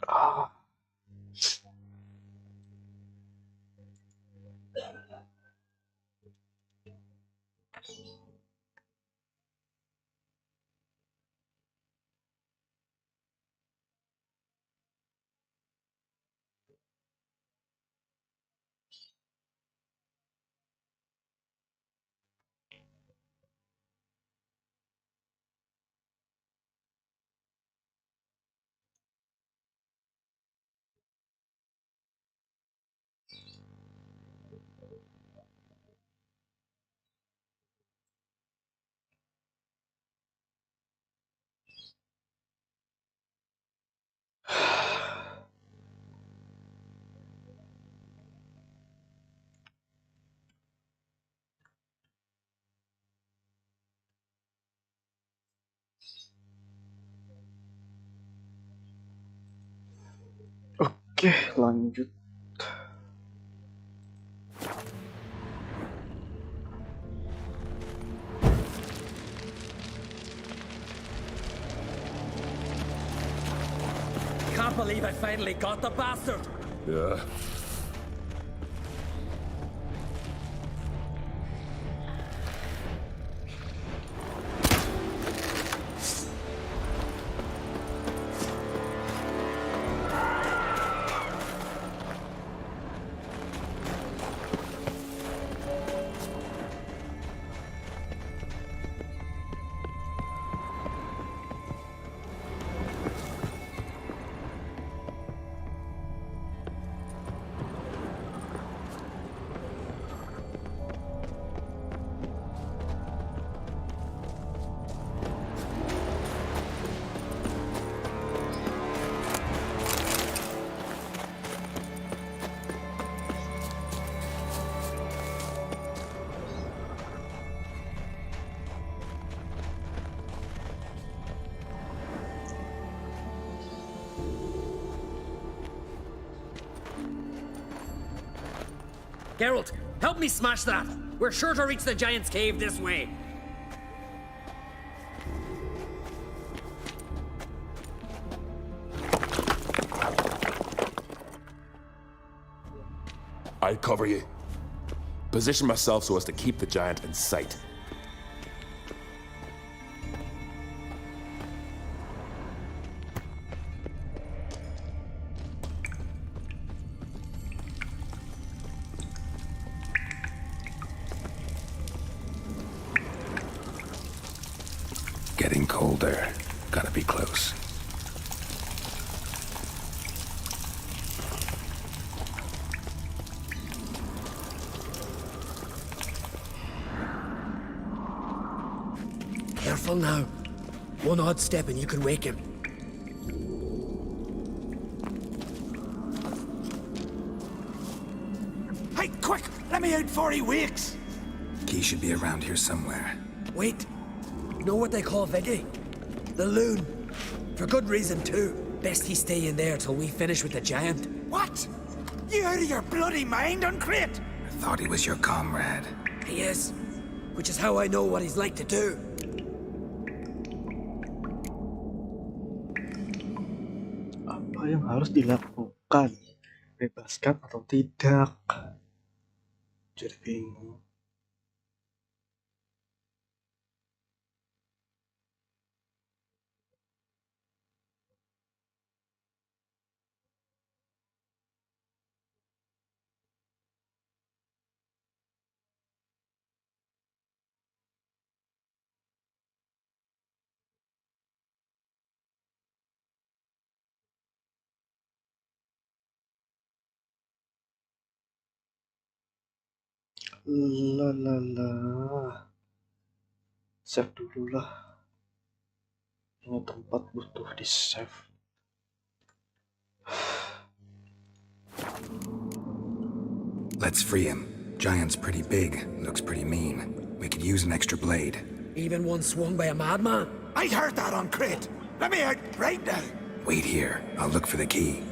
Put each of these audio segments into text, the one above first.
Ah, oke, lanjut. Can't believe I finally got the bastard! Yeah. Geralt, help me smash that! We're sure to reach the Giant's Cave this way. I cover you. Position myself so as to keep the giant in sight. Getting colder. Gotta be close. Careful now. One odd step and you can wake him. Hey, quick! Let me out before he wakes! Key should be around here somewhere. Wait. You know what they call Viggy? The loon. For good reason, too. Best he stay in there till we finish with the Giant. What? You out of your bloody mind, Uncrate? I thought he was your comrade. He is. Which is how I know what he's like to do. Apa yang harus dilakukan? Bebaskan atau tidak? Jadi bingung. Lalala. Save dulu lah. Ini tempat butuh di save. Let's free him. Giant's pretty big, looks pretty mean. We could use an extra blade. Even one swung by a madman. I heard that, Uncrate! Let me out right now! Wait here. I'll look for the key.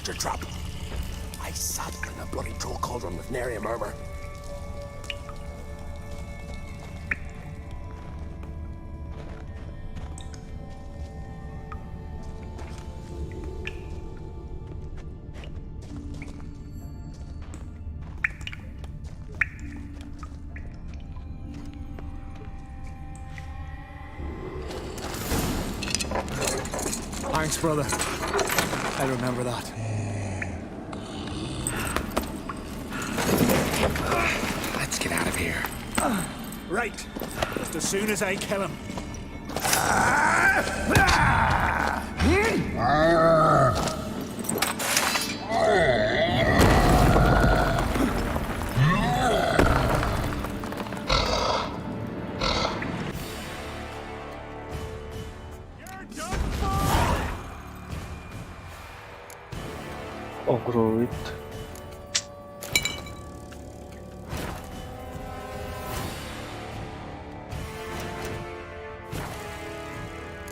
creature trap. I sat in a bloody troll cauldron with nary a murmur. Thanks, brother. I remember that. Let's get out of here. Right. Just as soon as I kill him. Ogroid.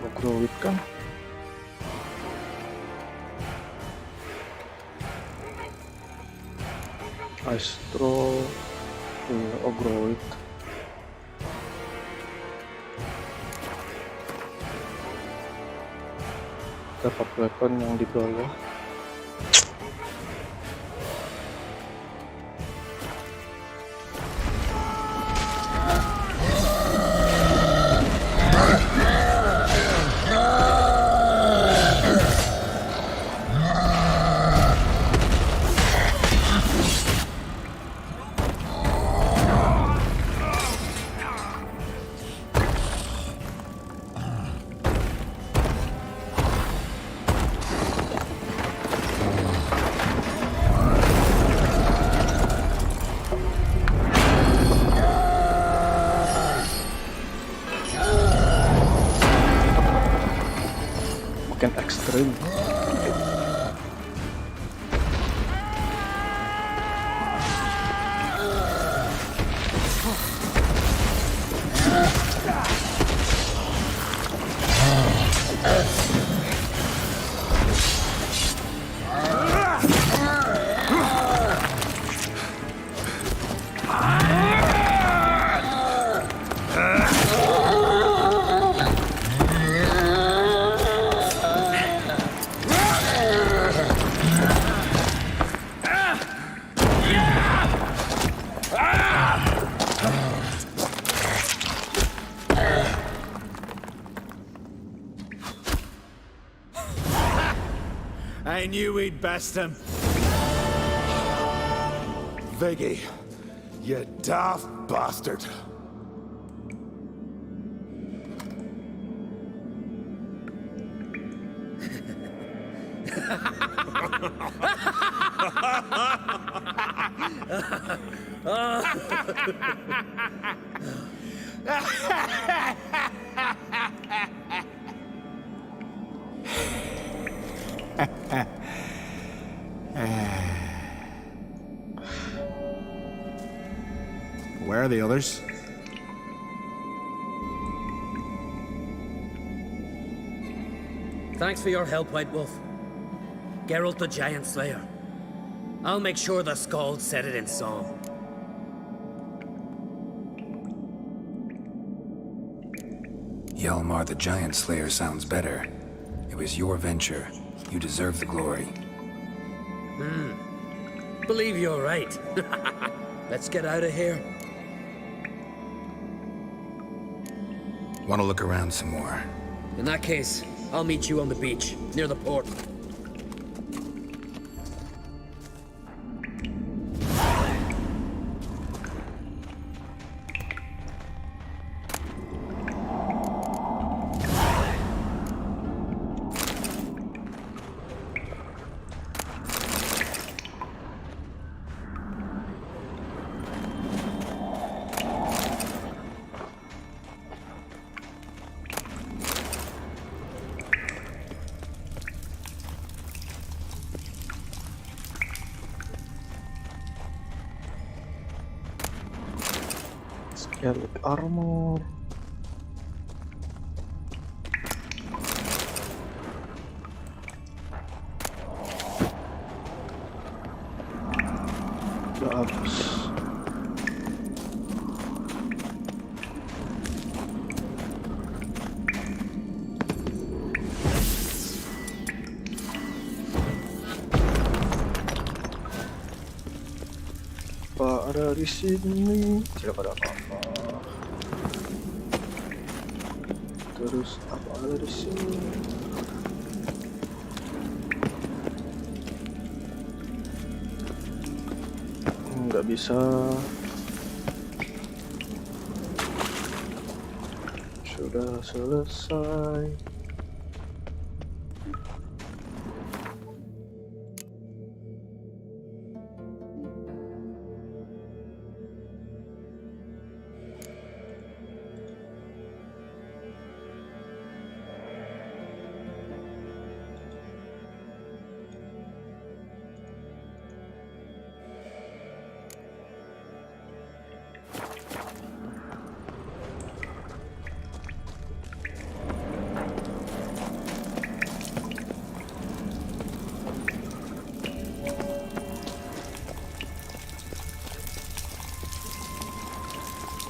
Ogroid kan? Astro, Ogroid. Dapat weapon yang di bawah. Makin ekstrim. I knew we'd best him. Viggy, you daft bastard. Where are the others? Thanks for your help, White Wolf. Geralt the Giant Slayer. I'll make sure the Scald said it in song. Hjalmar the Giant Slayer sounds better. It was your venture. You deserve the glory. Believe you're right. Let's get out of here. Want to look around some more? In that case, I'll meet you on the beach, near the port. Scarlet armor. bagus. Apa ada di sini? Tidak ada apa-apa. Terus apa ada di sini? Nggak bisa. Sudah selesai.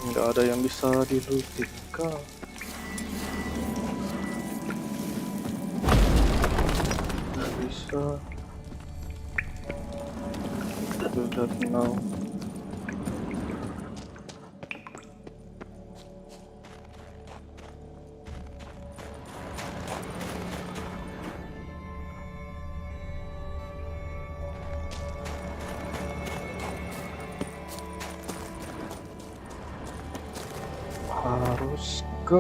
Nggak ada yang bisa dilukitkan. Nggak bisa. Do that now. Harus ke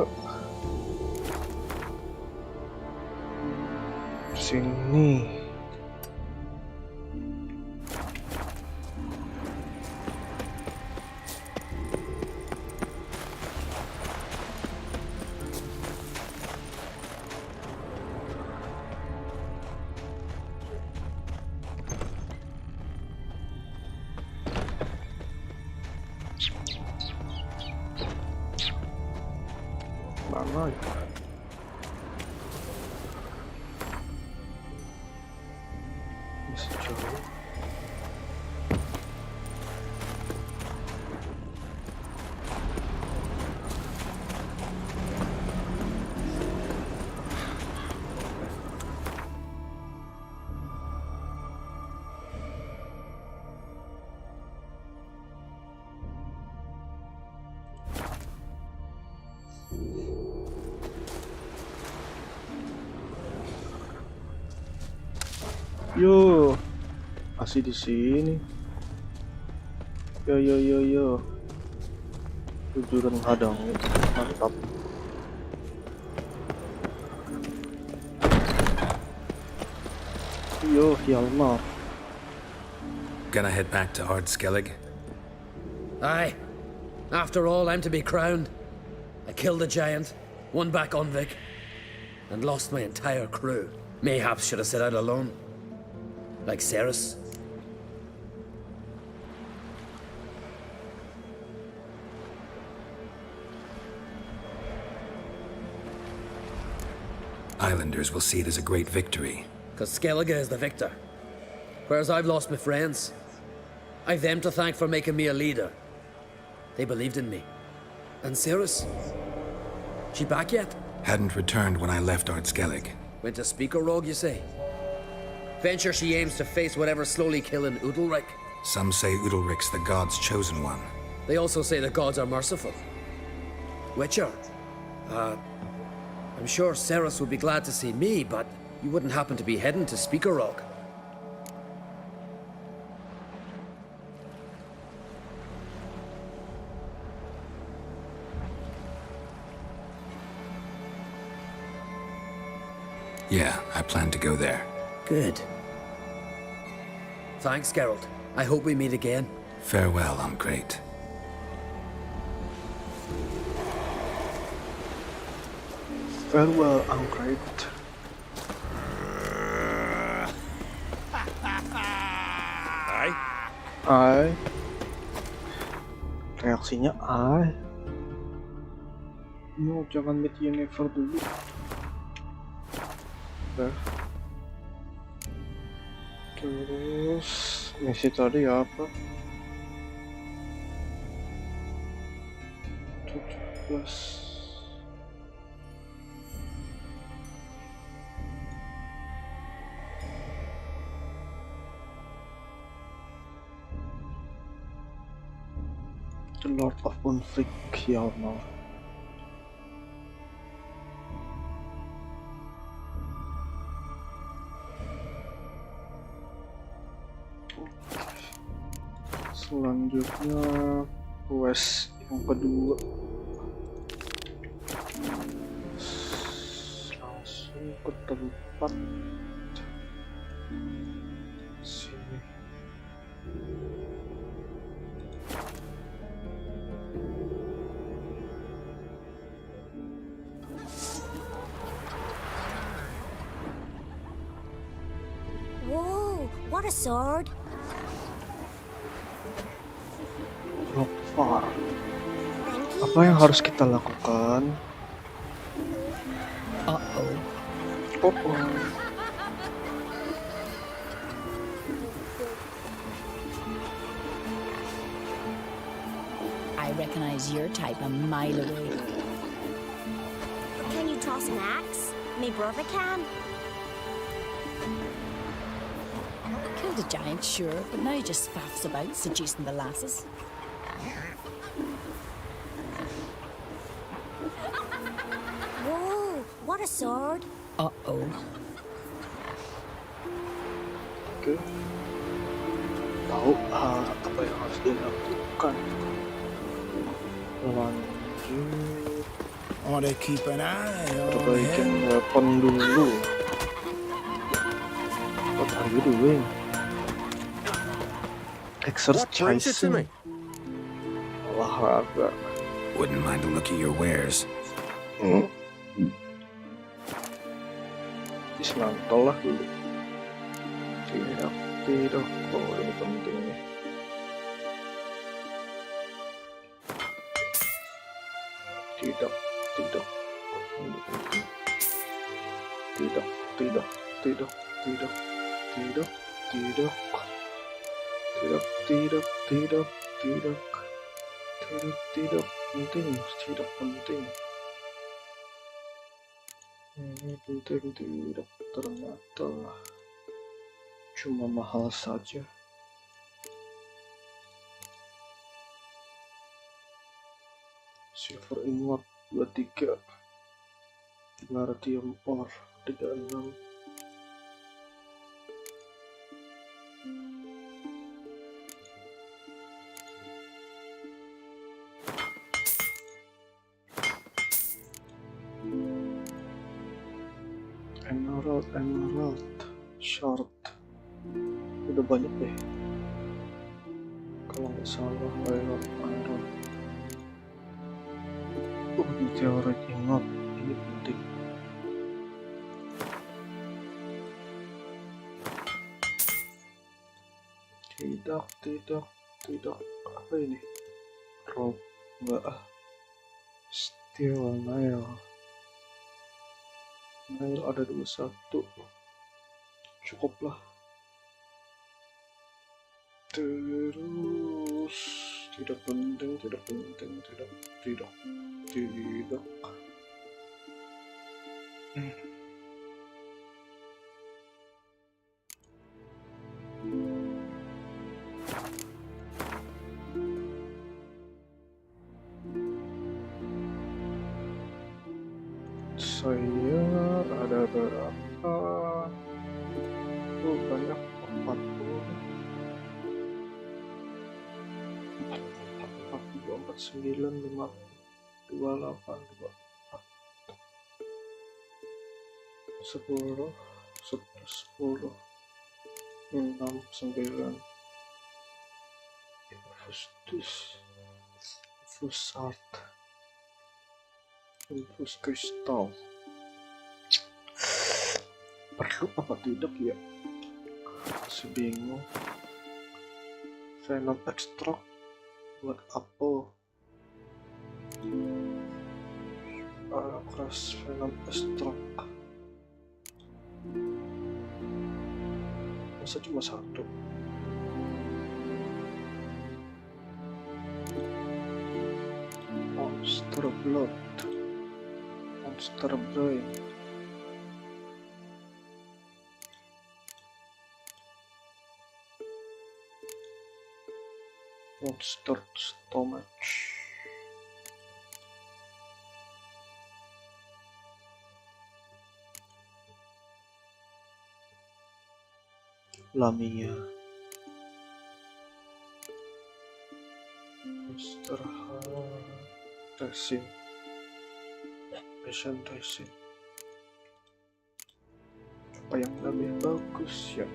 sini. Mana itu? Masih jauh. Yo, masih di sini. Yo. Tujuan hadang, mantap. Yo, Hjalmar. Gonna head back to Ardskellig? Aye. After all, I'm to be crowned. I killed a giant, won back Onvik, and lost my entire crew. Mayhaps should have set out alone. Like Ceres. Islanders will see it as a great victory. Because Skellige is the victor. Whereas I've lost my friends. I've them to thank for making me a leader. They believed in me. And Ceres? She back yet? Hadn't returned when I left Ardskellig. Went to Speakerog, you say? Venture she aims to face whatever's slowly killing Udalric. Some say Udalric's the god's chosen one. They also say the gods are merciful. Witcher, I'm sure Ceres would be glad to see me, but you wouldn't happen to be heading to Speakerog. Yeah, I plan to go there. Good. Thanks, Geralt. I hope we meet again. Farewell, I'm great. Farewell, I'm great. Ai. Reaksinya ai. No, jangan meet Yennefer dulu. Udah. Terus misi tadi apa? 14. The Lord of Unflick Yalmar. Selanjutnya quest yang kedua, langsung ke tempat sini. Whoa, what a sword! Lokvar. Thank you. Apa yang harus kita lakukan? Uh-oh. Oh, I recognize your type a mile away. Can you toss an axe? Me brother can. Killed a giant, sure, but now he just faffs about seducing the lasses. Whoa, what a sword! Uh-oh. oke. Tahu apa yang harus dilakukan. Lanjut, Ought to keep an eye on perbaikin him. weapon dulu. What are you doing? Exercising. Olahraga. Wouldn't mind a look at your wares. Dismantel lah dulu. Tidak. Oh, ini penting nih. Tidak. Ini penting. Tidak. Penting. Ini penting tidak, ternyata cuma mahal saja. Silver ingot 23, Martium ore 36. Emerald shard udah banyak deh kalau nggak salah. Iron meteorite ingot, ini penting. Tidak, apa ini? Rope, enggak. Steel nail ada 21, cukuplah. Terus tidak penting. Saya ada berapa? Banyak, 40, 49, 5, 28, 24, 10, 11, 10, 6, 9, infus art, infus kristal. Perlu apa tidak ya? Masih bingung. Venom extract buat apa? Keras venom extract. Masa cuma satu? Monster blood, monster brain, monster stomach, Lamia, monster resin, resin. Apa yang lebih bagus ya?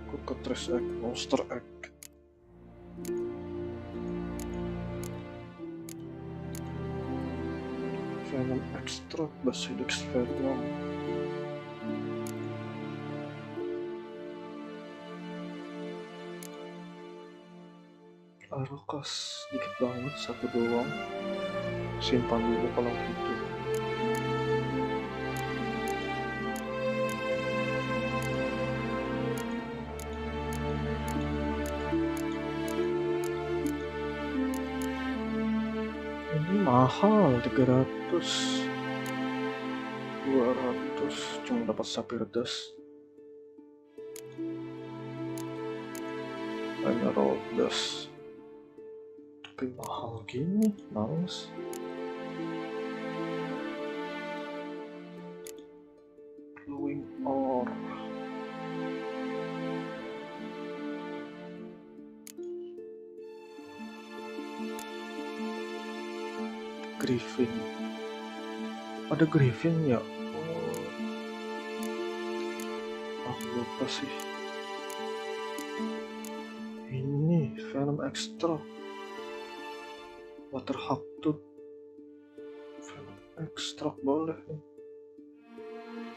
Cockatrice egg, monster egg. Venom extract, Basilix venom. Arokas dikit banget, satu doang. Simpan dulu kalau gitu. Ini mahal, 300, 200, cuma dapat sapphire dust. Emerald dust. Tapi mahal gini, males. Glowing ore. Griffin. Ada Griffin ya? Oh, lupa sih. Ini Venom extract. Water Haptut, Venom extract boleh nih,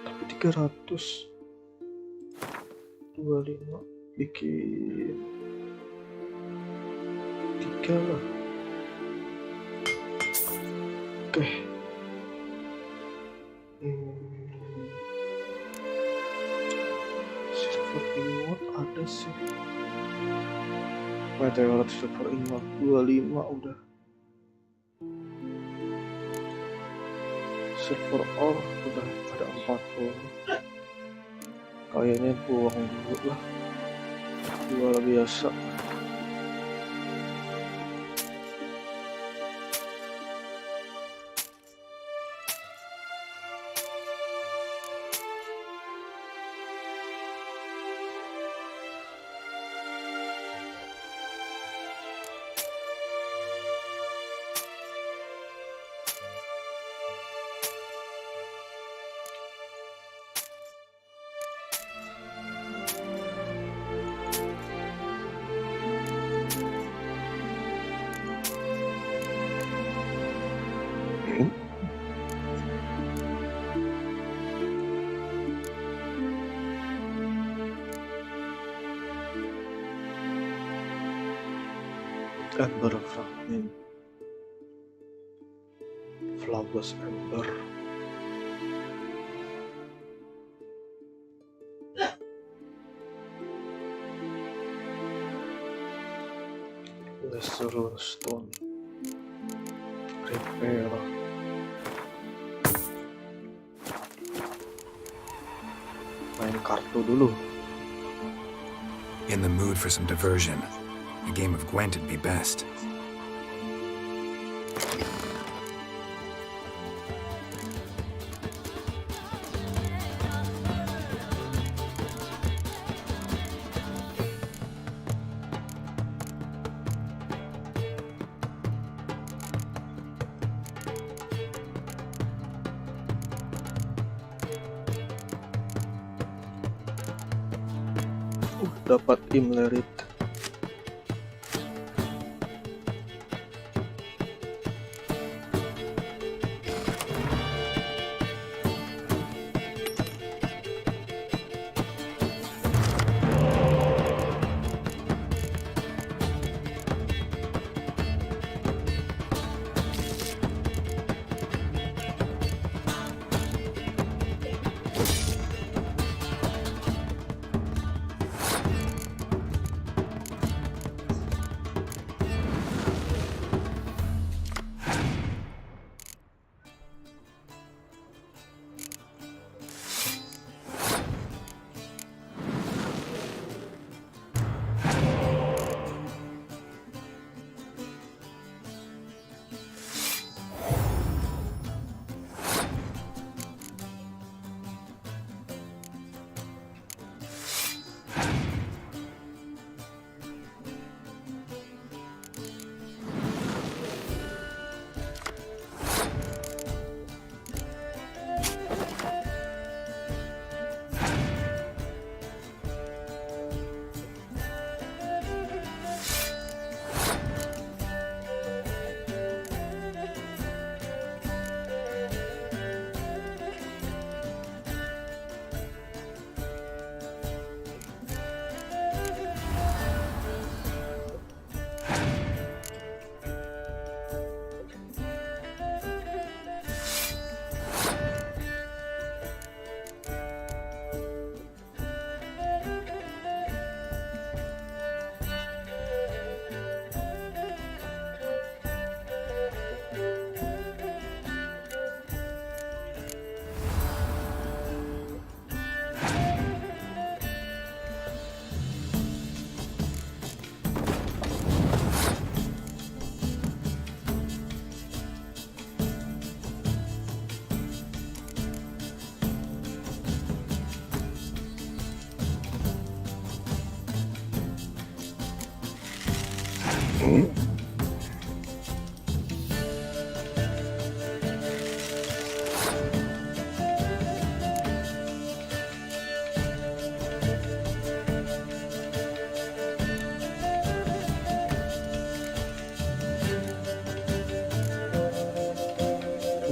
tapi 300, 25, bikin 3 lah. Oke. Silver ingot ada sih. Meteor silver ingot 25 udah. Silver ore udah ada 40. Kayaknya buang dulu lah, jual biasa. Ember fragment, flawless ember. Lesser stone, repair. Main kartu dulu. In the mood for some diversion. A game of Gwent would be best. Dapat imlerit.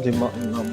Lima enam.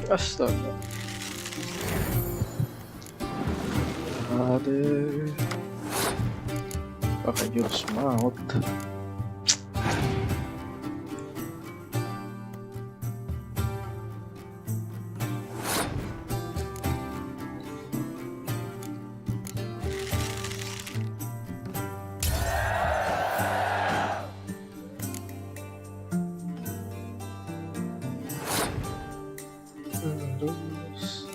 Astaga. Aduh. Pakai jurus maut. Terus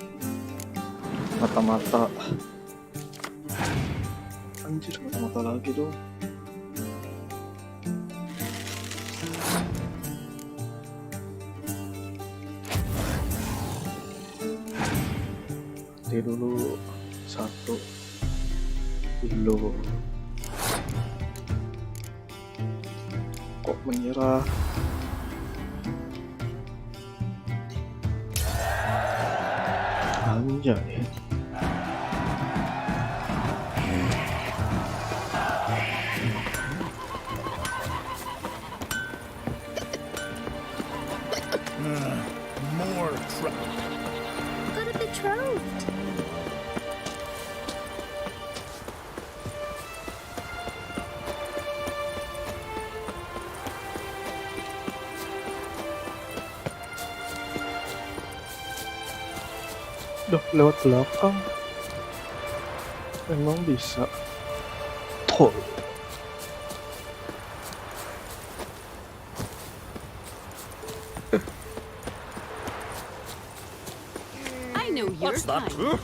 mata-mata. Anjir, mata-mata lagi dong. Nanti dulu satu dulu. Kok menyerah? Anjay. More trouble. Got a betrothed. Duh, lewat belakang. Emang bisa. Tuh. I know your kind.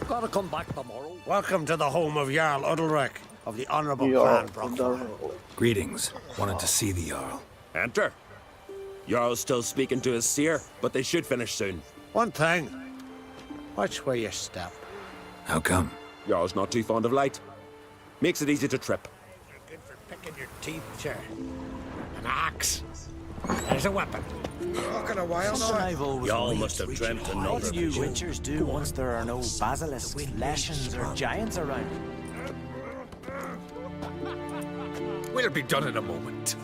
Gotta come back tomorrow. Welcome to the home of Jarl Udalric of the Honorable Ya, Clan udah. Brockfire. Greetings. Wanted to see the Jarl. Enter. Jarl's still speaking to his seer, but they should finish soon. One thing. Watch where you step. How come? Jarl's not too fond of light. Makes it easy to trip. You're good for picking your teeth, sir. An axe. There's a weapon. Fucking a while now. Y'all must have dreamt another. What do you witchers do once there are no basilisks, leshens, or giants around? We'll be done in a moment.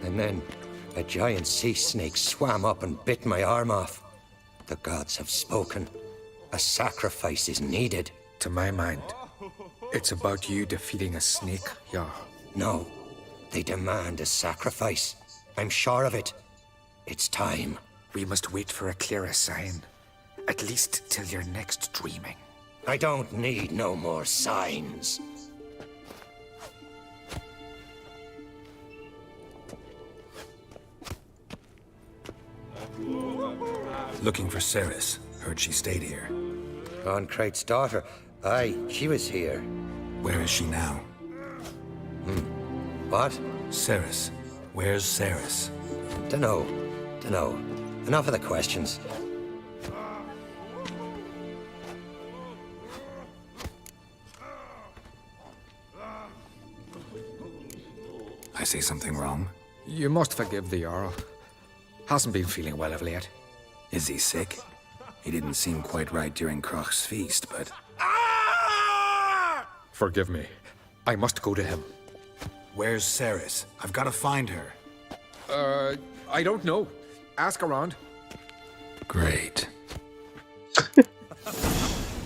And then a giant sea snake swam up and bit my arm off. The gods have spoken. A sacrifice is needed. To my mind, it's about you defeating a snake, Jarl. No, they demand a sacrifice. I'm sure of it. It's time. We must wait for a clearer sign. At least till your next dreaming. I don't need no more signs. Looking for Ceres. Heard she stayed here. Concrate's daughter. Aye, she was here. Where is she now? What? Ceres. Where's Ceres? Dunno. Enough of the questions. I say something wrong? You must forgive the Jarl. Hasn't been feeling well of late. Is he sick? He didn't seem quite right during Kroch's feast, but... Forgive me. I must go to him. Where's Ceres? I've got to find her. I don't know. Ask around. Great.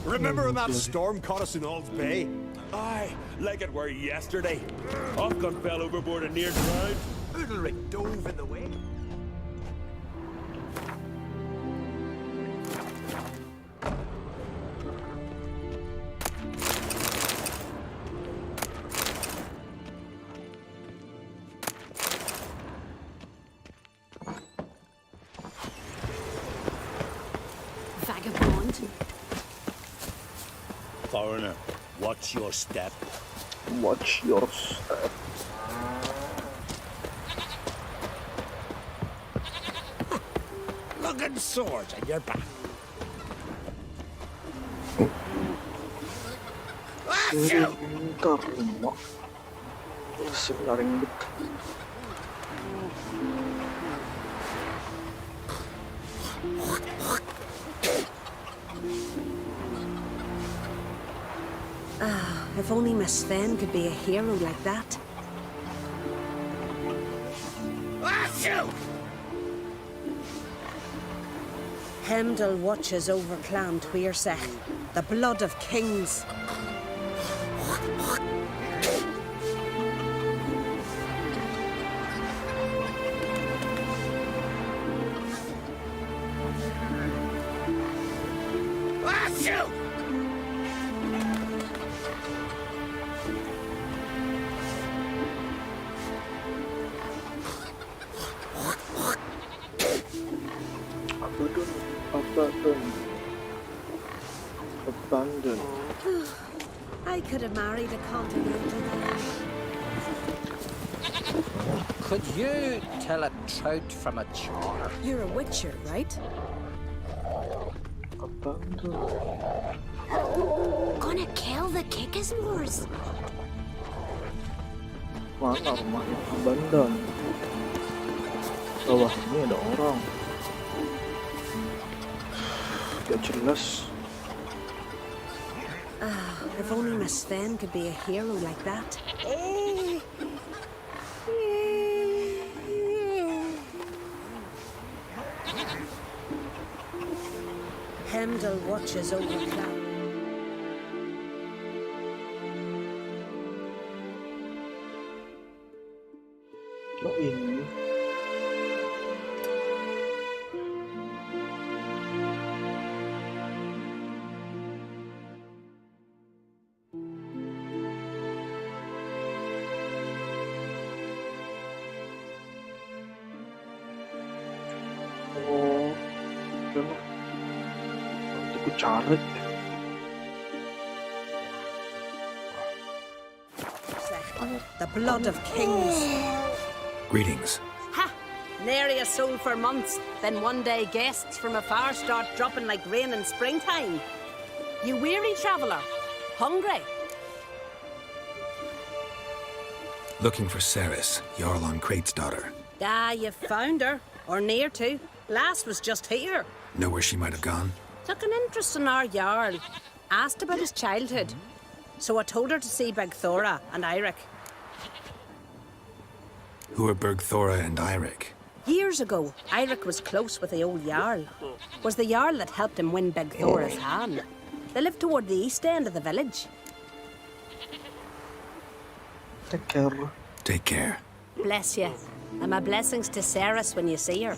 Remember when that storm caught us in Ald's Bay? Aye, like it were yesterday. Ofcom fell overboard and near drowned. Udalric dove in the way. Vagabond. Foreigner, watch your step. Watch your step. Lugging swords on your back. Karma. Sebenarnya If only Miss Sven could be a hero like that. Hemdall watches over Clan Tuirsech, the blood of kings. Abandon. I could have married a continental man. Could you tell a trout from a char? You're a witcher, right? Abandon. Gonna kill the Kickasmores. Mana rumahnya abandon? Bawah ini ada orang. Gak jelas. If only Miss Sven could be a hero like that. Hemdall watches over Clan. Oh ini. Oh, memang itu caret. The blood of kings. Greetings. Ha! Nary a soul for months. Then one day guests from afar start dropping like rain in springtime. You weary traveller? Hungry? Looking for Ceres, Jarl on Crate's daughter. Ah, you found her. Or near to. Last was just here. Know where she might have gone? Took an interest in our Jarl. Asked about his childhood. So I told her to see Begthora and Eirik. Who are Bergthora and Eirik? Years ago, Eirik was close with the old Jarl. Was the Jarl that helped him win Begthora's hand. They lived toward the east end of the village. Take care. Take care. Bless you. And my blessings to Ceres when you see her.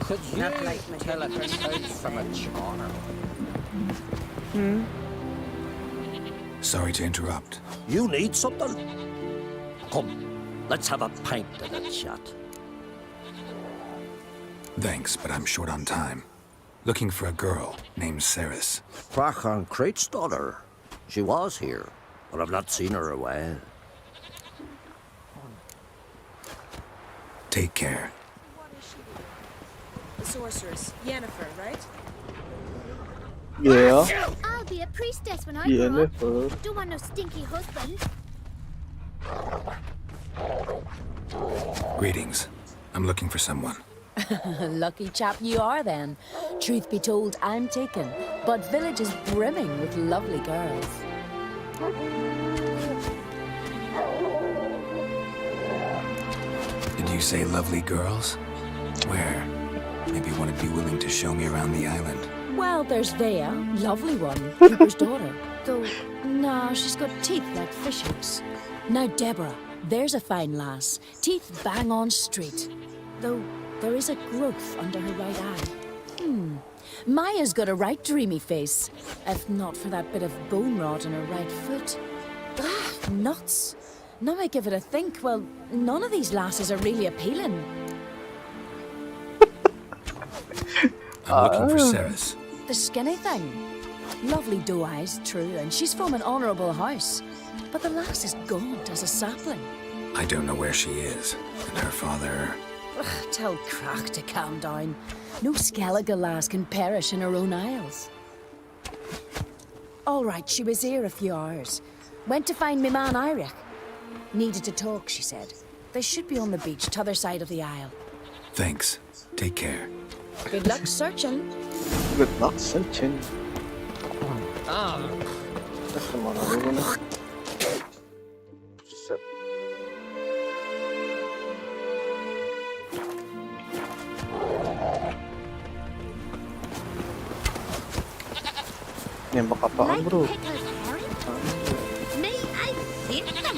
Could you Not like my tell a baby. trout from a char? Sorry to interrupt. You need something? Come, let's have a pint and a chat. Thanks, but I'm short on time. Looking for a girl named Ceres. Prach Crate's daughter. She was here, but I've not seen her a while. Take care. The sorceress, Yennefer, right? Yeah. I'll be a priestess when I Yeah, grow up. never. Don't want no stinky husband. Greetings. I'm looking for someone. Lucky chap you are then. Truth be told, I'm taken, but village is brimming with lovely girls. Did you say lovely girls? Where? Maybe one would be willing to show me around the island. Well, there's Vea, lovely one, Cooper's daughter. Though, nah, she's got teeth like fishers. Now Deborah, there's a fine lass, teeth bang on straight. Though there is a growth under her right eye. Maya's got a right dreamy face, if not for that bit of bone rot in her right foot. Ah, nuts. Now I give it a think, well, none of these lasses are really appealing. I'm looking for Ceres. The skinny thing. Lovely doe eyes, true, and she's from an honourable house. But the lass is gaunt as a sapling. I don't know where she is, and her father... Ugh, tell Crack to calm down. No Skellige lass can perish in her own isles. All right, she was here a few hours. Went to find me man Iric. Needed to talk, she said. They should be on the beach, t'other side of the isle. Thanks. Take care. Good luck searching. Good luck searching. Kemana dulu nih? Set. Nembak apaan, bro? Me, I hate them.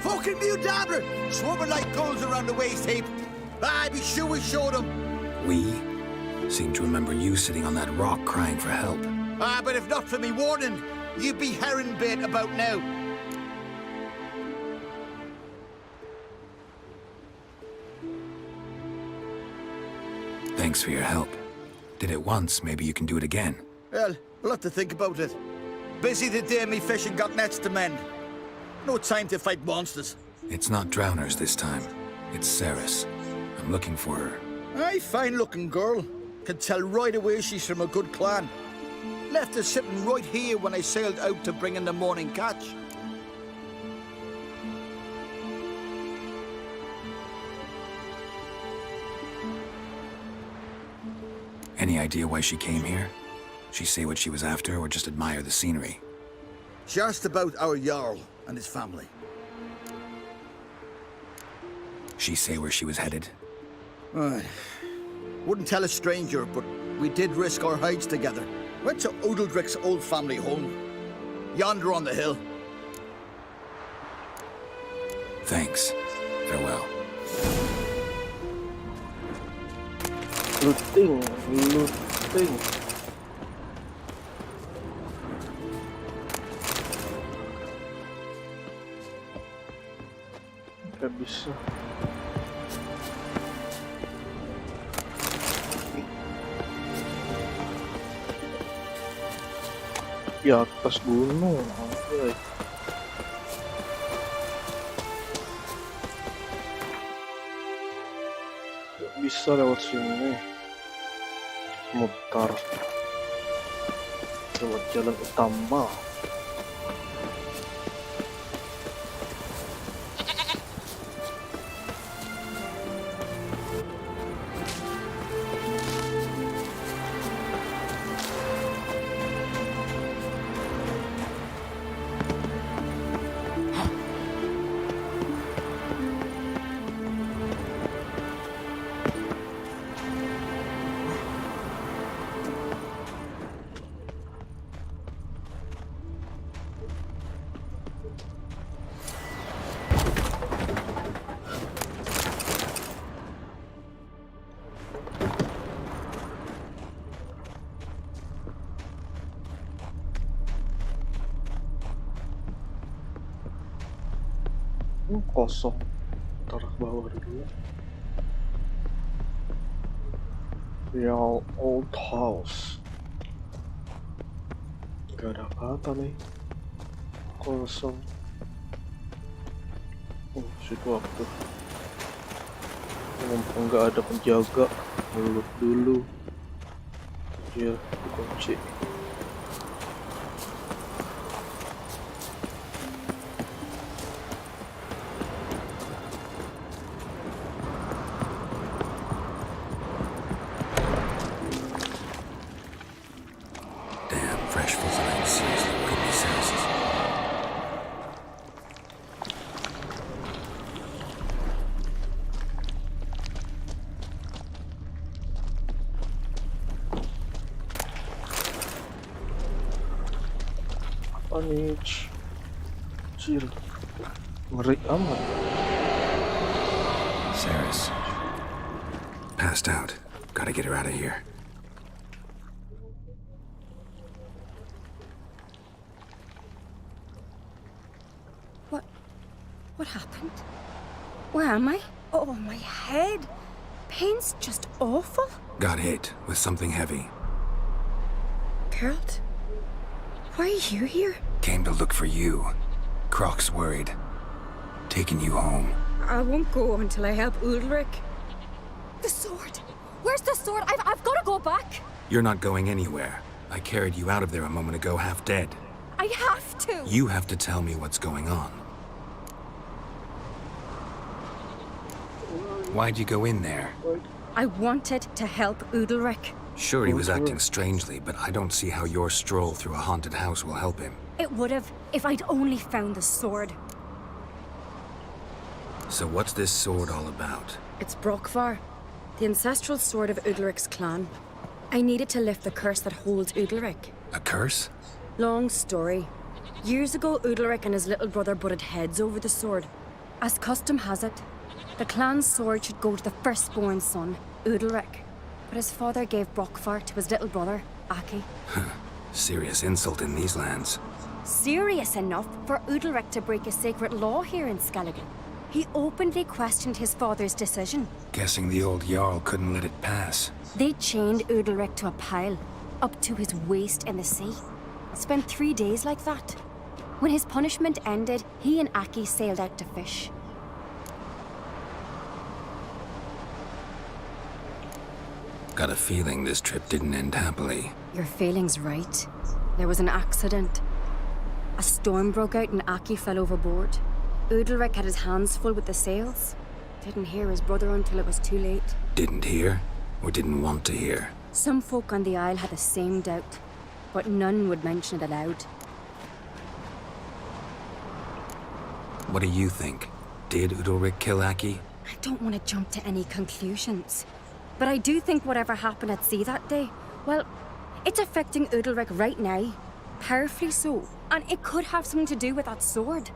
Fucking mute dabbler! Swarming like gulls around the waist heap. I be sure we showed them. We seem to remember you sitting on that rock crying for help. But if not for me warning, you'd be herring bait about now. Thanks for your help. Did it once, maybe you can do it again. Well, we'll have to think about it. Busy the day me fishing got nets to mend. No time to fight monsters. It's not drowners this time. It's Ceres. I'm looking for her. Aye, fine-looking girl. Can tell right away she's from a good clan. Left her sitting right here when I sailed out to bring in the morning catch. Any idea why she came here? She say what she was after, or just admire the scenery? Just about our Jarl and his family. She say where she was headed? Wouldn't tell a stranger, but we did risk our hides together. Went to Odeldrick's old family home. Yonder on the hill. Thanks. Farewell. Looting. Gak bisa. Di atas gunung. Okay. Gak bisa lewat sini. Mutar lewat jalan utama. Kosong. Taruh bawah dulu. Real old house. Gak ada apa-apa nih. Kosong. Situ waktu. Mumpung nggak ada penjaga, ngelut dulu. Ya, kunci. Damn, fresh full-time seriously could be senses. Panik. Cil. Ngeri amat. Saris. Passed out. Gotta get her out of here. What happened? Where am I? Oh, my head. Pain's just awful. Got hit with something heavy. Geralt, why are you here? Came to look for you. Croc's worried. Taking you home. I won't go until I help Ulrich. The sword. Where's the sword? I've got to go back. You're not going anywhere. I carried you out of there a moment ago, half dead. I have to. You have to tell me what's going on. Why'd you go in there? I wanted to help Ulrich. Sure, he was acting strangely, but I don't see how your stroll through a haunted house will help him. It would have if I'd only found the sword. So what's this sword all about? It's Brockvar, the ancestral sword of Udalric's clan. I needed to lift the curse that holds Udalric. A curse? Long story. Years ago, Udalric and his little brother butted heads over the sword. As custom has it, the clan's sword should go to the firstborn son, Udalric. But his father gave Brockvar to his little brother, Aki. Serious insult in these lands. Serious enough for Udalric to break a sacred law here in Skellige. He openly questioned his father's decision. Guessing the old Jarl couldn't let it pass. They chained Udalric to a pile, up to his waist in the sea. Spent 3 days like that. When his punishment ended, he and Aki sailed out to fish. Got a feeling this trip didn't end happily. Your feeling's right. There was an accident. A storm broke out and Aki fell overboard. Udalric had his hands full with the sails. Didn't hear his brother until it was too late. Didn't hear? Or didn't want to hear? Some folk on the Isle had the same doubt, but none would mention it aloud. What do you think? Did Udalric kill Aki? I don't want to jump to any conclusions, but I do think whatever happened at sea that day, well, it's affecting Udalric right now. Powerfully so, and it could have something to do with that sword.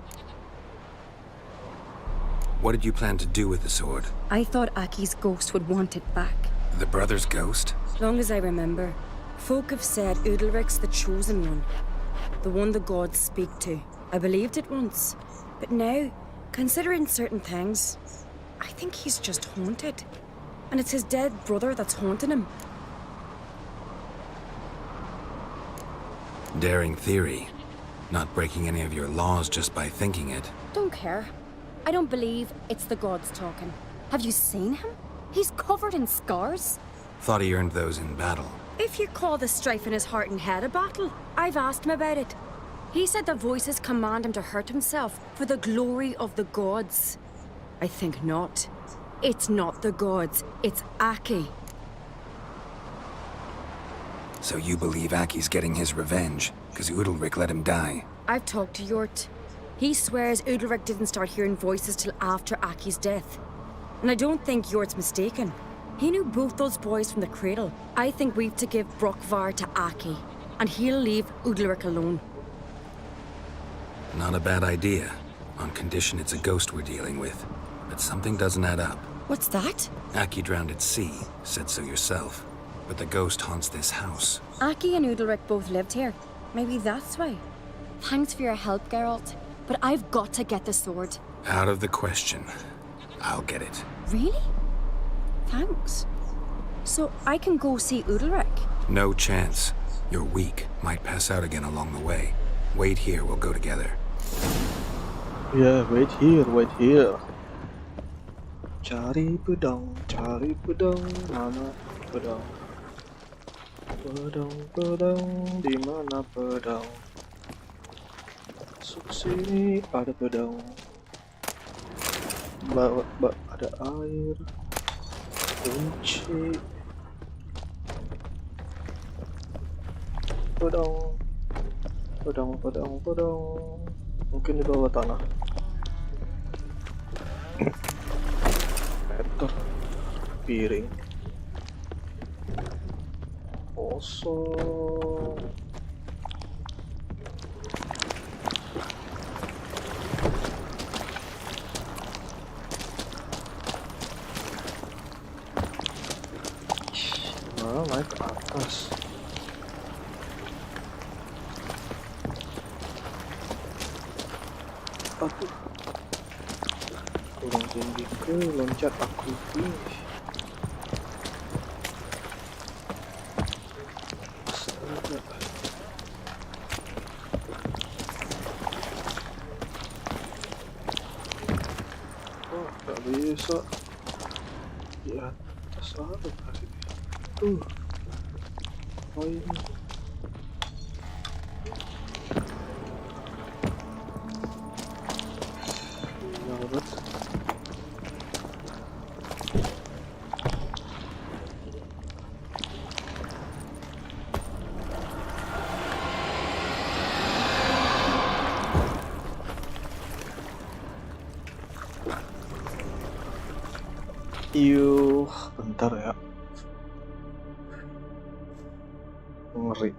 What did you plan to do with the sword? I thought Aki's ghost would want it back. The brother's ghost? Long as I remember, folk have said Udalric's the chosen one. The one the gods speak to. I believed it once. But now, considering certain things, I think he's just haunted. And it's his dead brother that's haunting him. Daring theory. Not breaking any of your laws just by thinking it. Don't care. I don't believe it's the gods talking. Have you seen him? He's covered in scars. Thought he earned those in battle. If you call the strife in his heart and head a battle, I've asked him about it. He said the voices command him to hurt himself for the glory of the gods. I think not. It's not the gods, it's Aki. So you believe Aki's getting his revenge, because Udalric let him die? I've talked to Yort. He swears Udalric didn't start hearing voices till after Aki's death. And I don't think Yort's mistaken. He knew both those boys from the cradle. I think we've to give Brockvar to Aki, and he'll leave Udalric alone. Not a bad idea, on condition it's a ghost we're dealing with. But something doesn't add up. What's that? Aki drowned at sea, said so yourself. But the ghost haunts this house. Aki and Udalric both lived here. Maybe that's why. Thanks for your help, Geralt. But I've got to get the sword. Out of the question. I'll get it. Really? Thanks. So I can go see Ulrich? No chance. You're weak. Might pass out again along the way. Wait here, we'll go together. Yeah, wait here. Cari pedang, mana pedang? Pedang, di mana pedang? Masuk sini, ada pedang. Bawa, ada air, kunci, pedang. Mungkin di bawah tanah. Meter, piring, kosong. Nah, naik ke atas. Aduh, kurang tinggi ke loncat aku finish. Astaga. Oh, gak bisa. Di atas ada kali. Oh ini. Bentar ya. Ngeri.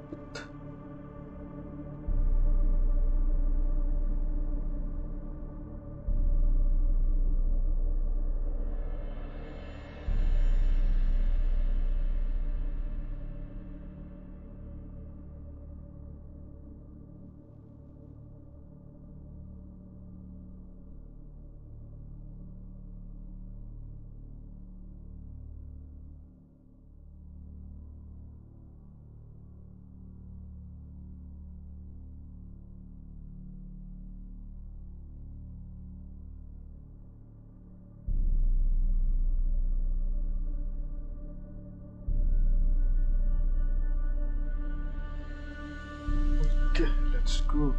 Oke, let's go.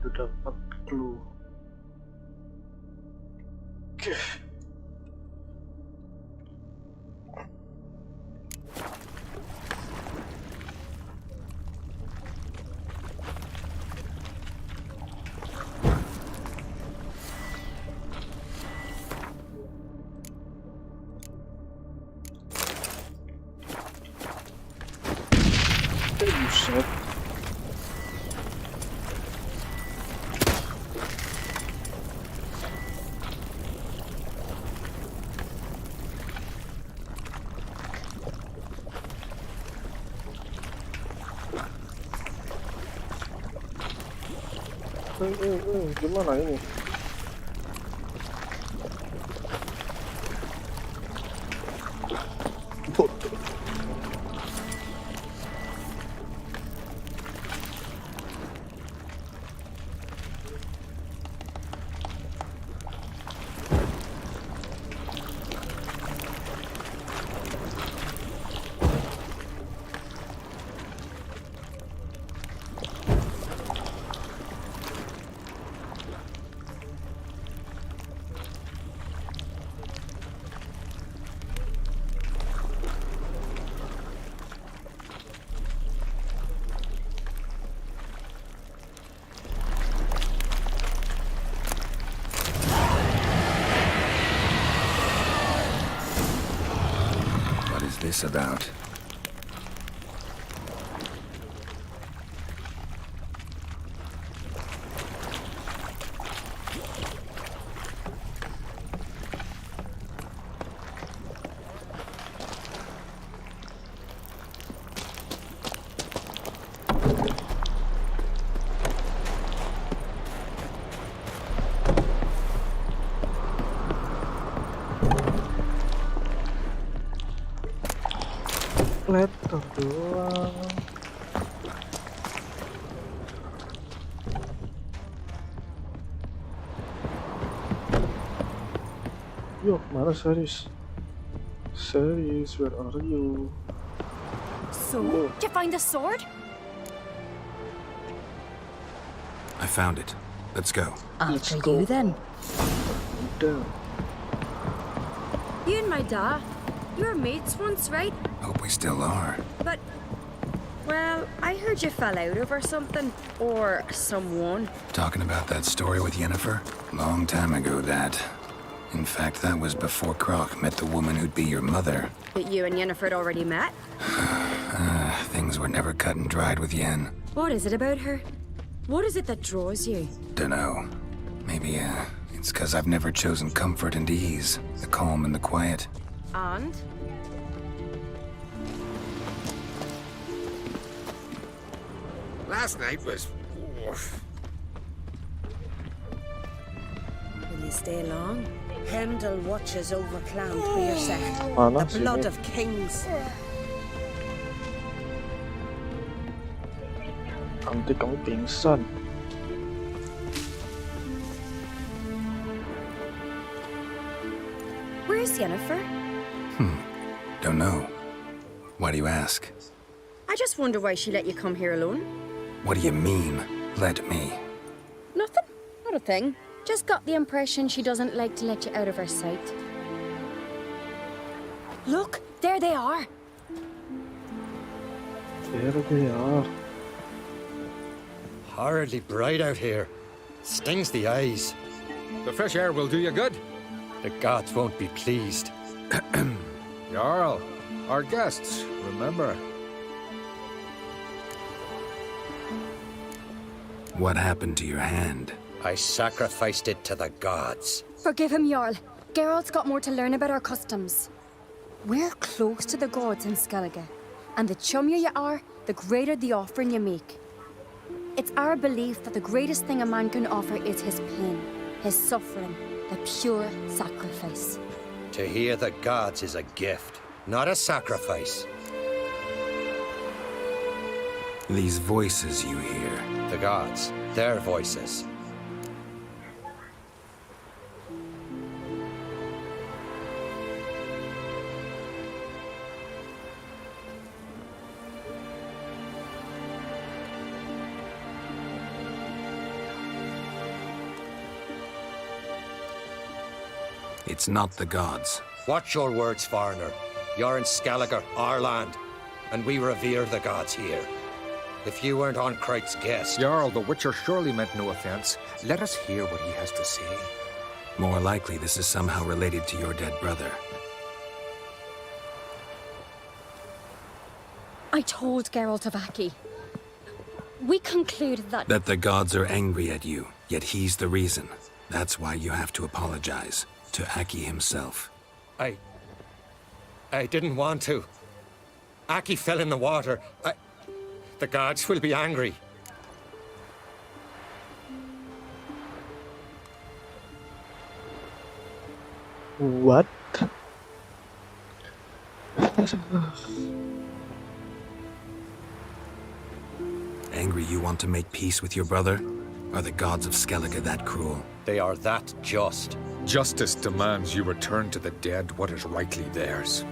Udah dapat clue. Oke. Buset. Gimana ini? Bodoh. This about? doang. Yuk, mana serius? Serius, where are you? So, did you find the sword? I found it. Let's go. After you, then. Udah. You and my dad, you were mates once, right? Hope we still are. But, well, I heard you fell out over something. Or someone. Talking about that story with Yennefer? Long time ago, that. In fact, that was before Croc met the woman who'd be your mother. But you and Yennefer had already met? Things were never cut and dried with Yen. What is it about her? What is it that draws you? Dunno. Maybe, it's 'cause I've never chosen comfort and ease, the calm and the quiet. And? Last night was... Will you stay long? Hendel watches over Clan Priorset. Mana The sih blood ini? of kings. Nanti kamu pingsan. Where's Yennefer? Don't know. Why do you ask? I just wonder why she let you come here alone. What do you mean, let me? Nothing. Not a thing. Just got the impression she doesn't like to let you out of her sight. Look, there they are. There they are. Horridly bright out here. Stings the eyes. The fresh air will do you good. The gods won't be pleased. Jarl, our guests, remember. What happened to your hand? I sacrificed it to the gods. Forgive him, Jarl. Geralt's got more to learn about our customs. We're close to the gods in Skellige, and the chummier you are, the greater the offering you make. It's our belief that the greatest thing a man can offer is his pain, his suffering, the pure sacrifice. To hear the gods is a gift, not a sacrifice. These voices you hear. The gods, their voices. It's not the gods. Watch your words, foreigner. You're in Skellige, our land, and we revere the gods here. If you weren't on Kright's guest... Jarl, the Witcher surely meant no offense. Let us hear what he has to say. More likely this is somehow related to your dead brother. I told Geralt of Aki. We concluded that... That the gods are angry at you, yet he's the reason. That's why you have to apologize. To Aki himself. I didn't want to. Aki fell in the water. The gods will be angry. What? Angry you want to make peace with your brother? Are the gods of Skellige that cruel? They are that just. Justice demands you return to the dead what is rightly theirs.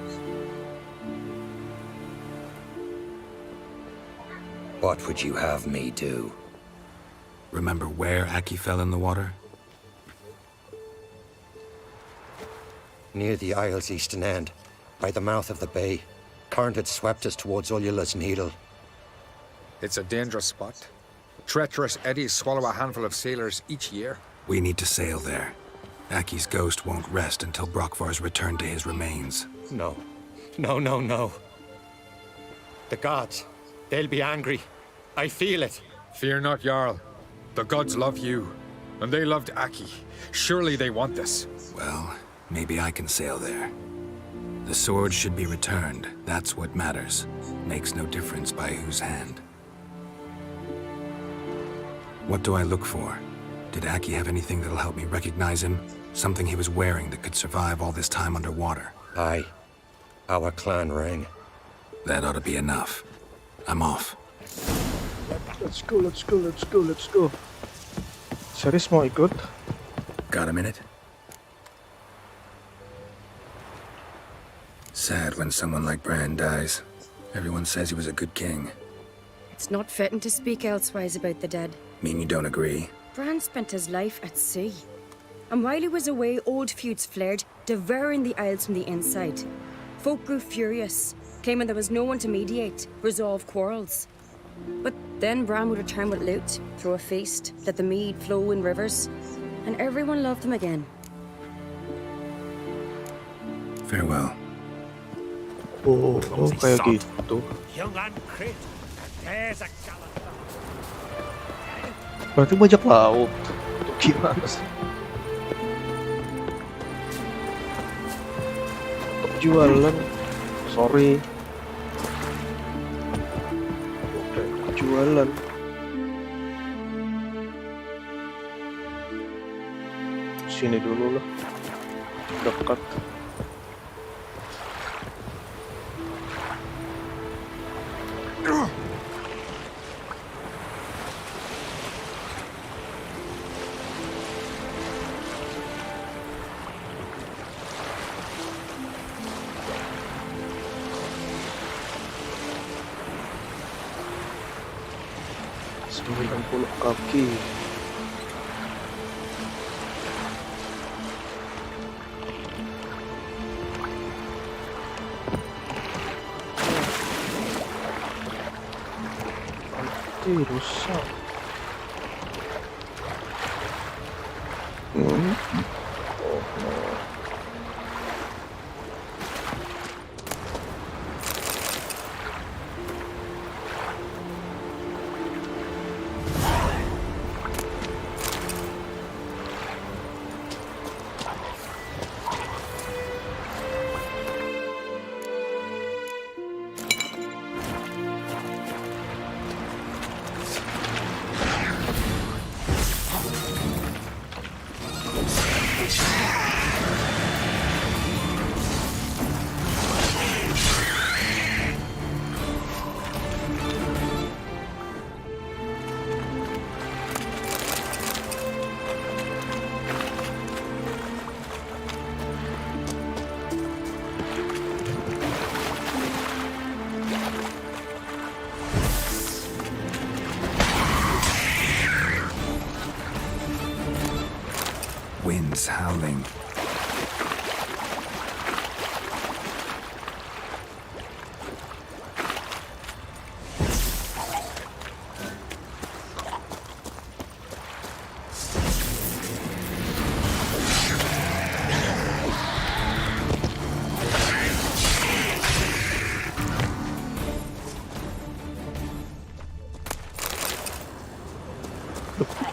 What would you have me do? Remember where Aki fell in the water? Near the Isle's eastern end, by the mouth of the bay. Current had swept us towards Ullula's Needle. It's a dangerous spot. Treacherous eddies swallow a handful of sailors each year. We need to sail there. Aki's ghost won't rest until Brokvar's returned to his remains. No. No, no, no. The gods, they'll be angry. I feel it. Fear not, Jarl. The gods love you, and they loved Aki. Surely they want this. Well, maybe I can sail there. The sword should be returned. That's what matters. Makes no difference by whose hand. What do I look for? Did Aki have anything that'll help me recognize him? Something he was wearing that could survive all this time underwater? Aye. Our clan ring. That ought to be enough. I'm off. Let's go, let's go, let's go, let's go. Serius mau ikut? Got a minute? Sad when someone like Bran dies. Everyone says he was a good king. It's not fitting to speak elsewise about the dead. Mean you don't agree? Bran spent his life at sea. And while he was away, old feuds flared, devouring the Isles from the inside. Folk grew furious, claiming there was no one to mediate, resolve quarrels. But then Bran would return with loot, throw a feast, let the mead flow in rivers, and everyone loved him again. Farewell. Oh, kayak gitu. Young and great. There's a gallant. Berarti bajak laut. Itu gimana sih? Untuk jualan, sorry. Oke, jualan. Sini dulu lah. Dekat. Kaki. Nanti rusak. Winds howling.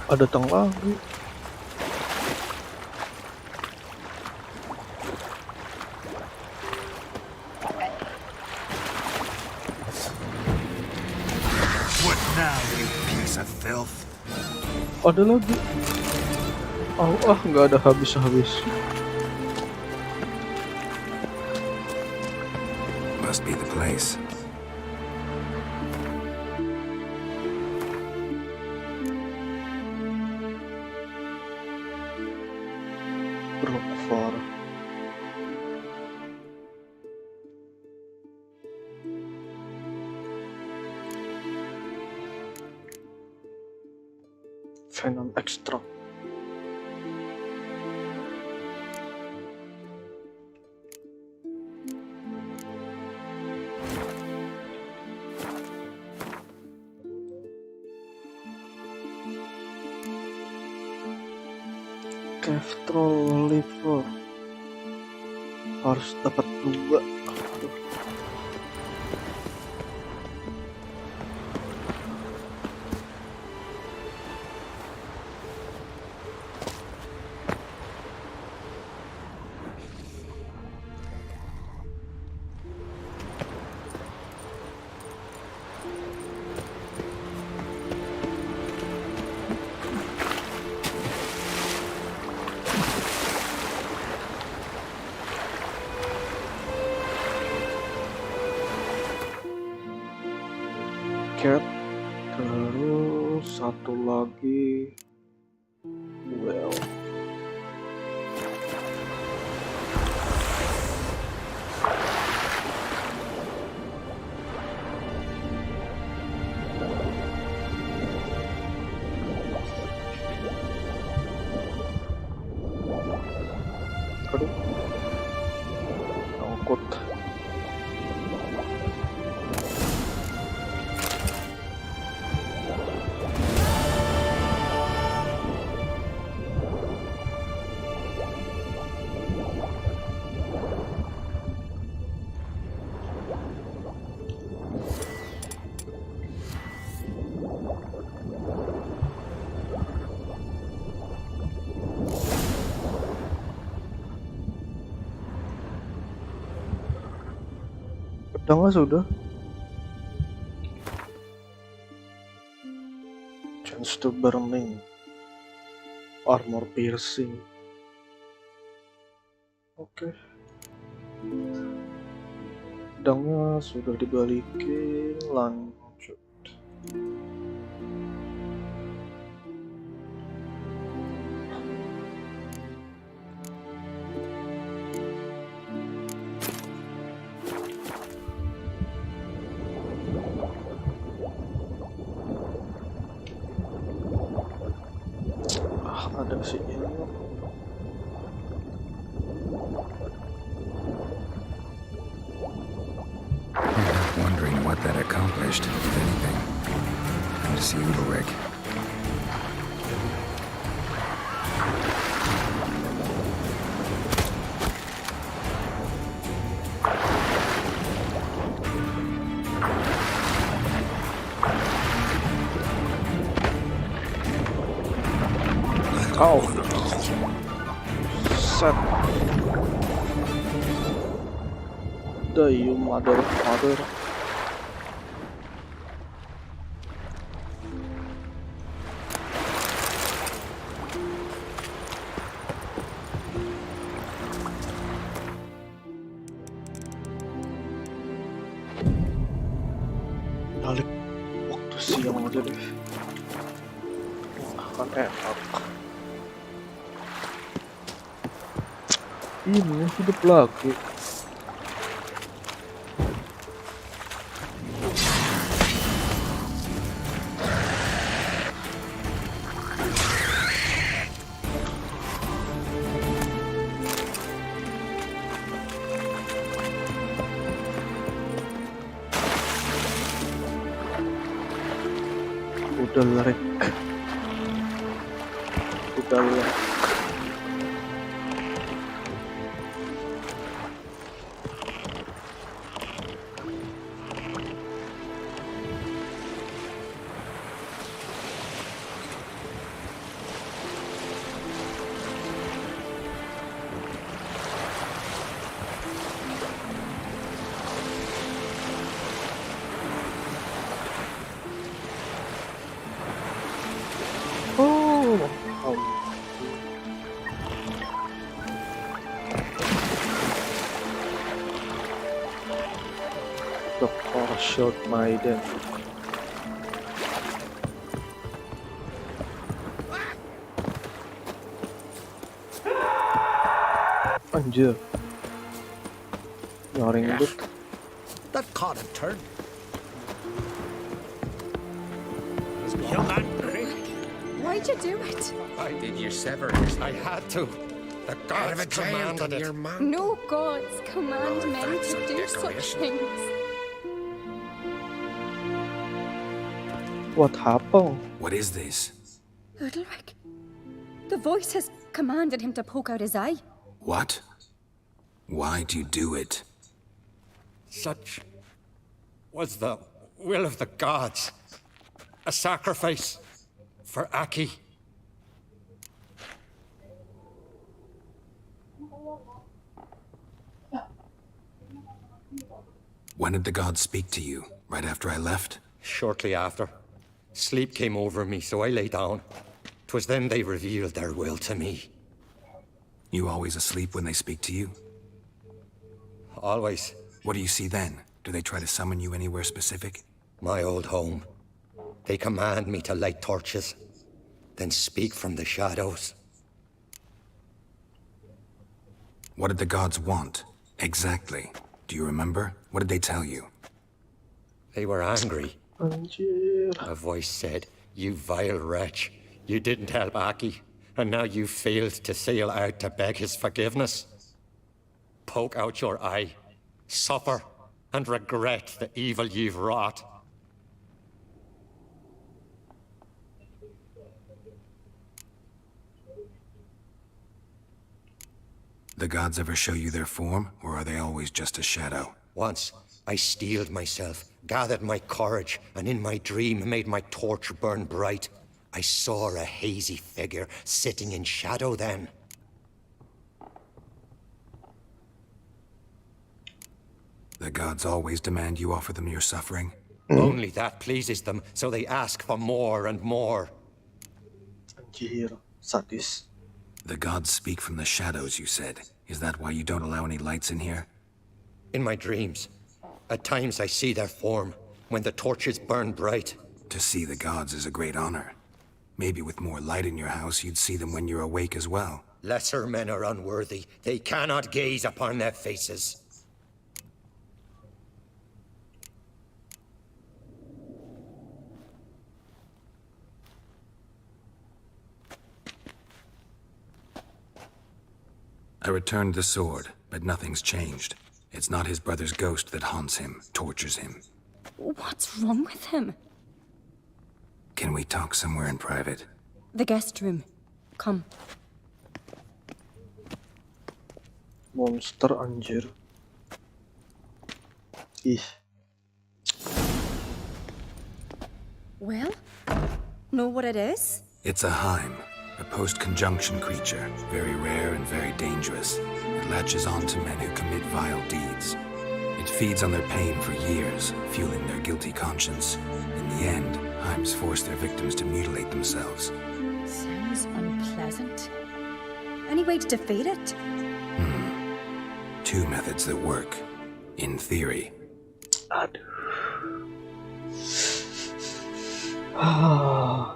Ada datang lagi. What now, you piece of filth? Ada lagi. Nggak ada habis-habis. Must be the place. Rockford. Venom extract. Castrol liver harus dapat 2. cat. Terus satu lagi well. Aduh, angkut. Pedangnya sudah. Chance to burning. Armor piercing. Oke. Pedangnya sudah dibalikin, lanjut. Ada sinyal. Wondering what that accomplished, if anything. Time to see Ulrich. Oh, set. You mother. Balik waktu siang aja deh. Kan enak. Ini hidup lagi. Udah lerek. Short Maiden. Anjir. Nyaring but. That caught a turn. Young man, Why'd you do it? Why did you sever his? I had to. The gods commanded it. No gods command men that's to a do such decoration. things. What happened? What is this? Ulrich, the voice has commanded him to poke out his eye. What? Why'd you do it? Such was the will of the gods. A sacrifice for Aki. When did the gods speak to you? Right after I left? Shortly after. Sleep came over me, so I lay down. 'Twas then they revealed their will to me. You always asleep when they speak to you? Always. What do you see then? Do they try to summon you anywhere specific? My old home. They command me to light torches, then speak from the shadows. What did the gods want? Exactly. Do you remember? What did they tell you? They were angry. Anjir. A voice said, "You vile wretch. You didn't help Aki, and now you failed to sail out to beg his forgiveness. Poke out your eye, suffer, and regret the evil you've wrought." The gods ever show you their form, or are they always just a shadow? Once, I steeled myself, gathered my courage, and in my dream made my torch burn bright. I saw a hazy figure sitting in shadow then. The gods always demand you offer them your suffering? Only that pleases them, so they ask for more and more. Anjir, sadis. The gods speak from the shadows, you said. Is that why you don't allow any lights in here? In my dreams, at times I see their form, when the torches burn bright. To see the gods is a great honor. Maybe with more light in your house, you'd see them when you're awake as well. Lesser men are unworthy. They cannot gaze upon their faces. I returned the sword, but nothing's changed. It's not his brother's ghost that haunts him, tortures him. What's wrong with him? Can we talk somewhere in private? The guest room. Come. Monster anjir. Ih. Well, know what it is? It's a Heim, a post-conjunction creature, very rare and very dangerous. It latches on to men who commit vile deeds. It feeds on their pain for years, fueling their guilty conscience. In the end, Heims force their victims to mutilate themselves. Sounds unpleasant. Any way to defeat it? Two methods that work, in theory. Ah.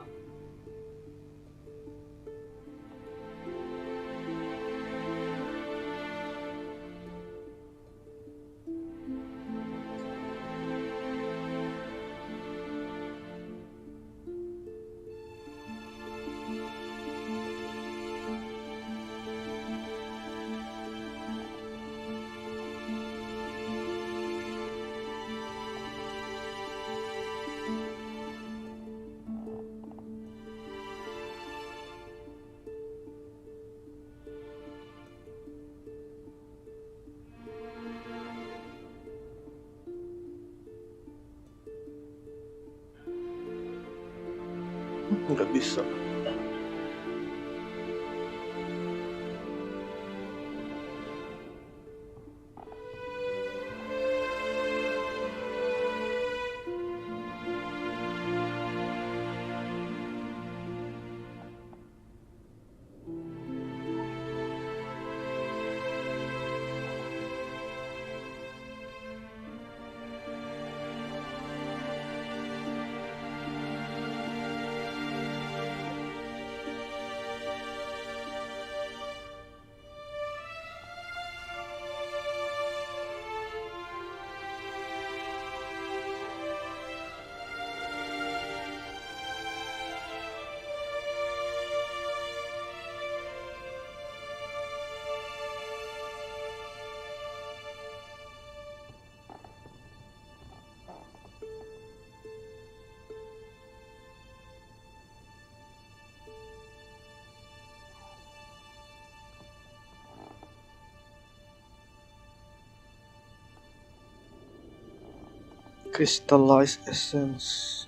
Nggak bisa. Crystallized essence.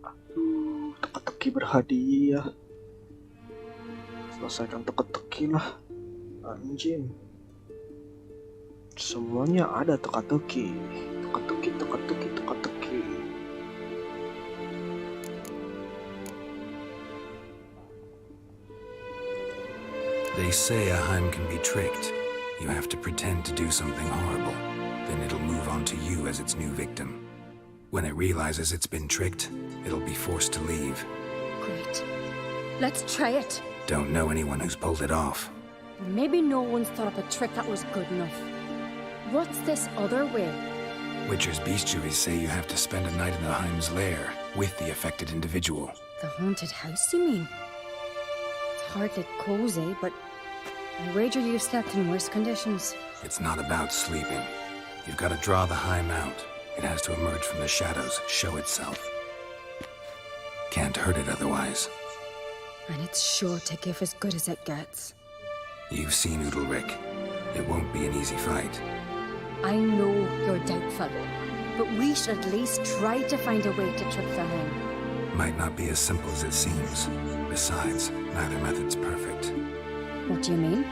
Aduh, teka-teki berhadiah. Selesaikan teka-teki lah. Anjing. Semuanya ada teka-teki. Teka-teki, teka-teki, teka-teki. They say a Heim can be tricked. You have to pretend to do something horrible. Then it'll move on to you as its new victim. When it realizes it's been tricked, it'll be forced to leave. Great. Let's try it. Don't know anyone who's pulled it off. Maybe no one's thought up a trick that was good enough. What's this other way? Witcher's bestiaries say you have to spend a night in the Heim's lair with the affected individual. The haunted house, you mean? It's hardly cozy, but I wager you've slept in worse conditions. It's not about sleeping. You've got to draw the Heim out. It has to emerge from the shadows, show itself. Can't hurt it otherwise. And it's sure to give as good as it gets. You've seen Udalric. It won't be an easy fight. I know you're doubtful, but we should at least try to find a way to trick the Heim. Might not be as simple as it seems. Besides, neither method's perfect. What do you mean?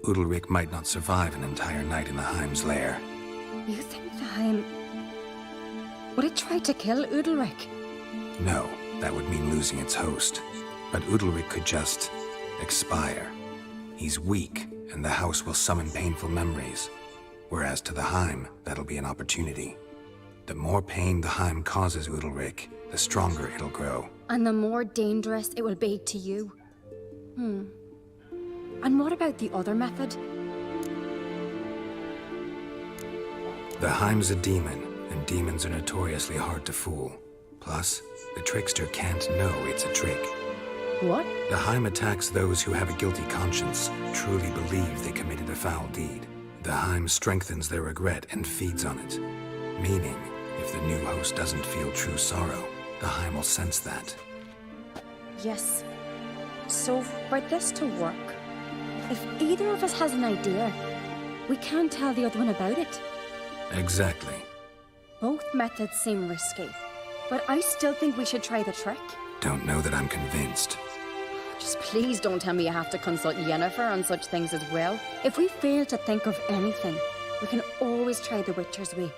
Udalric might not survive an entire night in the Heim's lair. You think the Heim... would it try to kill Udalric? No, that would mean losing its host. But Udalric could just... expire. He's weak, and the house will summon painful memories. Whereas to the Heim, that'll be an opportunity. The more pain the Heim causes Udalric, the stronger it'll grow. And the more dangerous it will be to you. And what about the other method? The Heim's a demon, and demons are notoriously hard to fool. Plus, the trickster can't know it's a trick. What? The Heim attacks those who have a guilty conscience, truly believe they committed a foul deed. The Heim strengthens their regret and feeds on it. Meaning, if the new host doesn't feel true sorrow, the Heim will sense that. Yes. So, for this to work, if either of us has an idea, we can't tell the other one about it. Exactly. Both methods seem risky, but I still think we should try the trick. Don't know that I'm convinced. Just please don't tell me you have to consult Yennefer on such things as well. If we fail to think of anything, we can always try the Witcher's way.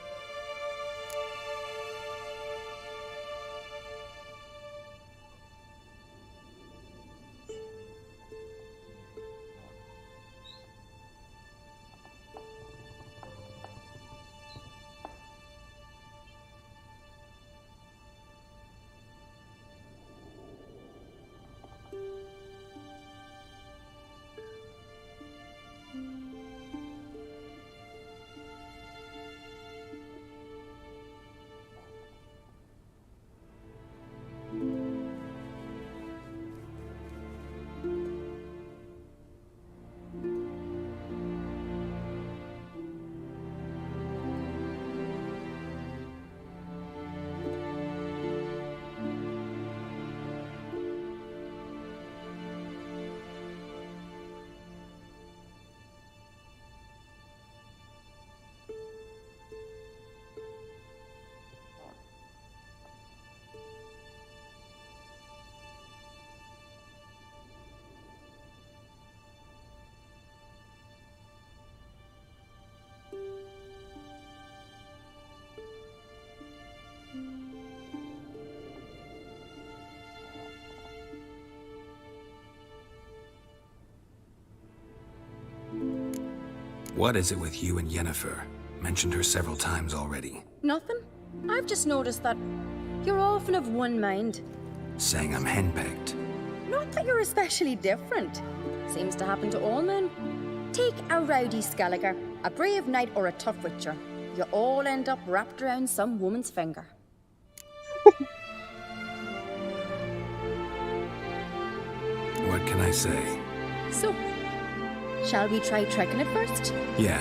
What is it with you and Yennefer? Mentioned her several times already. Nothing. I've just noticed that you're often of one mind. Saying I'm henpecked. Not that you're especially different. Seems to happen to all men. Take a rowdy Skelliger, a brave knight, or a tough witcher. You all end up wrapped around some woman's finger. can I say? So, shall we try trekking it first? Yeah,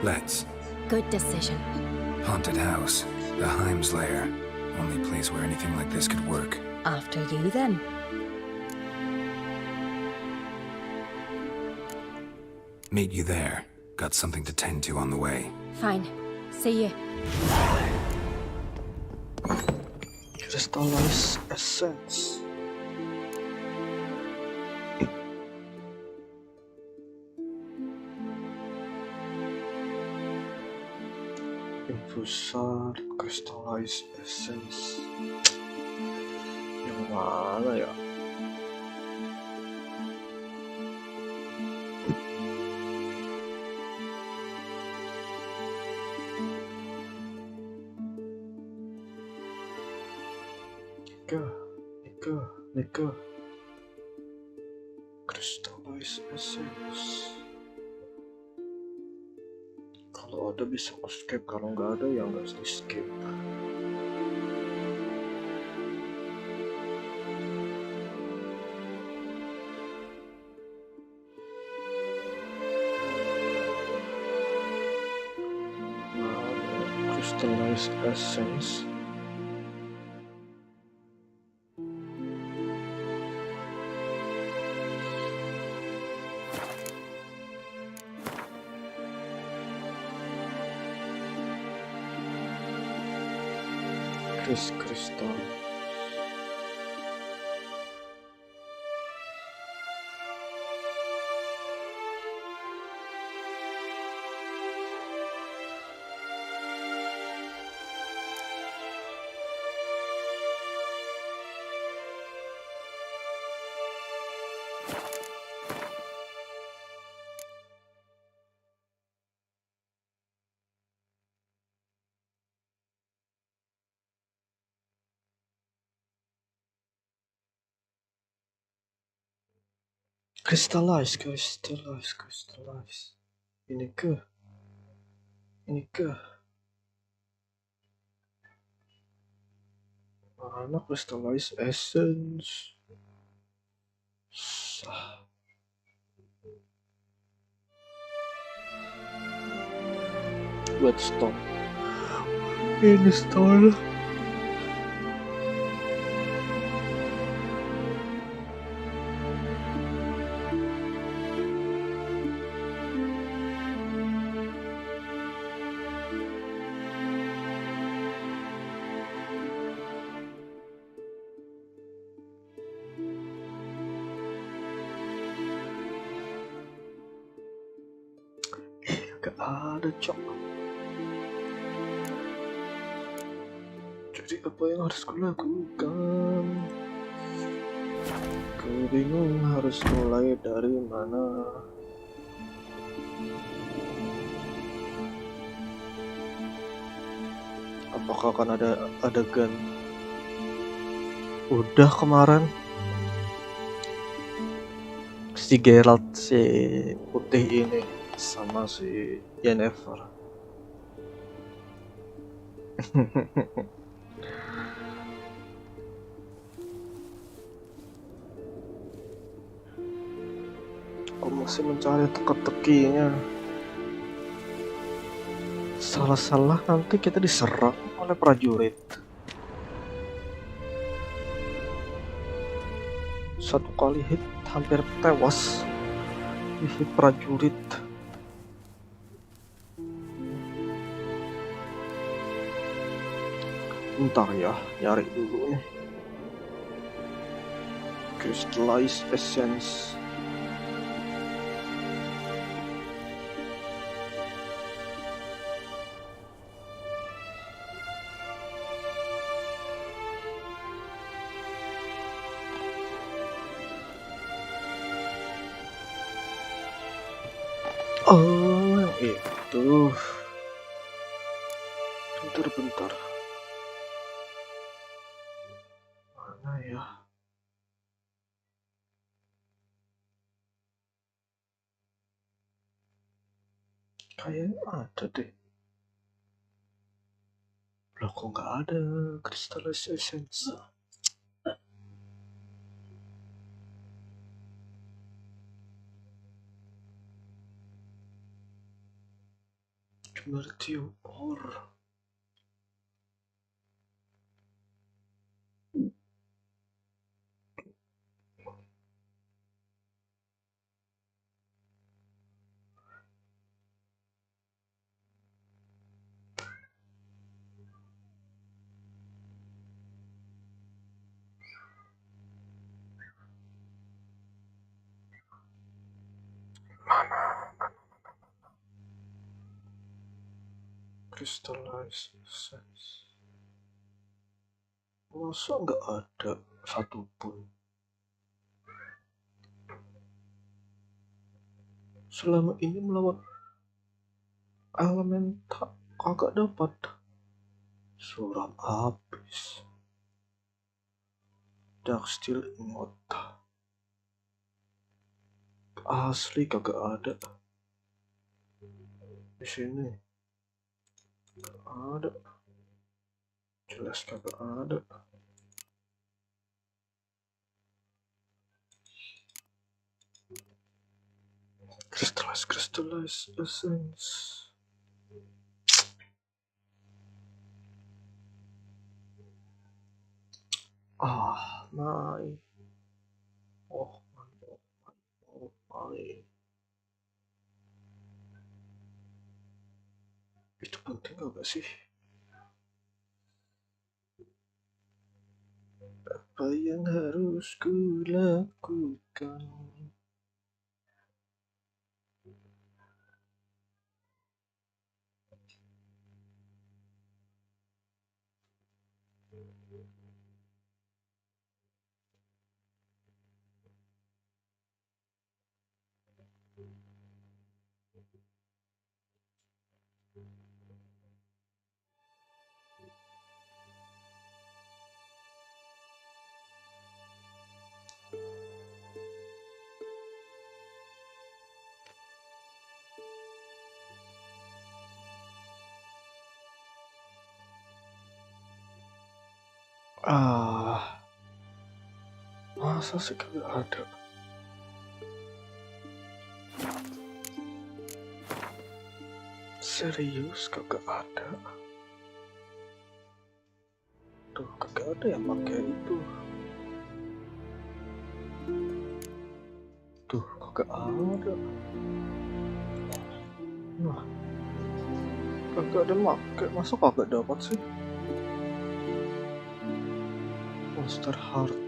let's. Good decision. Haunted house, the Heim's lair. Only place where anything like this could work. After you, then. Meet you there. Got something to tend to on the way. Fine. See you. Crystallized essence. Infusar crystallized essence. Yang mana ya? Nika. Crystallized essence. Kalau ada bisa aku skip, kalau nggak ada ya nggak di skip. Crystallized essence. Crystal. Crystallize. Ini ke? Mana crystallize essence? Whetstone. Install. Gak ada, cok. Jadi apa yang harus kulakukan? Aku bingung harus mulai dari mana. Apakah akan ada adegan? Udah kemarin si Geralt si putih ini sama si Yennefer. Aku masih mencari teka-tekinya. Salah-salah nanti kita diserang oleh prajurit. Satu kali hit hampir tewas di hit prajurit. Bentar ya, nyari dulu nih. Crystallized essence. Oh, yang itu. Bentar. Mana ya? Kayaknya ada deh. Loh, kok nggak ada crystallized essence? Mertium ore. Crystallized essence. Masa nggak ada satupun? Selama ini melawan elemental kagak dapat. Suram habis. Dark Steel Immortal. Asli kagak ada. Di sini ada. Jelas kagak ada. Crystallized essence. My. Oh my. Itu penting gak sih? Apa yang harus ku lakukan? Masa sih kagak ada? Serius kagak ada? Tuh kagak ada yang pakai itu. Tuh kagak ada. Nah, kagak ada pakai. Masa kagak dapat sih? Monster Heart.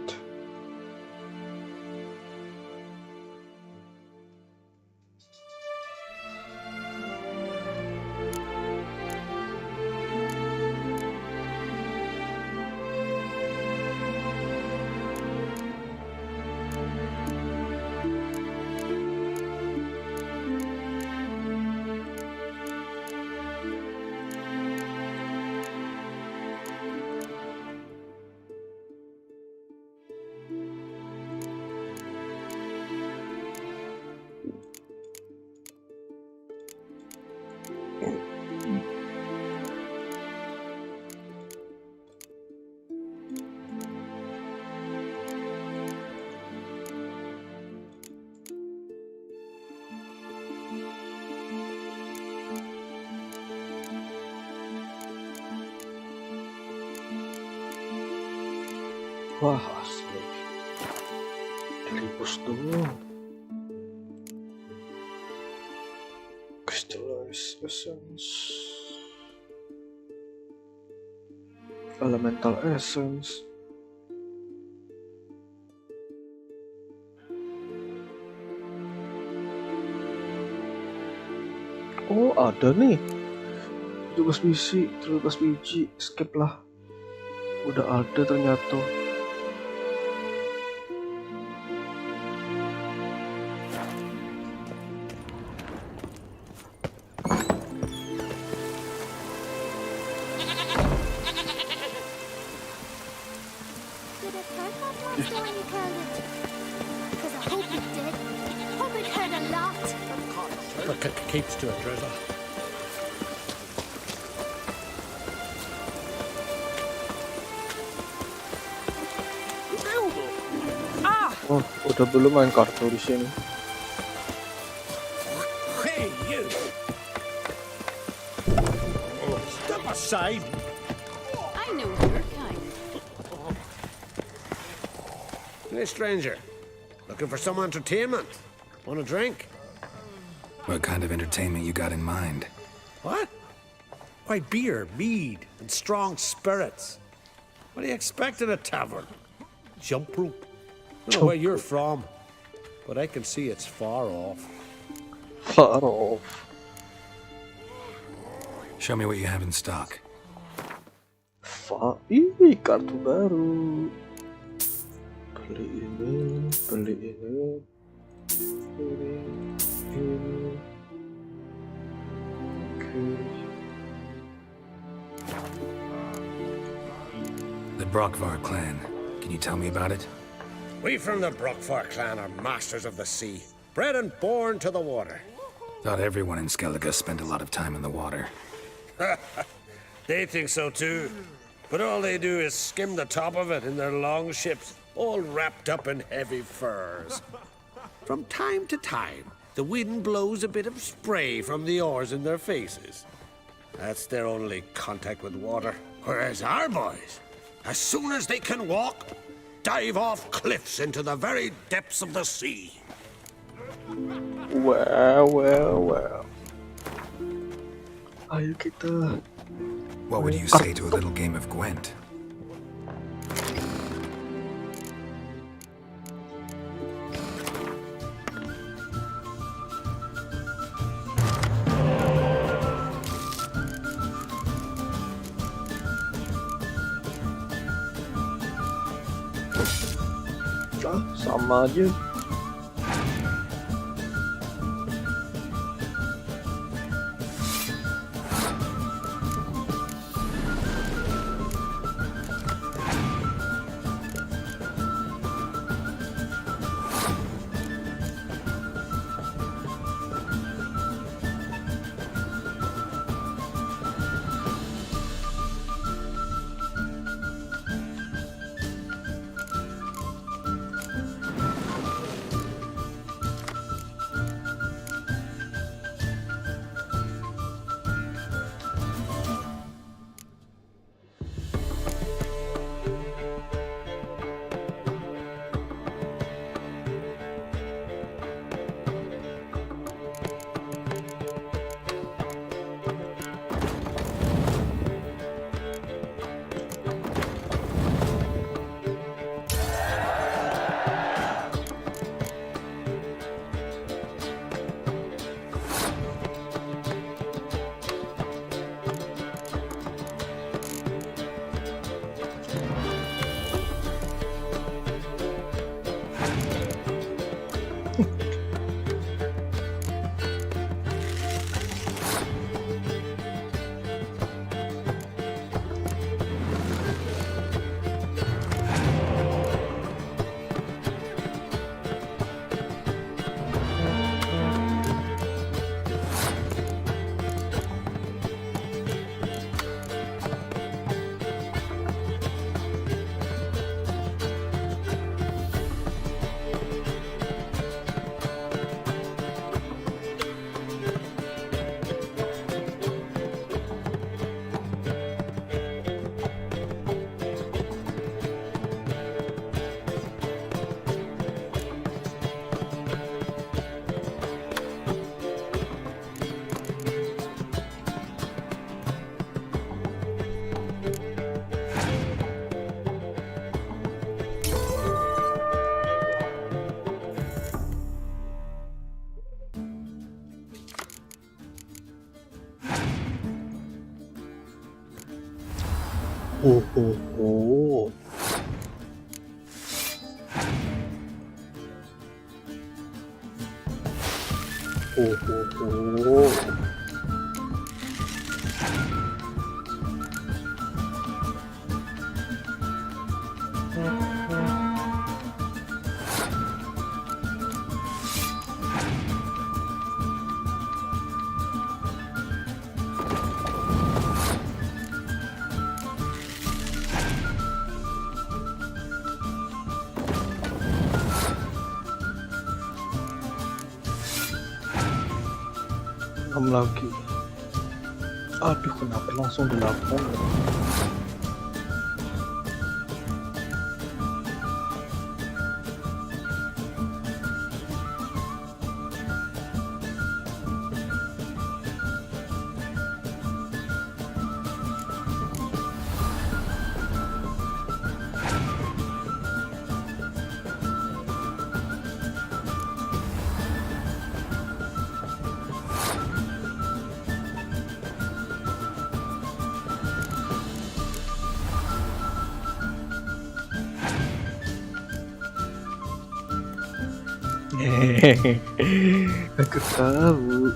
Wah asli diribus dulu. Crystallized essence, elemental essence. Oh ada nih 17 biji, skip lah. Udah ada ternyata. Keeps to a drizzle. Oh, udah belum main kartu di sini. Hey, you! side. I know your kind. Hey, stranger. Looking for some entertainment? Want a drink? What kind of entertainment you got in mind? What? Why, beer, mead, and strong spirits. What do you expect at a tavern? Jump rope. I don't know where you're from, but I can see it's far off. Far off. Show me what you have in stock. Ih, kartu baru. Beli ini, beli ini. The Brockvar clan. Can you tell me about it? We from the Brockvar clan are masters of the sea, bred and born to the water. Thought everyone in Skellige spent a lot of time in the water. They think so too, but all they do is skim the top of it in their long ships, all wrapped up in heavy furs. From time to time, the wind blows a bit of spray from the oars in their faces. That's their only contact with water. Whereas our boys, as soon as they can walk, dive off cliffs into the very depths of the sea. Well. Ayo kita. What would you say to a little game of Gwent? Sama aja. Oh. Lagi Aduh, kenapa langsung dilapor? Aku tahu.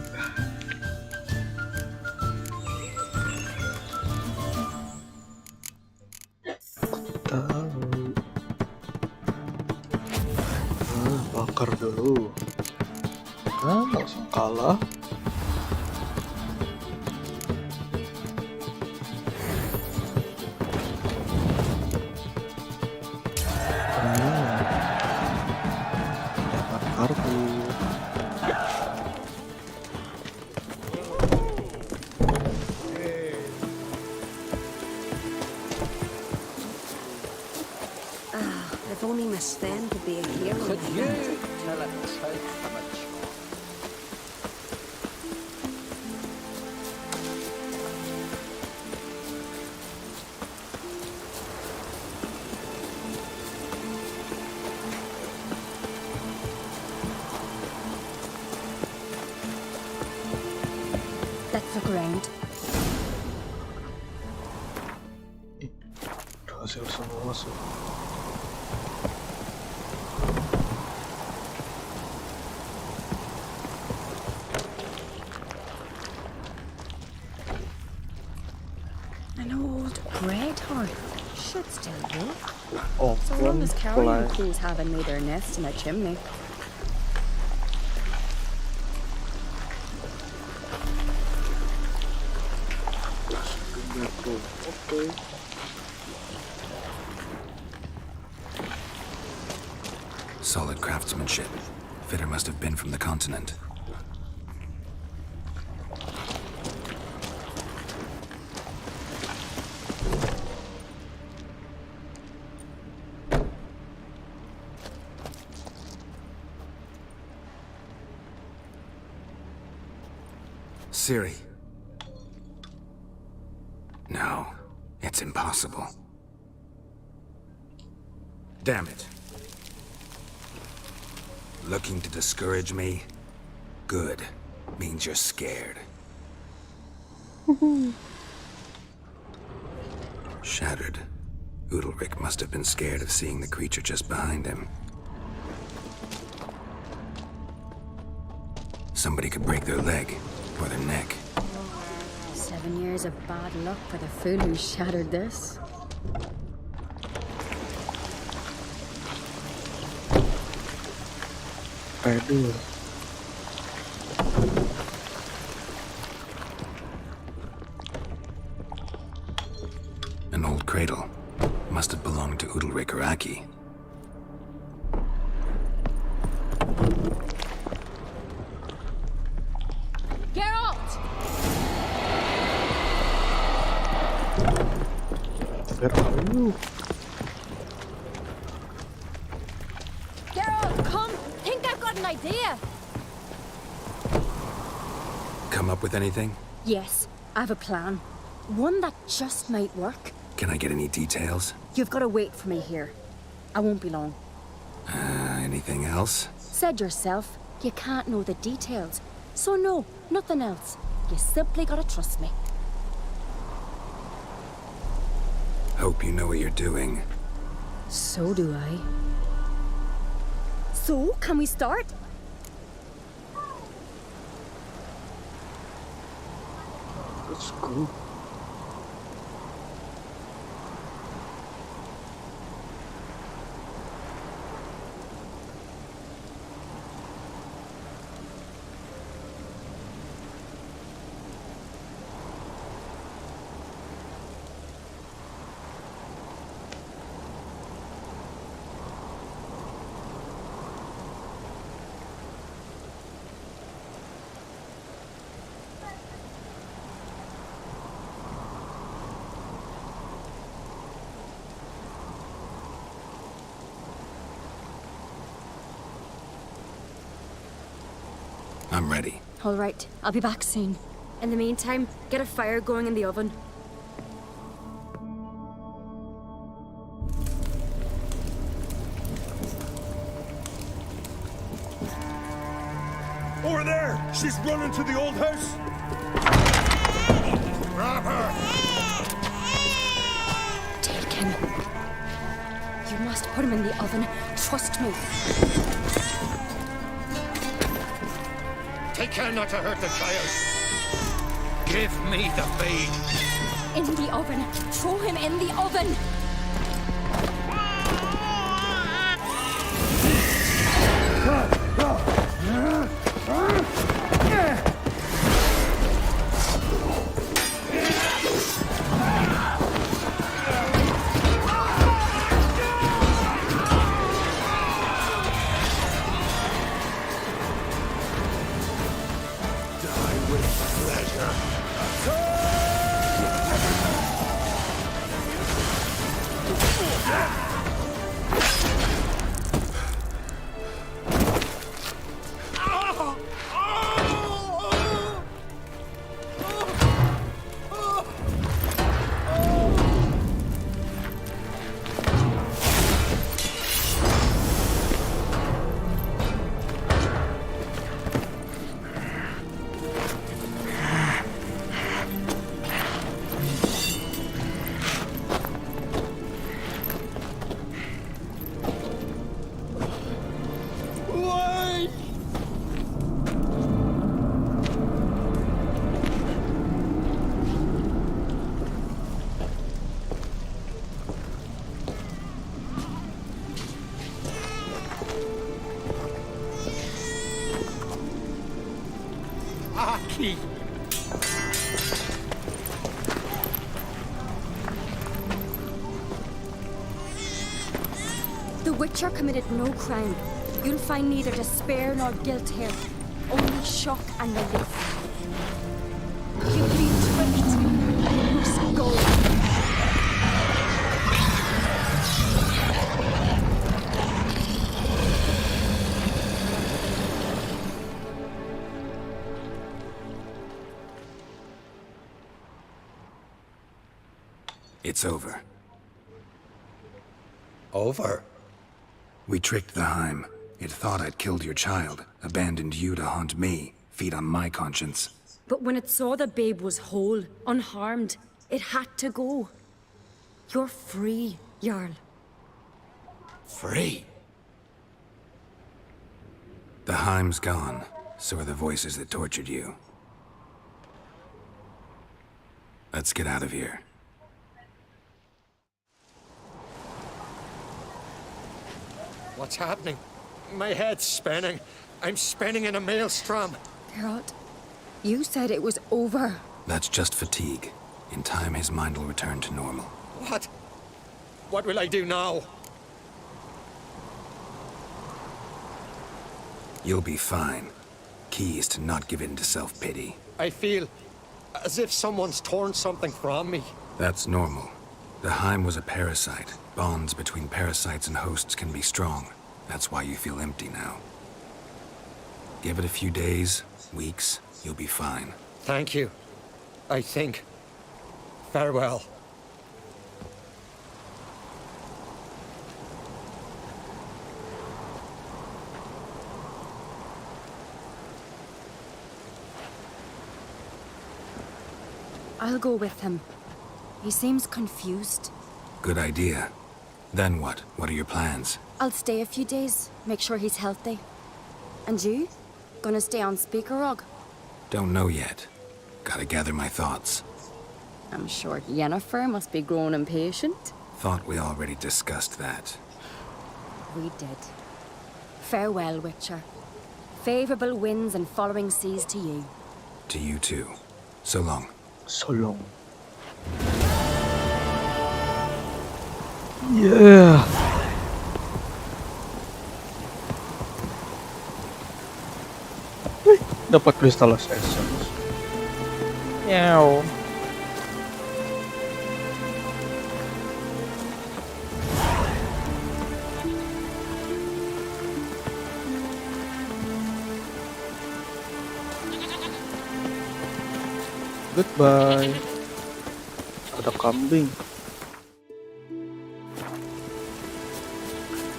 Tahu. Bakar dulu. Langsung kalah. Dapat kartu. If only Miss Sven could be a hero. Could you tell a tale from a child? Let's look around. Hasil semua masuk. An old grey tarn. Should still work. Oh, So long as carrion crows haven't made their nest in a chimney. Okay. Solid craftsmanship. Fitter must have been from the continent. Siri. No, it's impossible. Damn it. Looking to discourage me? Good. Means you're scared. Shattered. Udalric must have been scared of seeing the creature just behind him. Somebody could break their leg, or their neck. 7 years of bad luck for the fool who shattered this. Aduh. An old cradle. Must have belonged to Udalric or Aki. Geralt! Geralt, come! Think I've got an idea! Come up with anything? Yes, I have a plan. One that just might work. Can I get any details? You've got to wait for me here. I won't be long. Anything else? Said yourself, you can't know the details. So no, nothing else. You simply gotta trust me. Hope you know what you're doing. So do I. So, can we start? Let's go. I'm ready. All right, I'll be back soon. In the meantime, get a fire going in the oven. Over there! She's running to the old house! Grab her! Take him. You must put him in the oven. Trust me. Take care not to hurt the child. Give me the feed. In the oven. Throw him in the oven. Aki! The Witcher committed no crime. You'll find neither despair nor guilt here. Only shock and relief. You've been tricked. You must go. It's over. Over? We tricked the Heim. It thought I'd killed your child, abandoned you to haunt me, feed on my conscience. But when it saw the babe was whole, unharmed, it had to go. You're free, Jarl. Free? The Heim's gone, so are the voices that tortured you. Let's get out of here. What's happening? My head's spinning. I'm spinning in a maelstrom. Geralt, you said it was over. That's just fatigue. In time, his mind will return to normal. What? What will I do now? You'll be fine. Key is to not give in to self-pity. I feel as if someone's torn something from me. That's normal. The Heim was a parasite. Bonds between parasites and hosts can be strong. That's why you feel empty now. Give it a few days, weeks, you'll be fine. Thank you. I think. Farewell. I'll go with him. He seems confused. Good idea. Then what? What are your plans? I'll stay a few days, make sure he's healthy. And you? Gonna stay on Speaker Rog? Don't know yet. Gotta gather my thoughts. I'm sure Yennefer must be growing impatient. Thought we already discussed that. We did. Farewell, Witcher. Favorable winds and following seas to you. To you too. So long. So long. Yeah. Dapat Crystal Essence. Meow. Goodbye. Ada kambing.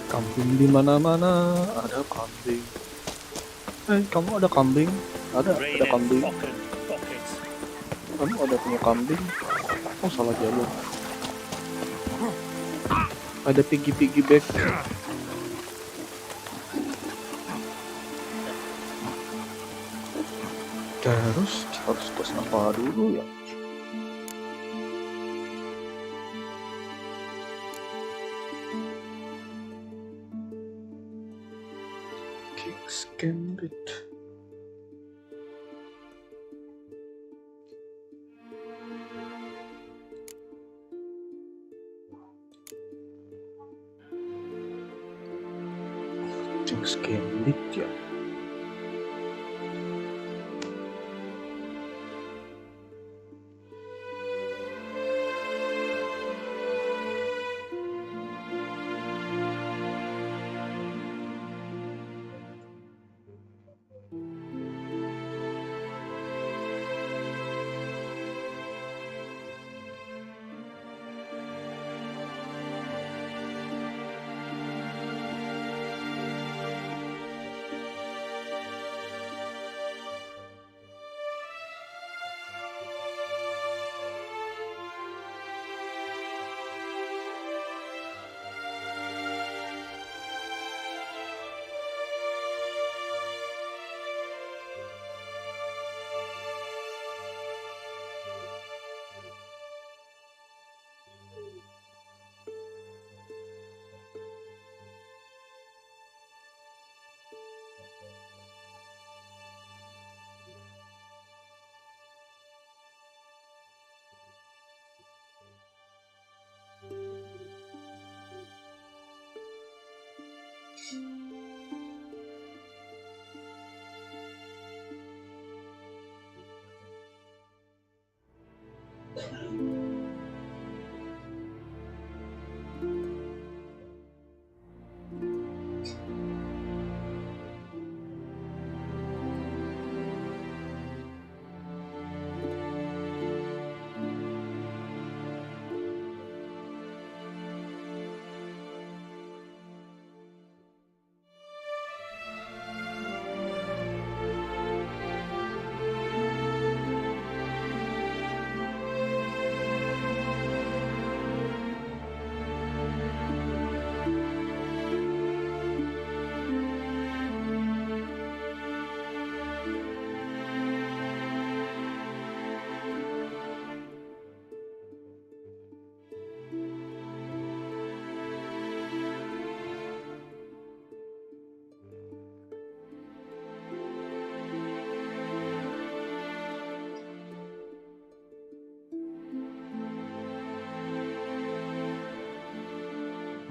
Kambing di mana-mana ada kambing. Kamu ada kambing? Ada kambing. Kamu ada punya kambing? Oh, salah jalur. Ada piggy back. Terus harus tes apa dulu ya? Kicks Gambit. Kicks Gambit ya.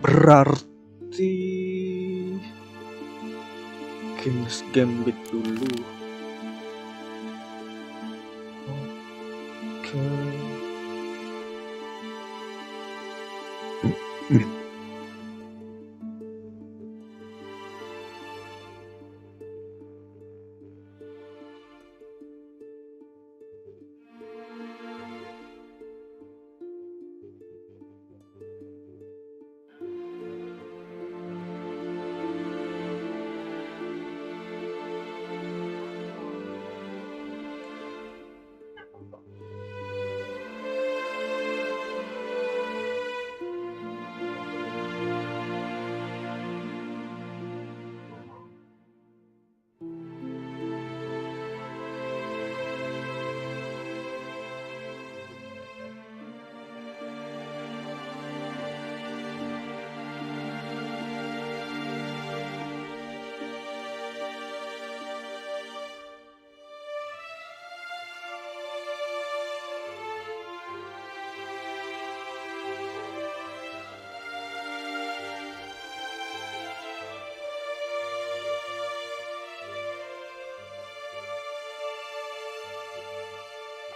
Berarti King's Gambit dulu. Oke.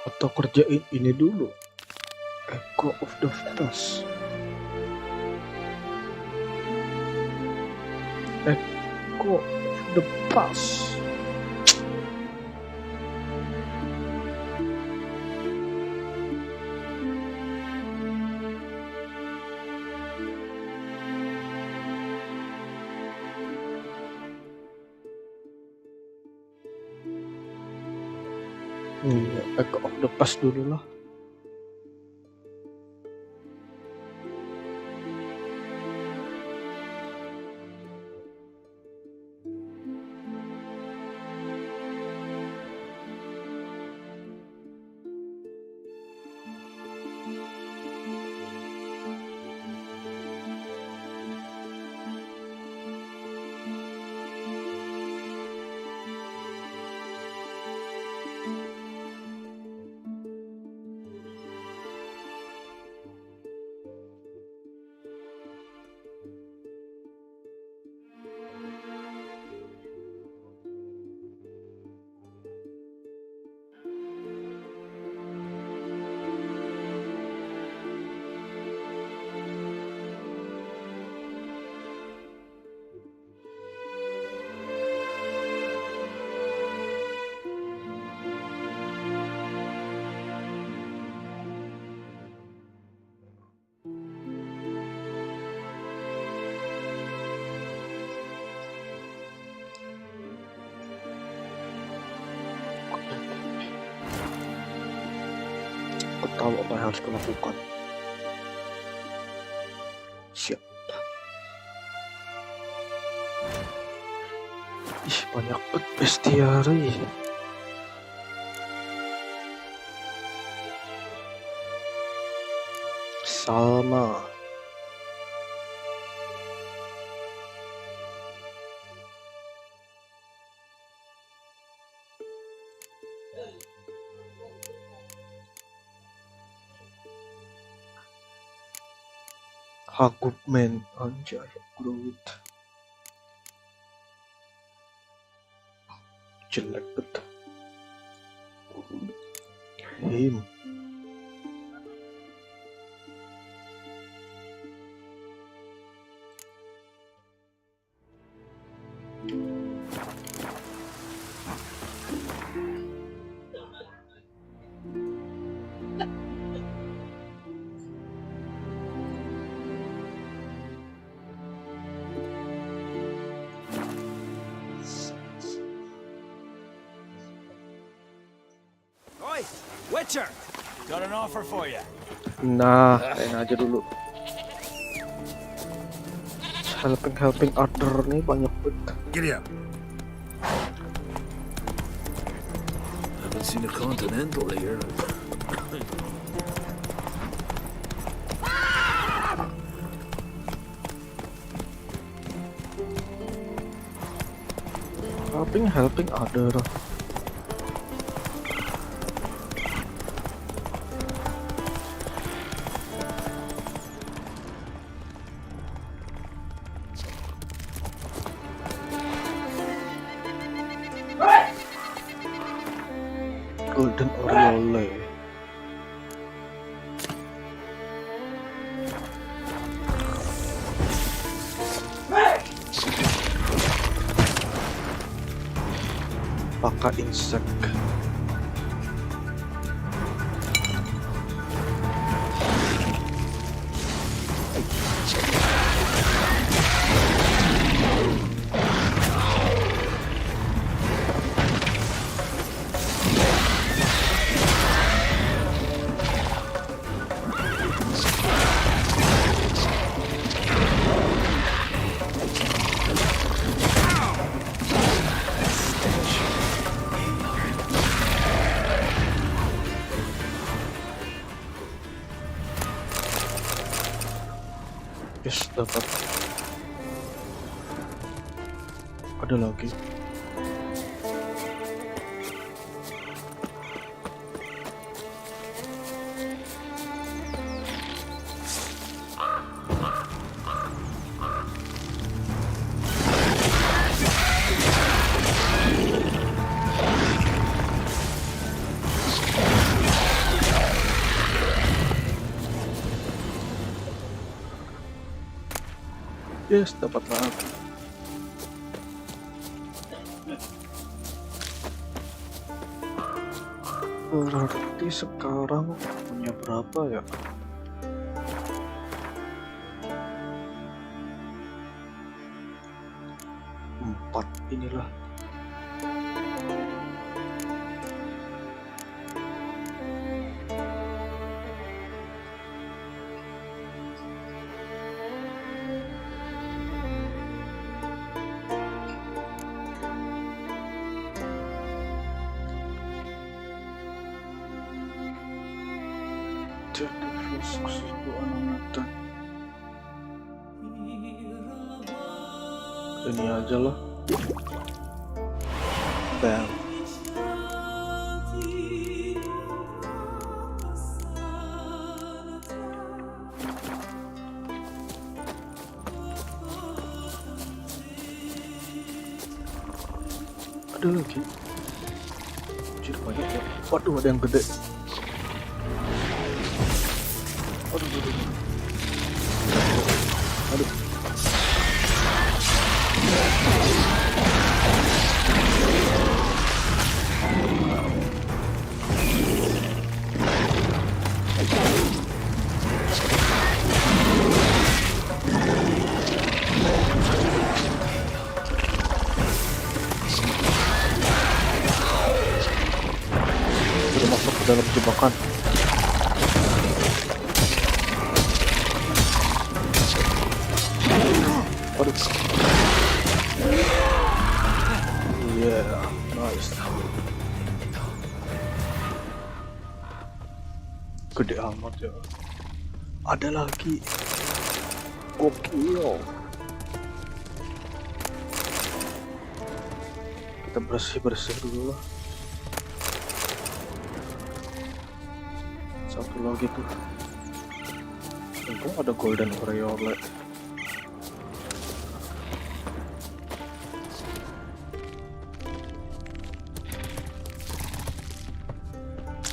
Atau kerjain ini dulu. Echo of the Past. Echo of the Past. Iya, Echo of the Past dulu lah. Aku tahu apa yang harus kulakukan. Siap. Ih, banyak banget bestiari. Salma. Hagup men, anjay, gruit. Jelek betul. Him. Oi, Witcher! Got an offer for you. Nah, lain aja dulu. Helping order nih banyak banget. Giddy up. Haven't seen a continental here. Helping other. Golden Oriole. Paka insek. Yes, dapat. Ada lagi. Yes, dapat lagi. Berarti sekarang punya berapa ya? 4 inilah. Ini aja lah. Bam. Ada lagi. Anjir, banyak ya. Waduh, ada yang gede. Aduh. Sudah masuk ke dalam jebakan. Aduh. Yeah, nice. Gede amat ya. Ada lagi. Gokil. Kita bersih dulu lah. Satu lagi tuh. Untung ada golden aureole.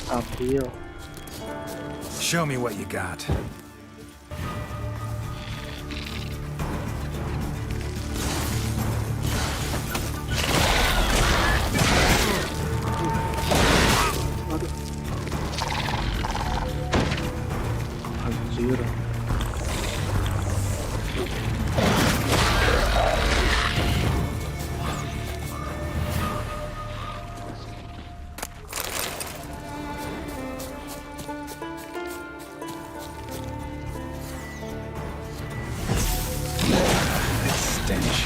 Ambil. Show me what you got. Anjir. Stench.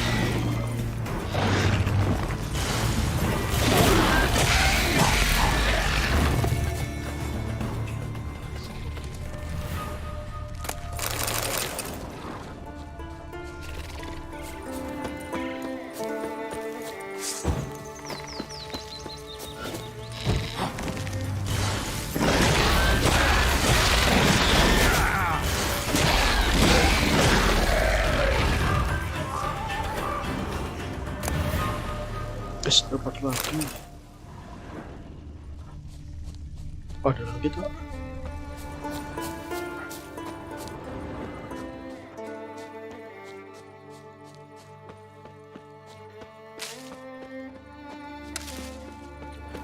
Dapat lagi. Ada lagi tuh.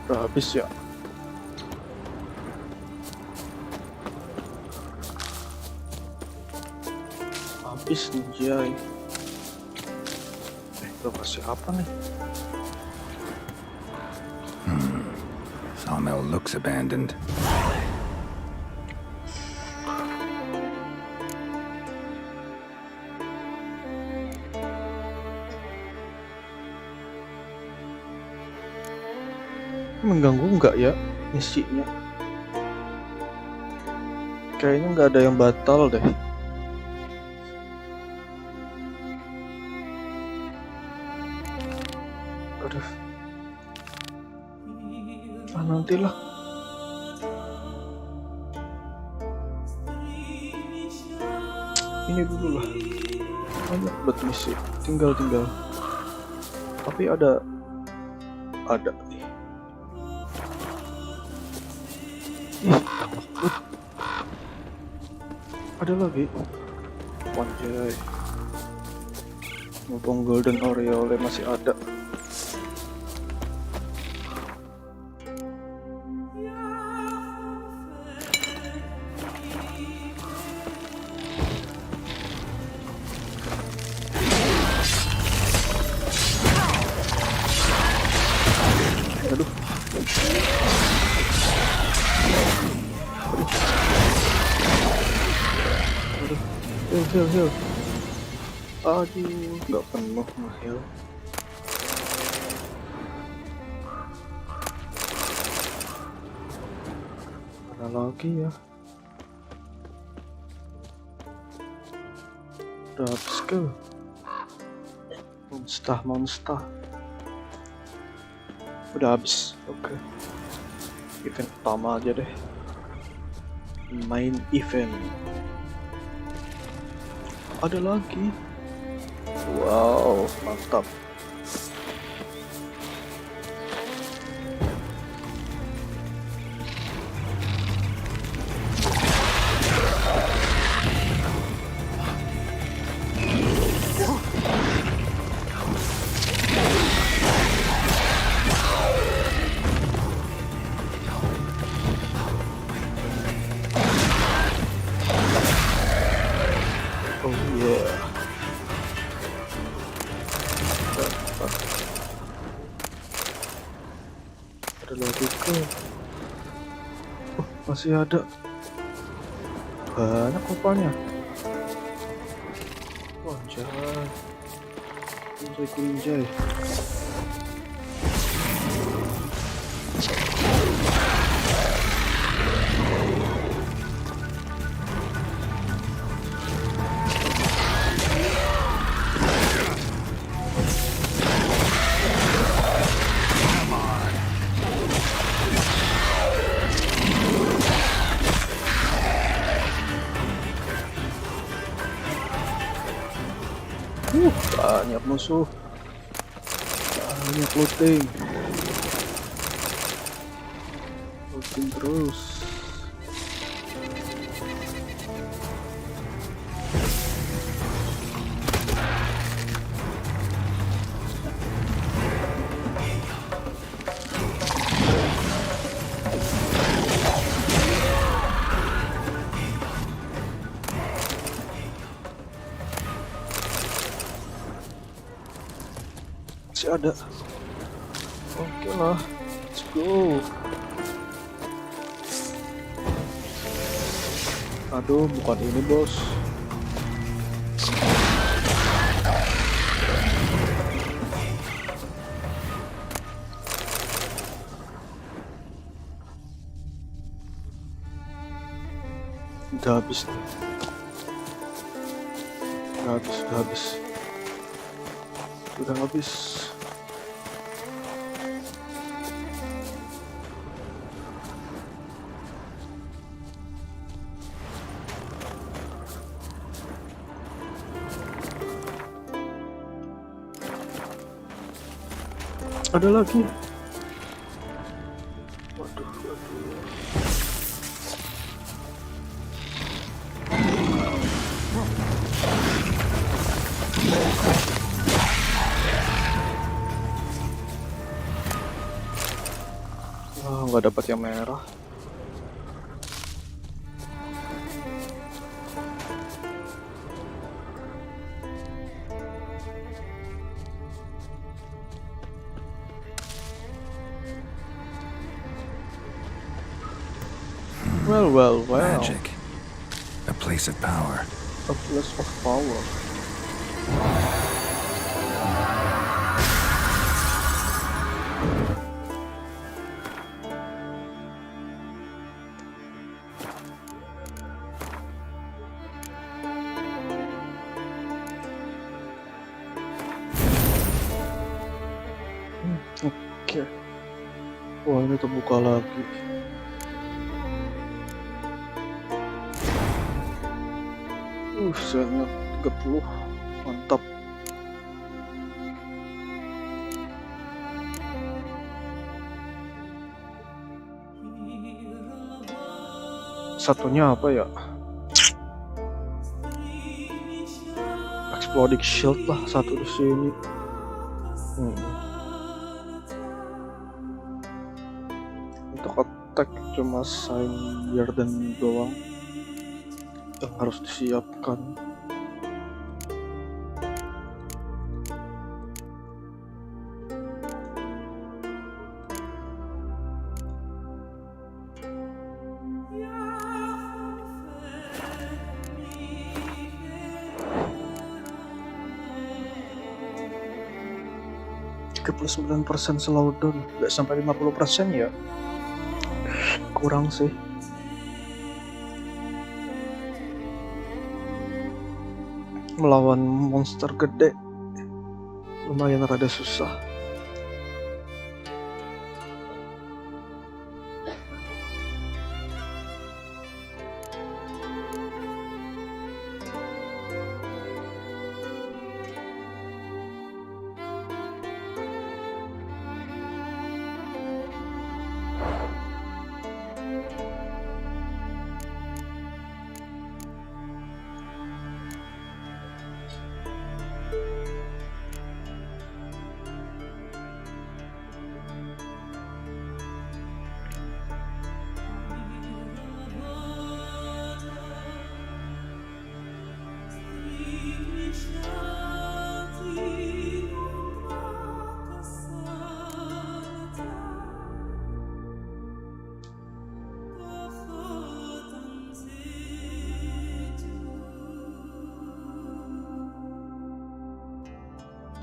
Udah habis ya. Habis nih, Jay. Itu kasih apa nih? Sawmill looks abandoned. Mengganggu nggak ya misinya? Kayaknya nggak ada yang batal deh. Aduh. Nantilah. Ini dulu lah. Banyak buat misi. Tinggal. Tapi ada nih. Ada lagi. Anjay. Mumpung golden aureole masih ada. Heal. Aduh, nggak penuh heal. Mana lagi ya? Udah habis ke monster. Udah habis. Oke. Event utama aja deh. Main event. Ada lagi. Wow, mantap. Oh yeah. Ada lagi ke. Oh, masih ada. Banyak rupanya. Wah, jangan. Kunjai. Banyak musuh, banyak looting terus. Masih ada. Oke lah, let's go. Aduh, bukan ini bos. Udah habis nih. Udah habis. Ada lagi. Waduh. Wah, nggak dapat yang merah. Well. Magic. A place of power. A place of power. Oke. Wah, ini terbuka lagi. Sangat 30. Mantap. Satunya apa ya? Exploding shield lah satu di sini. Untuk attack cuma sign Yarden doang yang harus disiapkan. %, slowdown, nggak sampai 50% ya, kurang sih. Melawan monster gede lumayan rada susah.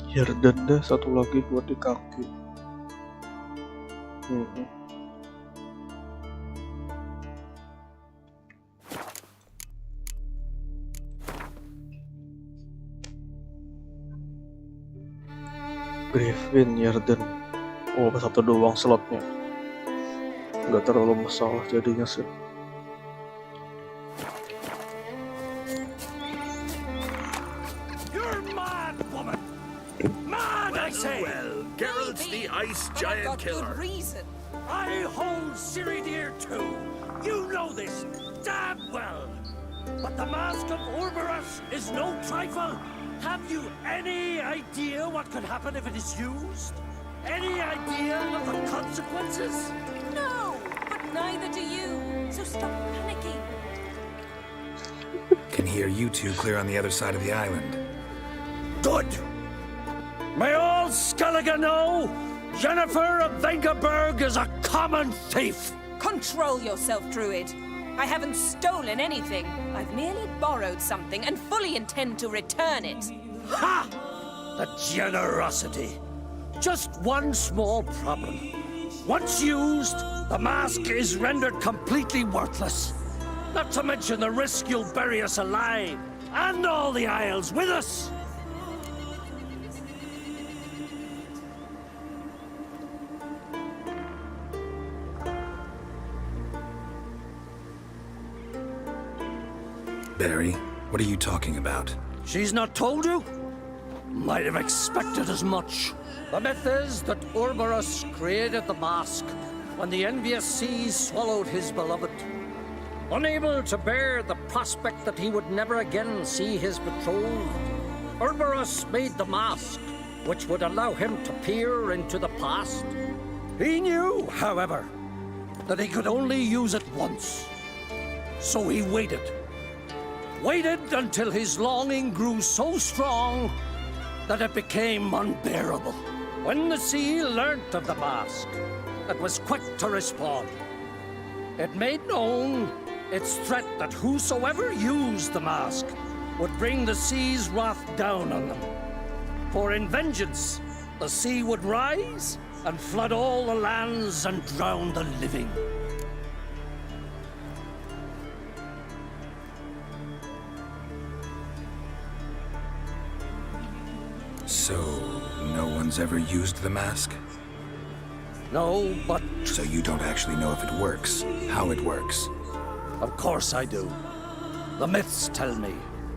Yardan deh, satu lagi buat di kaki. Griffin, Yardan. Oh, satu doang slotnya. Nggak terlalu masalah jadinya sih. You're mad, woman! Mad, I say! Well, Geralt's the ice giant killer. Reason. I hold Ciri dear too. You know this damn well. But the mask of Orberus is no trifle. Have you any idea what could happen if it is used? Any idea of the consequences? No, but neither do you. So stop panicking. Can hear you two clear on the other side of the island. Good. May all Skellige know Jennifer of Vengerberg is a common thief. Control yourself, Druid. I haven't stolen anything. I've merely borrowed something and fully intend to return it. Ha! The generosity. Just one small problem. Once used, the mask is rendered completely worthless. Not to mention the risk you'll bury us alive, and all the Isles with us. Barry, what are you talking about? She's not told you? Might have expected as much. The myth is that Orberus created the mask when the envious seas swallowed his beloved. Unable to bear the prospect that he would never again see his betrothed, Orberus made the mask, which would allow him to peer into the past. He knew, however, that he could only use it once. So he waited. Waited until his longing grew so strong that it became unbearable. When the sea learnt of the mask, it was quick to respond. It made known its threat that whosoever used the mask would bring the sea's wrath down on them. For in vengeance, the sea would rise and flood all the lands and drown the living. So, no one's ever used the mask? No, but... So you don't actually know if it works, how it works? Of course I do. The myths tell me.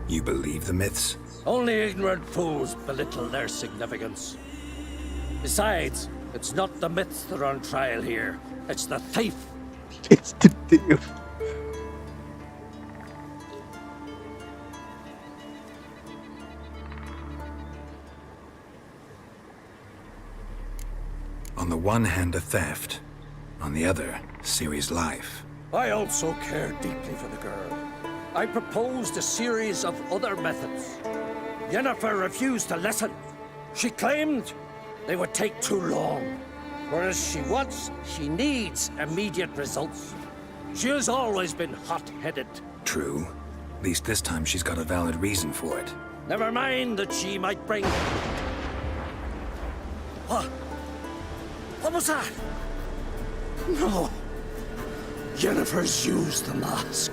You believe the myths? Only ignorant fools belittle their significance. Besides, it's not the myths that are on trial here. It's the thief. It's the thief. On the one hand, a theft. On the other, Ciri's life. I also care deeply for the girl. I proposed a series of other methods. Yennefer refused to listen. She claimed they would take too long. Whereas she needs immediate results. She has always been hot-headed. True. At least this time she's got a valid reason for it. Never mind that she might bring... What? What was that? No. Yennefer's used the mask.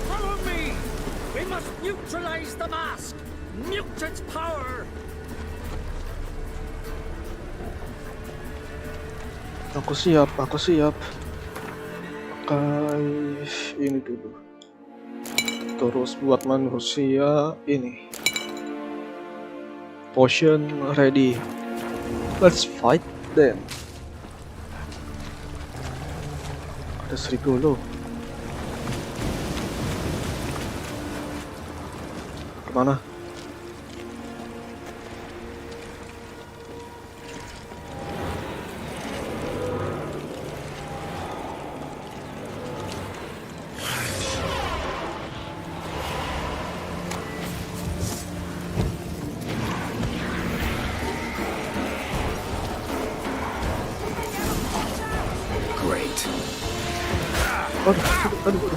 Follow me! must neutralize the mask! Mute its power! Aku siap. Pakai ini dulu. Terus buat manusia ini. Potion ready. Let's fight then. Ada serigala. Kemana? Aduh.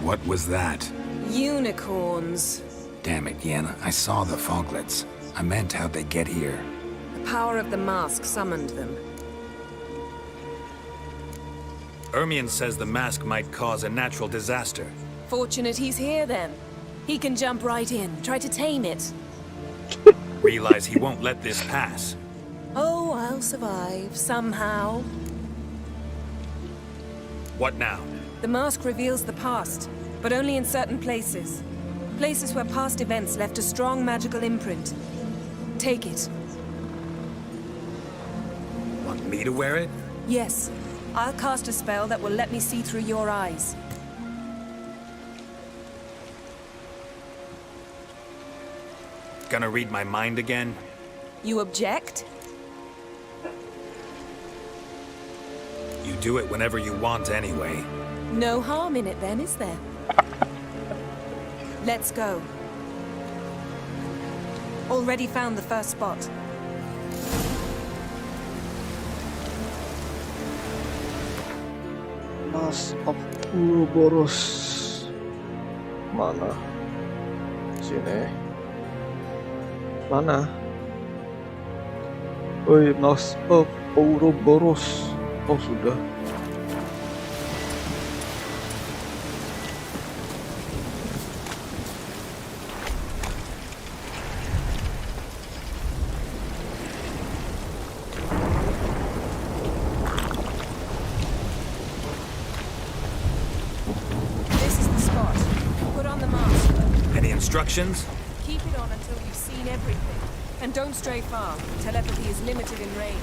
What was that? Unicorns. Damn it, Yen. I saw the foglets. I meant how'd they get here? The power of the mask summoned them. Ermion says the mask might cause a natural disaster. Fortunate he's here, then. He can jump right in, try to tame it. Realize he won't let this pass. Oh, I'll survive, somehow. What now? The mask reveals the past, but only in certain places. Places where past events left a strong magical imprint. Take it. Want me to wear it? Yes. I'll cast a spell that will let me see through your eyes. Gonna read my mind again? You object? You do it whenever you want anyway. No harm in it then, is there? Let's go. Already found the first spot. Mas of Ouroboros. Mana? Sini. Mana? Woi, Mas of Ouroboros. Oh, sudah. Instructions? Keep it on until you've seen everything. And don't stray far. Telepathy is limited in range.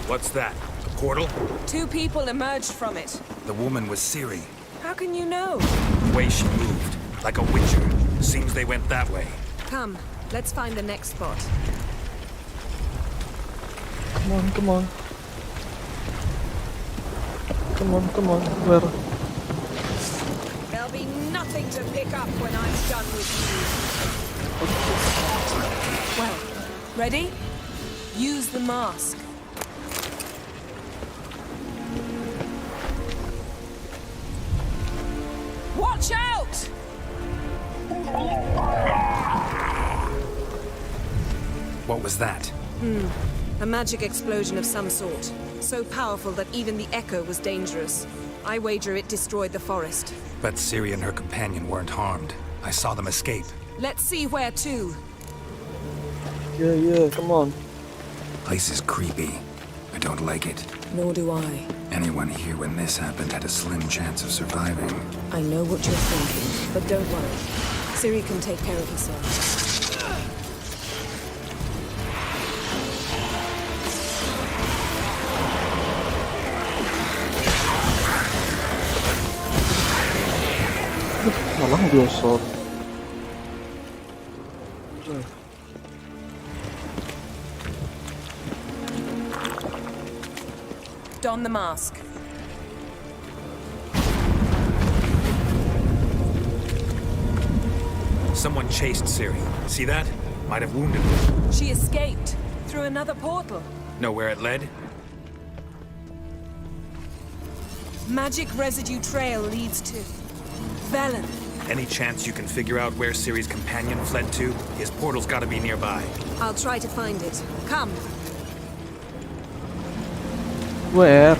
What's that? A portal? 2 people emerged from it. The woman was Ciri. How can you know? The way she moved, like a witcher. Seems they went that way. Come, let's find the next spot. Come on. Come on. Where? There'll be nothing to pick up when I'm done with you. Well, ready? Use the mask. Watch out! What was that? A magic explosion of some sort. So powerful that even the echo was dangerous. I wager it destroyed the forest. But Ciri and her companion weren't harmed. I saw them escape. Let's see where to. Yeah, come on. Place is creepy. I don't like it. Nor do I. Anyone here when this happened had a slim chance of surviving. I know what you're thinking, but don't worry. Ciri can take care of herself. Malah gosok. Don the mask. Someone chased Ciri. See that? Might have wounded her. She escaped through another portal. Know where it led? Magic residue trail leads to Velen. Any chance you can figure out where Ciri's companion fled to? His portal's gotta be nearby. I'll try to find it. Come. Where?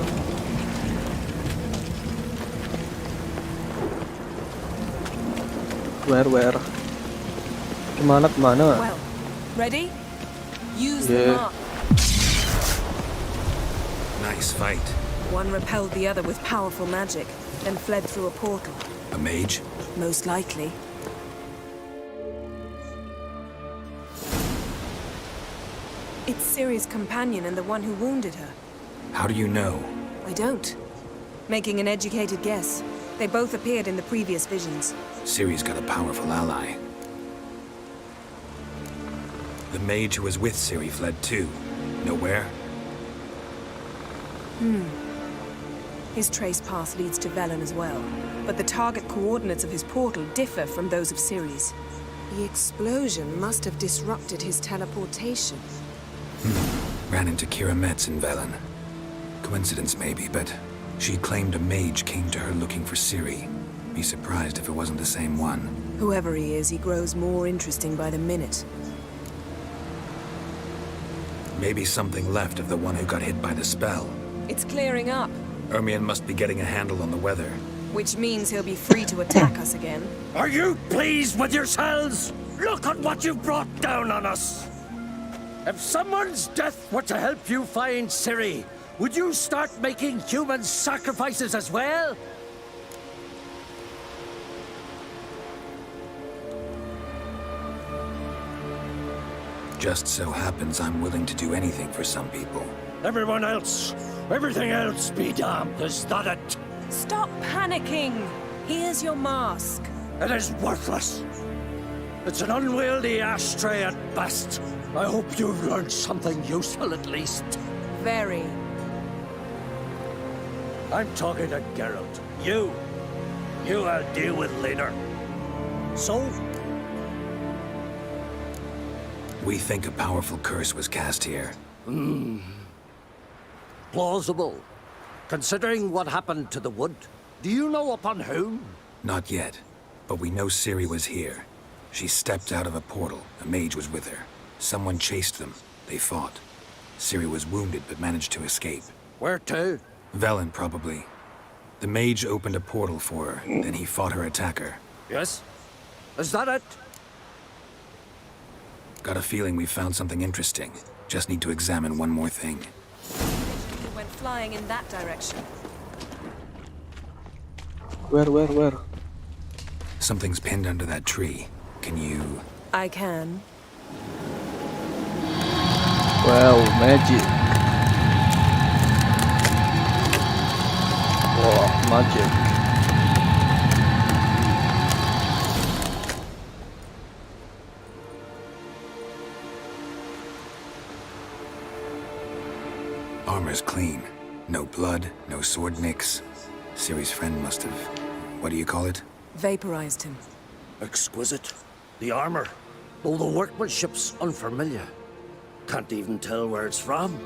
Where? Kemana? Well, ready? Use the Yeah. mark. Nice fight. One repelled the other with powerful magic, then fled through a portal. A mage? Most likely. It's Ciri's companion and the one who wounded her. How do you know? I don't. Making an educated guess. They both appeared in the previous visions. Ciri's got a powerful ally. The mage who was with Ciri fled too. Nowhere? His trace path leads to Velen as well, but the target coordinates of his portal differ from those of Ciri's. The explosion must have disrupted his teleportation. Ran into Kira Metz in Velen. Coincidence maybe, but she claimed a mage came to her looking for Ciri. Be surprised if it wasn't the same one. Whoever he is, he grows more interesting by the minute. Maybe something left of the one who got hit by the spell. It's clearing up, Ermion must be getting a handle on the weather. which means he'll be free to attack us again. Are you pleased with yourselves? Look at what you've brought down on us. If someone's death were to help you find Ciri, would you start making human sacrifices as well? Just so happens I'm willing to do anything for some people. Everyone else, everything else be damned, is that it? Stop panicking! Here's your mask. It is worthless. It's an unwieldy ashtray at best. I hope you've learned something useful at least. Very. I'm talking to Geralt. You I'll deal with later. So? We think a powerful curse was cast here. Plausible. Considering what happened to the wood, do you know upon whom? Not yet, but we know Ciri was here. She stepped out of a portal. A mage was with her. Someone chased them. They fought. Ciri was wounded but managed to escape. Where to? Velen, probably. The mage opened a portal for her, then he fought her attacker. Yes? Is that it? Got a feeling we found something interesting. Just need to examine one more thing. He went flying in that direction. Where? Something's pinned under that tree. Can you... I can. Well, magic. Wow, magic. Armor's clean. No blood, no sword nicks. Ciri's friend must have... What do you call it? Vaporized him. Exquisite. The armor, though the workmanship's unfamiliar. Can't even tell where it's from.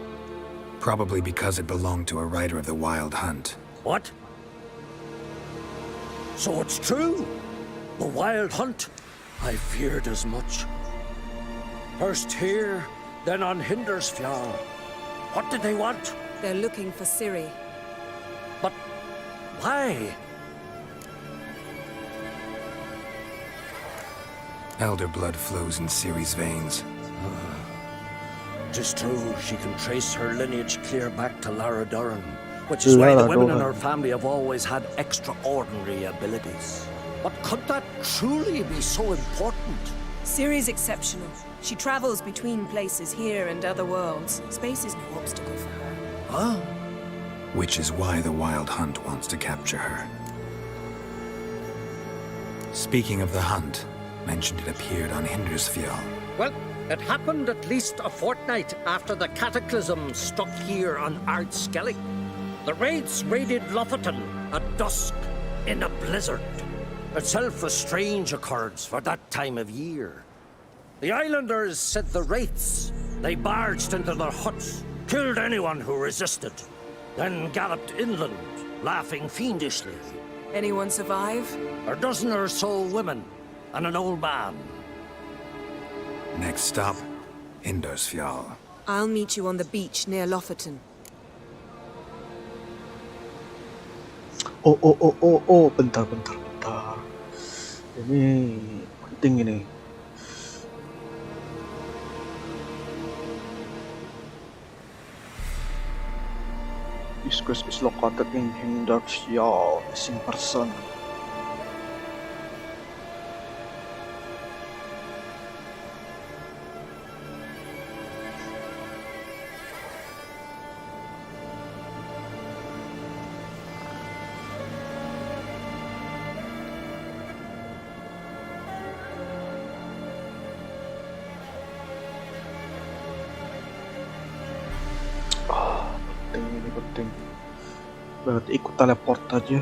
Probably because it belonged to a rider of the Wild Hunt. What? So it's true? The Wild Hunt? I feared as much. First here, then on Hindersfjall. What did they want? They're looking for Ciri. But why? Elder blood flows in Ciri's veins. Tis true, she can trace her lineage clear back to Lara Duran, which is why the women in her family have always had extraordinary abilities. But could that truly be so important? Ciri's exceptional. She travels between places here and other worlds. Space is no obstacle for her. Huh? Which is why the Wild Hunt wants to capture her. Speaking of the hunt, mentioned it appeared on Hindersfjall. Well, it happened at least a fortnight after the cataclysm struck here on Ardskellig. The raids raided Lofoten at dusk in a blizzard. Itself a strange occurrence for that time of year. The islanders said the wraiths. They barged into their huts, killed anyone who resisted, then galloped inland, laughing fiendishly. Anyone survive? A dozen or so women, and an old man. Next stop, Indonesia. I'll meet you on the beach near Lofoten. Oh, bentar. Ini penting ini. This quest is located in Indonesia, missing person. Penting. Berarti ikut teleport aja.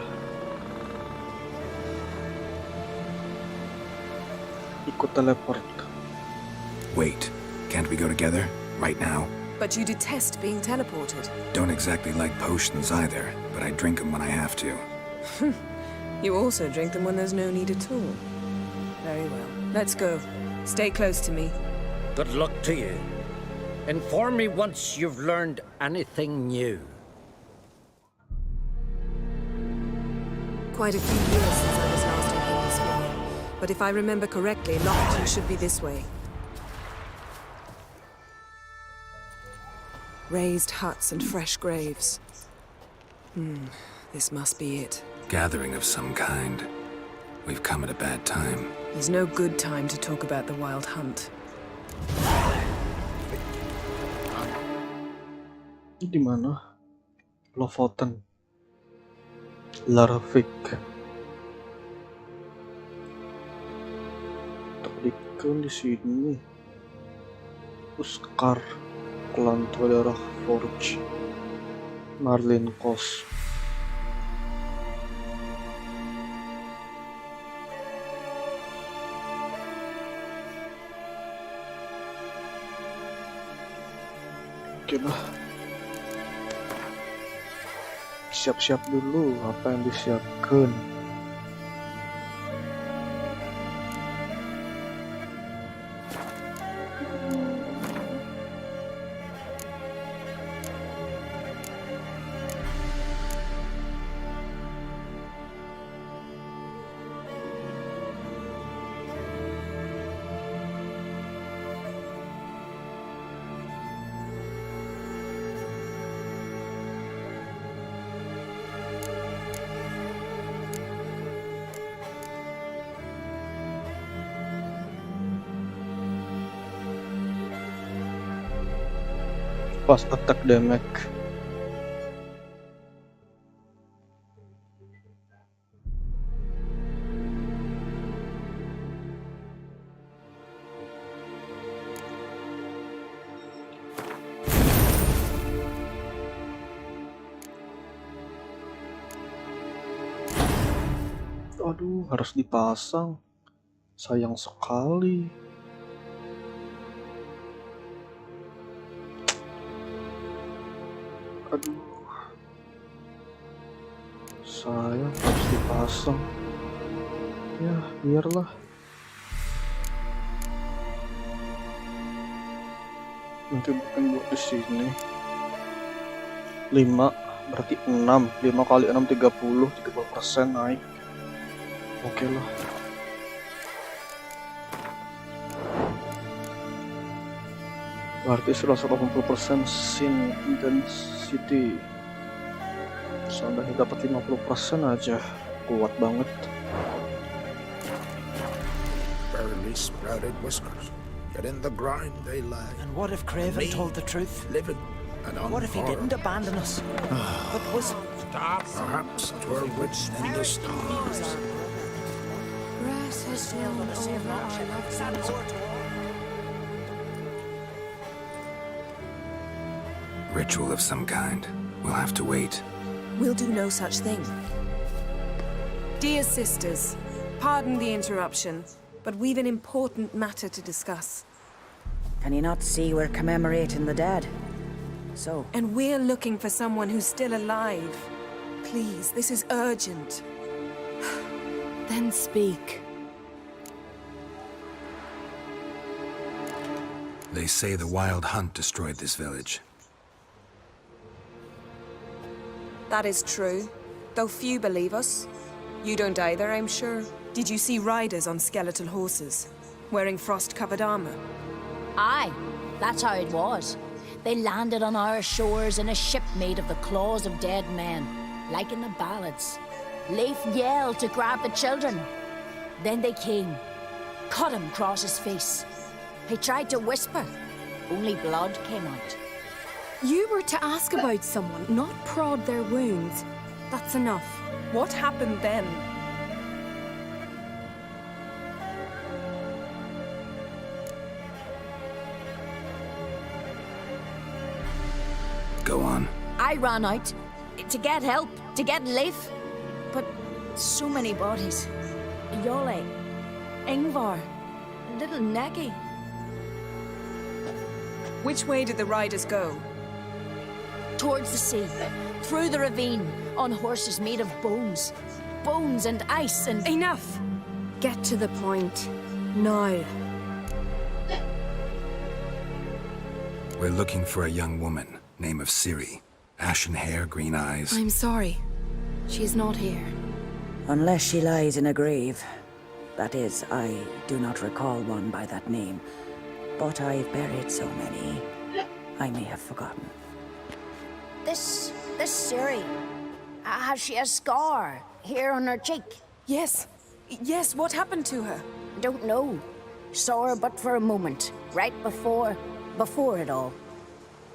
Ikut teleport. Wait, can't we go together? Right now? But you detest being teleported. Don't exactly like potions either, but I drink them when I have to. You also drink them when there's no need at all. Very well. Let's go. Stay close to me. Good luck to you. Inform me once you've learned anything new. Quite a few years since I was last in Indonesia. But if I remember correctly, Lofoten should be this way. Raised huts and fresh graves. This must be it. Gathering of some kind. We've come at a bad time. There's no good time to talk about the wild hunt. Di mana? Lofoten. Larvik. Tadi kan di sini. Uskar, klan daerah Forge, Marlin Kos. Oke lah. Siap-siap dulu apa yang disiapkan. Pas attack damage. Aduh, harus dipasang. Sayang sekali. Aduh, sayang harus dipasang. Ya, biarlah. Nanti bukan buat di sini. 5 berarti 6. 5 kali 6 30% naik. Oke lah. Berarti 180% sin intensity. Seandainya dapat 50% aja, kuat banget. Barely sprouted whiskers, yet in the grind they lie. And what if Craven told the truth? Living and on What if he fire. didn't abandon us? But was... Perhaps 'twere written in the stars. Grass has grown over our loved ones. Ritual of some kind. We'll have to wait. We'll do no such thing. Dear sisters, pardon the interruption, but we've an important matter to discuss. Can you not see we're commemorating the dead? So? And we're looking for someone who's still alive. Please, this is urgent. Then speak. They say the wild hunt destroyed this village. That is true, though few believe us. You don't either, I'm sure. Did you see riders on skeletal horses, wearing frost-covered armor? Aye, that's how it was. They landed on our shores in a ship made of the claws of dead men, like in the ballads. Leif yelled to grab the children. Then they came, cut him across his face. He tried to whisper, only blood came out. You were to ask about someone, not prod their wounds. That's enough. What happened then? Go on. I ran out to get help, to get Leif. But so many bodies. Yole, Ingvar, little Necky. Which way did the riders go? Towards the sea, through the ravine, on horses made of bones. Bones and ice and... Enough! Get to the point. Now. We're looking for a young woman, name of Ciri. Ashen hair, green eyes. I'm sorry. She's not here. Unless she lies in a grave. That is, I do not recall one by that name. But I've buried so many, I may have forgotten. This Ciri, has she a scar here on her cheek? Yes. Yes, what happened to her? Don't know. Saw her but for a moment, right before it all.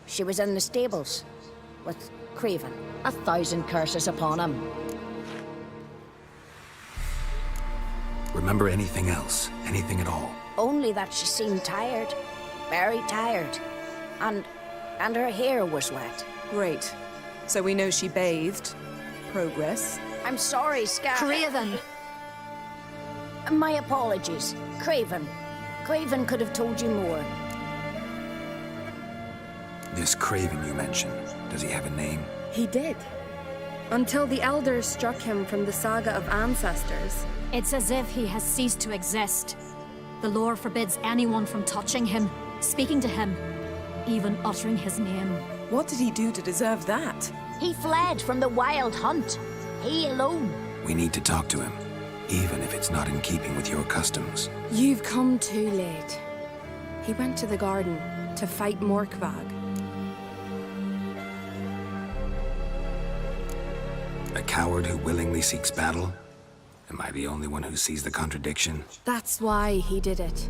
She was in the stables with Craven. 1,000 curses upon him. Remember anything else? Anything at all? Only that she seemed tired. Very tired. And her hair was wet. Great. So we know she bathed. Progress. I'm sorry, Scar. Craven! My apologies. Craven. Craven could have told you more. This Craven you mentioned, does he have a name? He did. Until the elders struck him from the saga of ancestors. It's as if he has ceased to exist. The lore forbids anyone from touching him, speaking to him, even uttering his name. What did he do to deserve that? He fled from the wild hunt. He alone. We need to talk to him, even if it's not in keeping with your customs. You've come too late. He went to the garden to fight Morkvag. A coward who willingly seeks battle? Am I the only one who sees the contradiction? That's why he did it.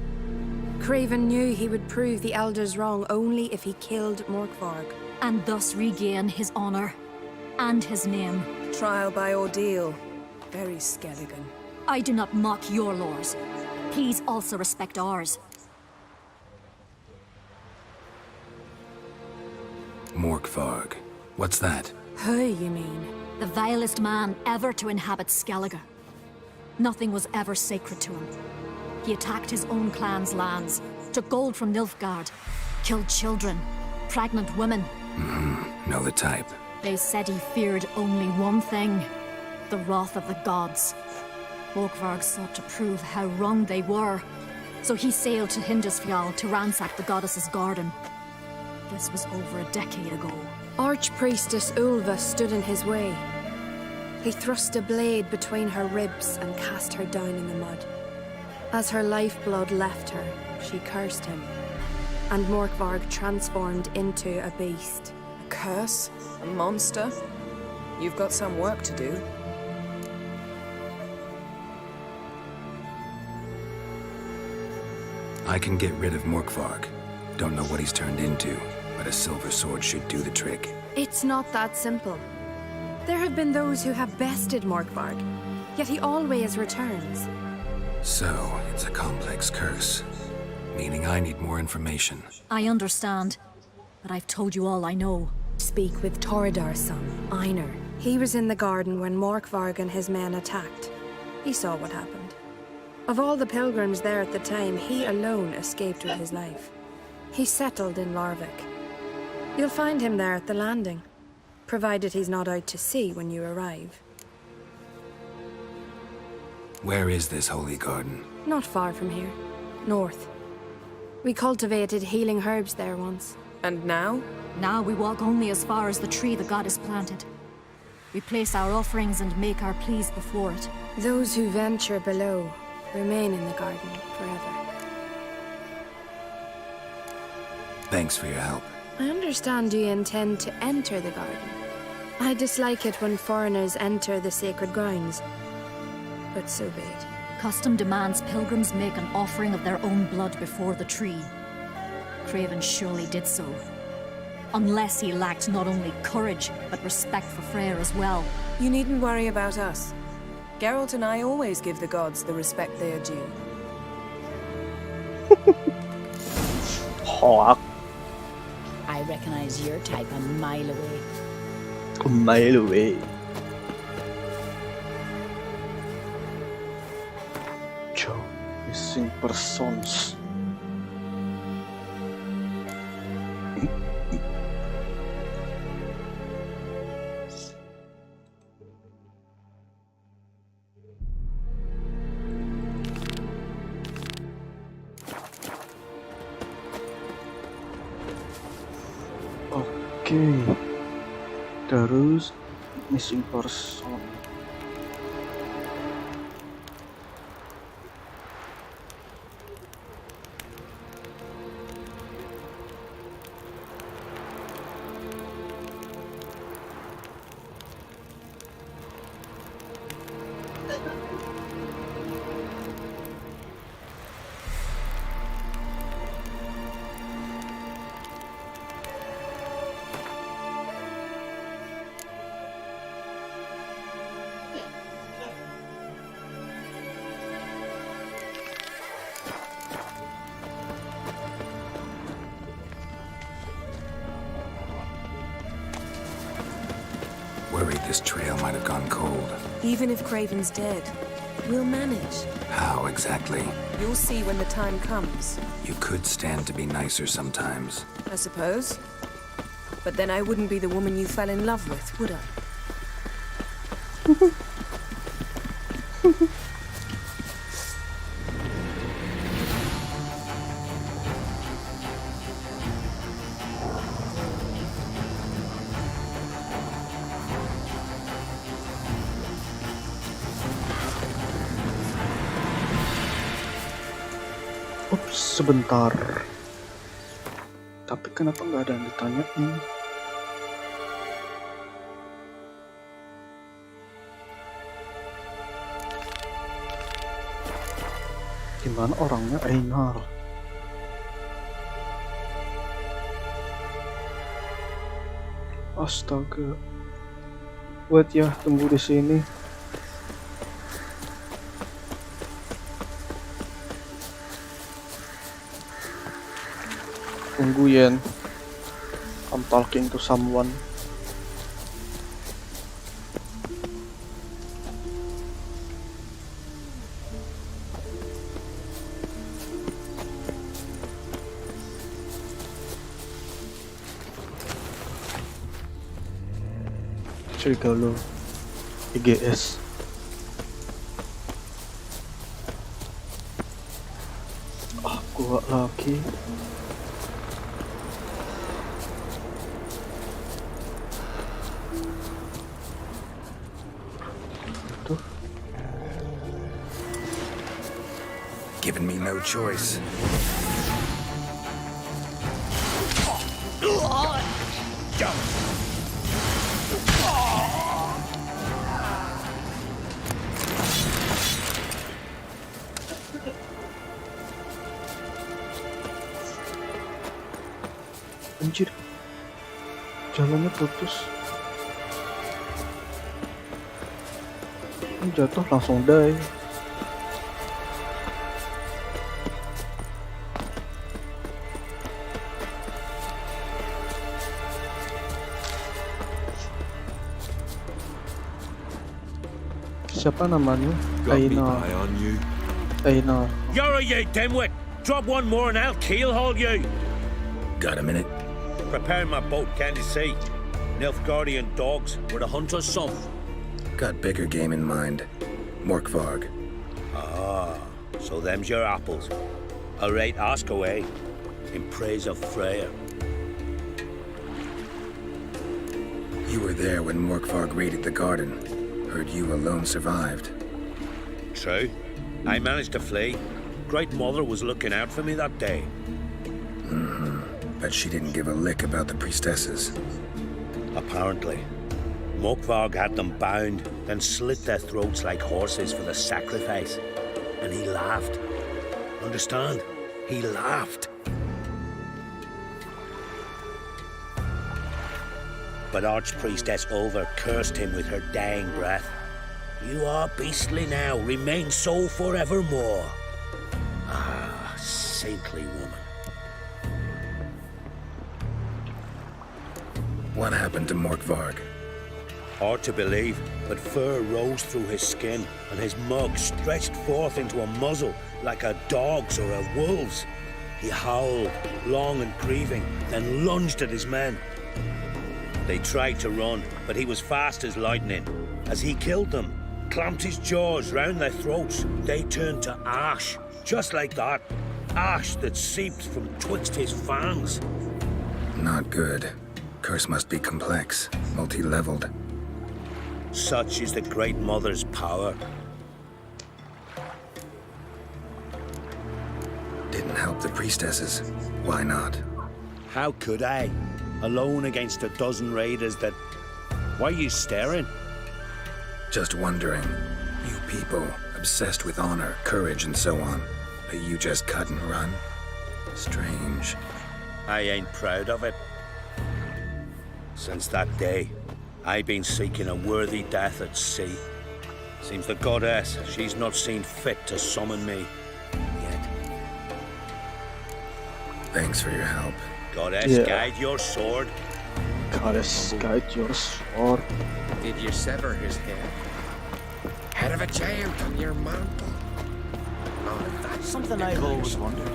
Craven knew he would prove the elders wrong only if he killed Morkvarg. And thus regain his honor and his name. Trial by ordeal. Very Skelligan. I do not mock your laws. Please also respect ours. Morkvarg. What's that? Who, you mean? The vilest man ever to inhabit Skellige. Nothing was ever sacred to him. He attacked his own clan's lands, took gold from Nilfgaard, killed children, pregnant women. Know the type. They said he feared only one thing, the wrath of the gods. Morkvarg sought to prove how wrong they were, so he sailed to Hindisfjall to ransack the goddess's garden. This was over a decade ago. Archpriestess Ulva stood in his way. He thrust a blade between her ribs and cast her down in the mud. As her lifeblood left her, she cursed him, and Morkvarg transformed into a beast. A curse? A monster? You've got some work to do. I can get rid of Morkvarg. Don't know what he's turned into, but a silver sword should do the trick. It's not that simple. There have been those who have bested Morkvarg, yet he always returns. So, it's a complex curse, meaning I need more information. I understand, but I've told you all I know. Speak with Torridar's son, Einar. He was in the garden when Morkvarg and his men attacked. He saw what happened. Of all the pilgrims there at the time, he alone escaped with his life. He settled in Larvik. You'll find him there at the landing, provided he's not out to sea when you arrive. Where is this holy garden? Not far from here. North. We cultivated healing herbs there once. And now? Now we walk only as far as the tree the goddess planted. We place our offerings and make our pleas before it. Those who venture below remain in the garden forever. Thanks for your help. I understand you intend to enter the garden. I dislike it when foreigners enter the sacred grounds. But so be it. Custom demands pilgrims make an offering of their own blood before the tree. Craven surely did so. Unless he lacked not only courage, but respect for Freyr as well. You needn't worry about us. Geralt and I always give the gods the respect they are due. Hawk. I recognize your type a mile away. A mile away. Joe, missing persons. Oke, terus missing person. Worried this trail might have gone cold. Even if Craven's dead, we'll manage. How exactly? You'll see when the time comes. You could stand to be nicer sometimes. I suppose. But then I wouldn't be the woman you fell in love with, would I? Ups, sebentar. Tapi kenapa nggak ada yang ditanyain? Gimana orangnya Einar? Astaga. Wait ya, tunggu di sini. Tunggu Yen. I'm talking to someone. Cerita lo IGS. Gua lagi. Given me no choice. Anjir, jalannya putus. Jatuh langsung die. Siapa namanya? Einar. Einar. You're a ye dimwit! Drop one more and I'll keelhaul you! Got a minute? Preparing my boat, can't you see? Nilfgaardian dogs were the hunter's son. Got bigger game in mind. Morkvarg. Ah, so them's your apples. All right, ask away. In praise of Freya. You were there when Morkvarg raided the garden. Heard you alone survived. True. I managed to flee. Great Mother was looking out for me that day. But she didn't give a lick about the priestesses. Apparently. Morkvarg had them bound, then slit their throats like horses for the sacrifice. And he laughed. Understand? He laughed. But Archpriestess Ulver cursed him with her dying breath. You are beastly now, remain so forevermore. Ah, saintly woman. What happened to Morkvarg? Hard to believe, but fur rose through his skin, and his mug stretched forth into a muzzle like a dog's or a wolf's. He howled, long and grieving, then lunged at his men. They tried to run, but he was fast as lightning. As he killed them, clamped his jaws round their throats, they turned to ash, just like that. Ash that seeped from twixt his fangs. Not good. Curse must be complex, multi-leveled. Such is the Great Mother's power. Didn't help the priestesses. Why not? How could I? Alone against a dozen raiders that... Why are you staring? Just wondering. You people, obsessed with honor, courage, and so on. But you just cut and run? Strange. I ain't proud of it. Since that day, I've been seeking a worthy death at sea. Seems the goddess, she's not seen fit to summon me yet. Thanks for your help. Goddess, guide your sword. Goddess, guide your sword. Did you sever his head? Head of a giant on your mantle. Oh, that's something I've always wondered.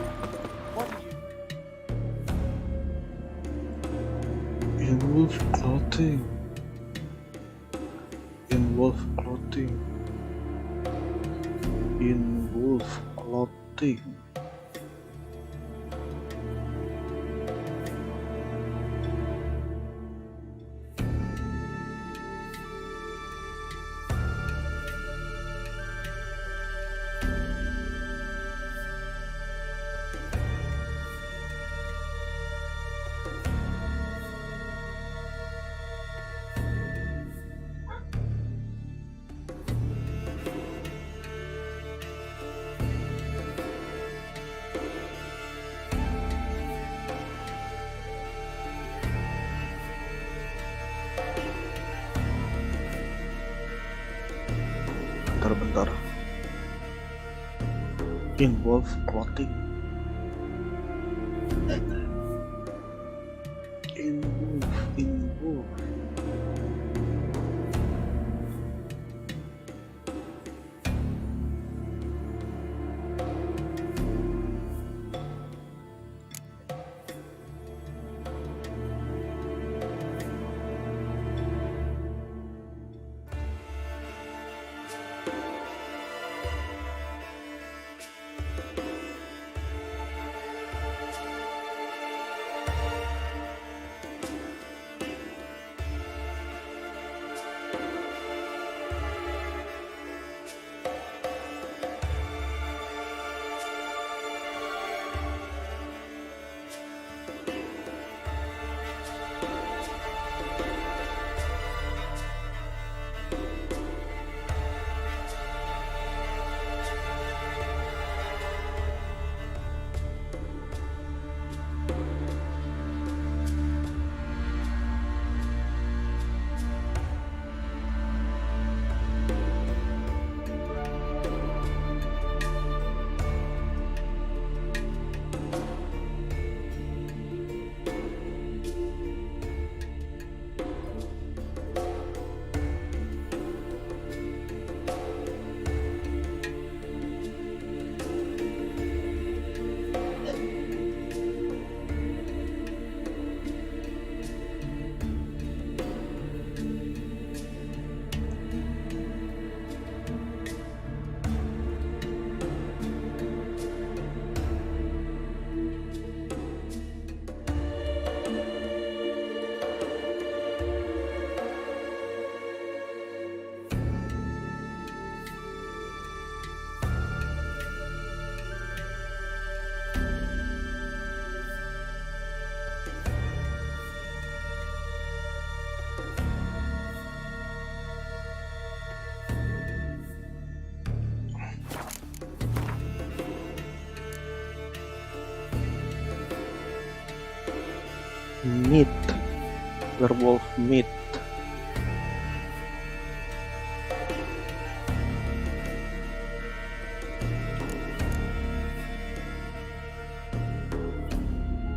In wolf clothing. In wolf clothing. In wolf clothing. Bentar. In wolf clothing. In wolf. meat. Werewolf meat.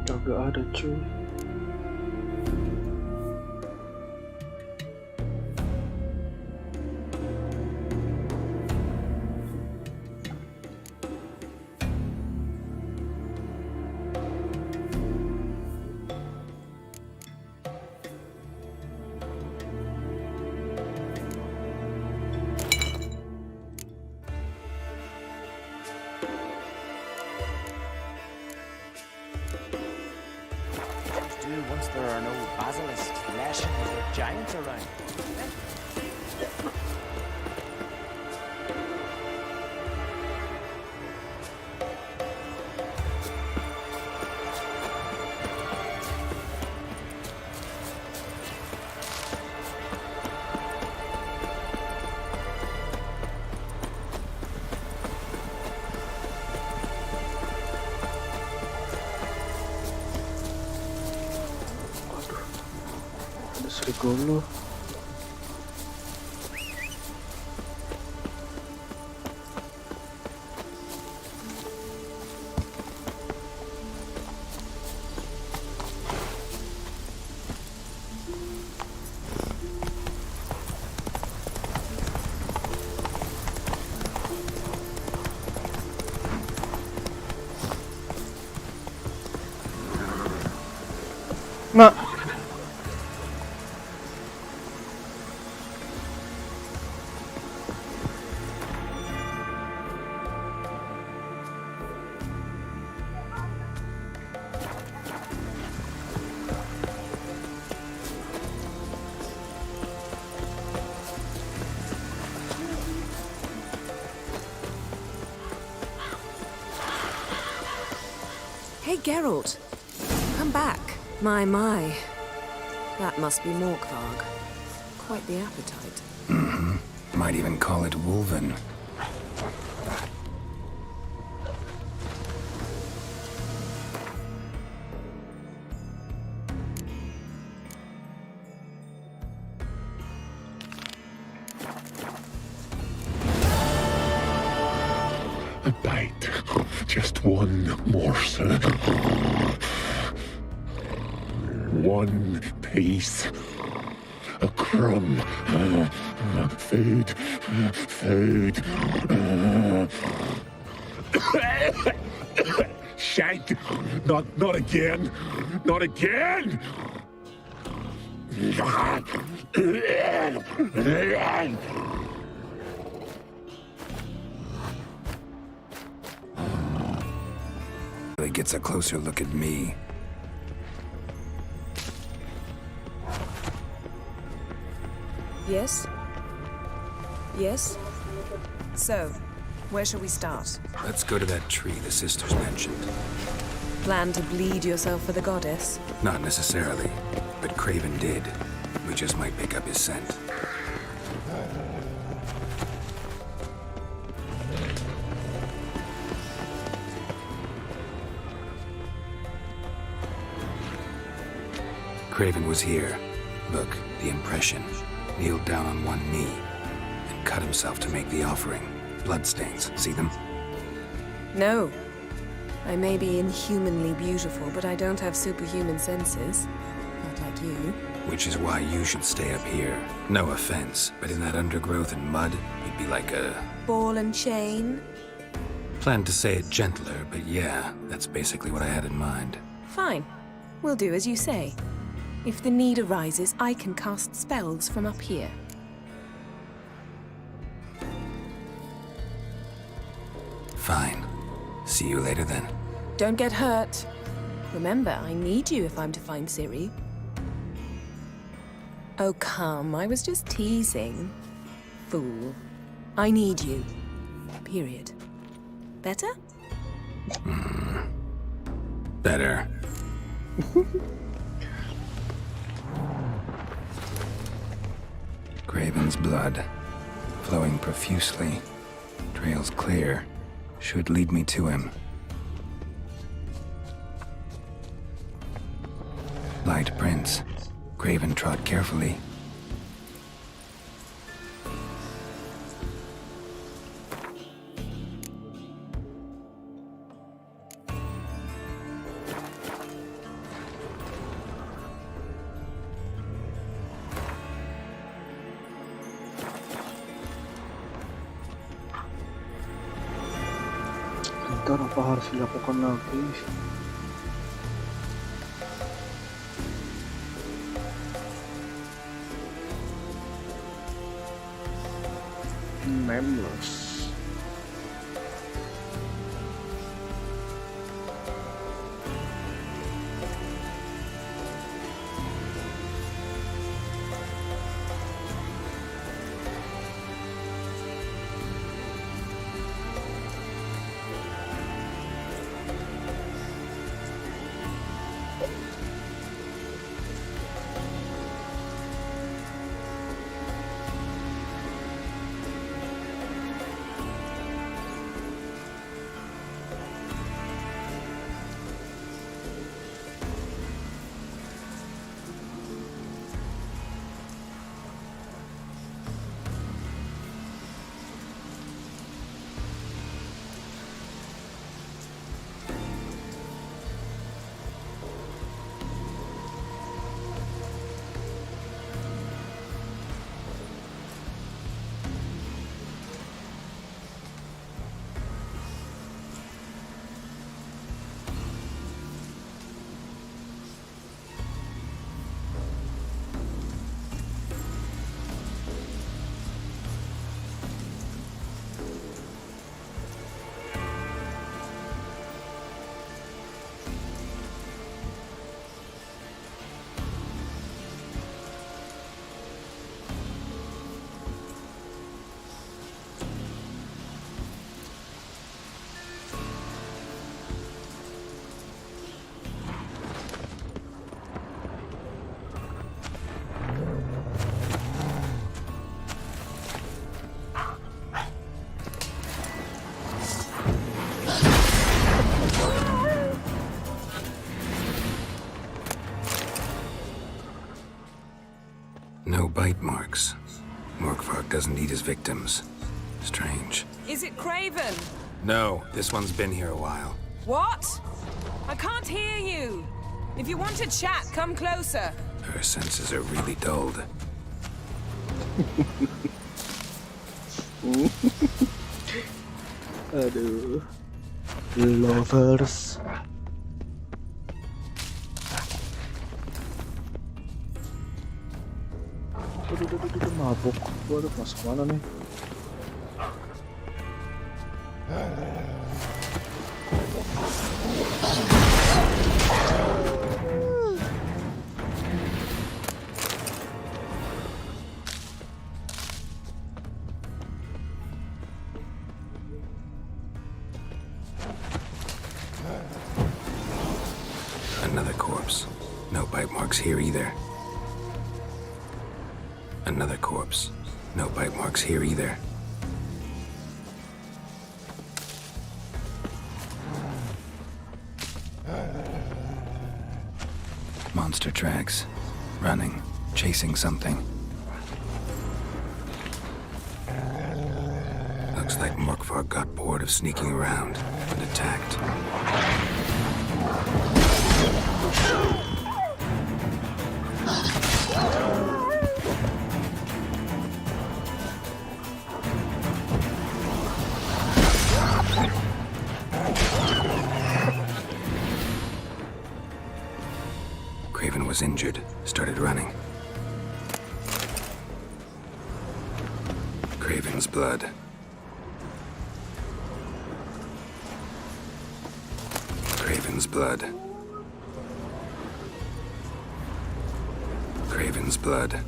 Kagak ada cuy. Once there are no basilisks, lashing or giants around. Serigala. Nah. Hey, Geralt. Come back. My. That must be Morkvarg. Quite the appetite. Mm-hmm. Might even call it Wolven. A bite. Just one morsel. One piece. A crumb. Food. Food. Shite. Not again. Not again. Really gets a closer look at me. Yes? Yes? So, where shall we start? Let's go to that tree the sisters mentioned. Plan to bleed yourself for the goddess? Not necessarily, but Craven did. We just might pick up his scent. Craven was here. Look, the impression. Kneeled down on one knee and cut himself to make the offering. Bloodstains, see them? No. I may be inhumanly beautiful, but I don't have superhuman senses. Not like you. Which is why you should stay up here. No offense, but in that undergrowth and mud, you'd be like a... Ball and chain? Planned to say it gentler, but yeah, that's basically what I had in mind. Fine. We'll do as you say. If the need arises, I can cast spells from up here. Fine. See you later then. Don't get hurt. Remember, I need you if I'm to find Ciri. Oh, come. I was just teasing. Fool. I need you. Period. Better? Better. Craven's blood, flowing profusely, trails clear, should lead me to him. Light prints. Craven trod carefully. Bentar, apa harus dilakukan lagi? Nameless. No bite marks. Morkvark doesn't eat his victims. Strange. Is it Craven? No, this one's been here a while. What? I can't hear you. If you want to chat, come closer. Her senses are really dulled. Aduh. Lovers. Aduh, mabuk. Waduh, masuk mana nih? Another corpse. No bite marks here either. Another corpse. No bite marks here either. Monster tracks. Running. Chasing something. Looks like Morkvark got bored of sneaking around and attacked. Craven was injured, started running. Craven's blood. Craven's blood. Craven's blood.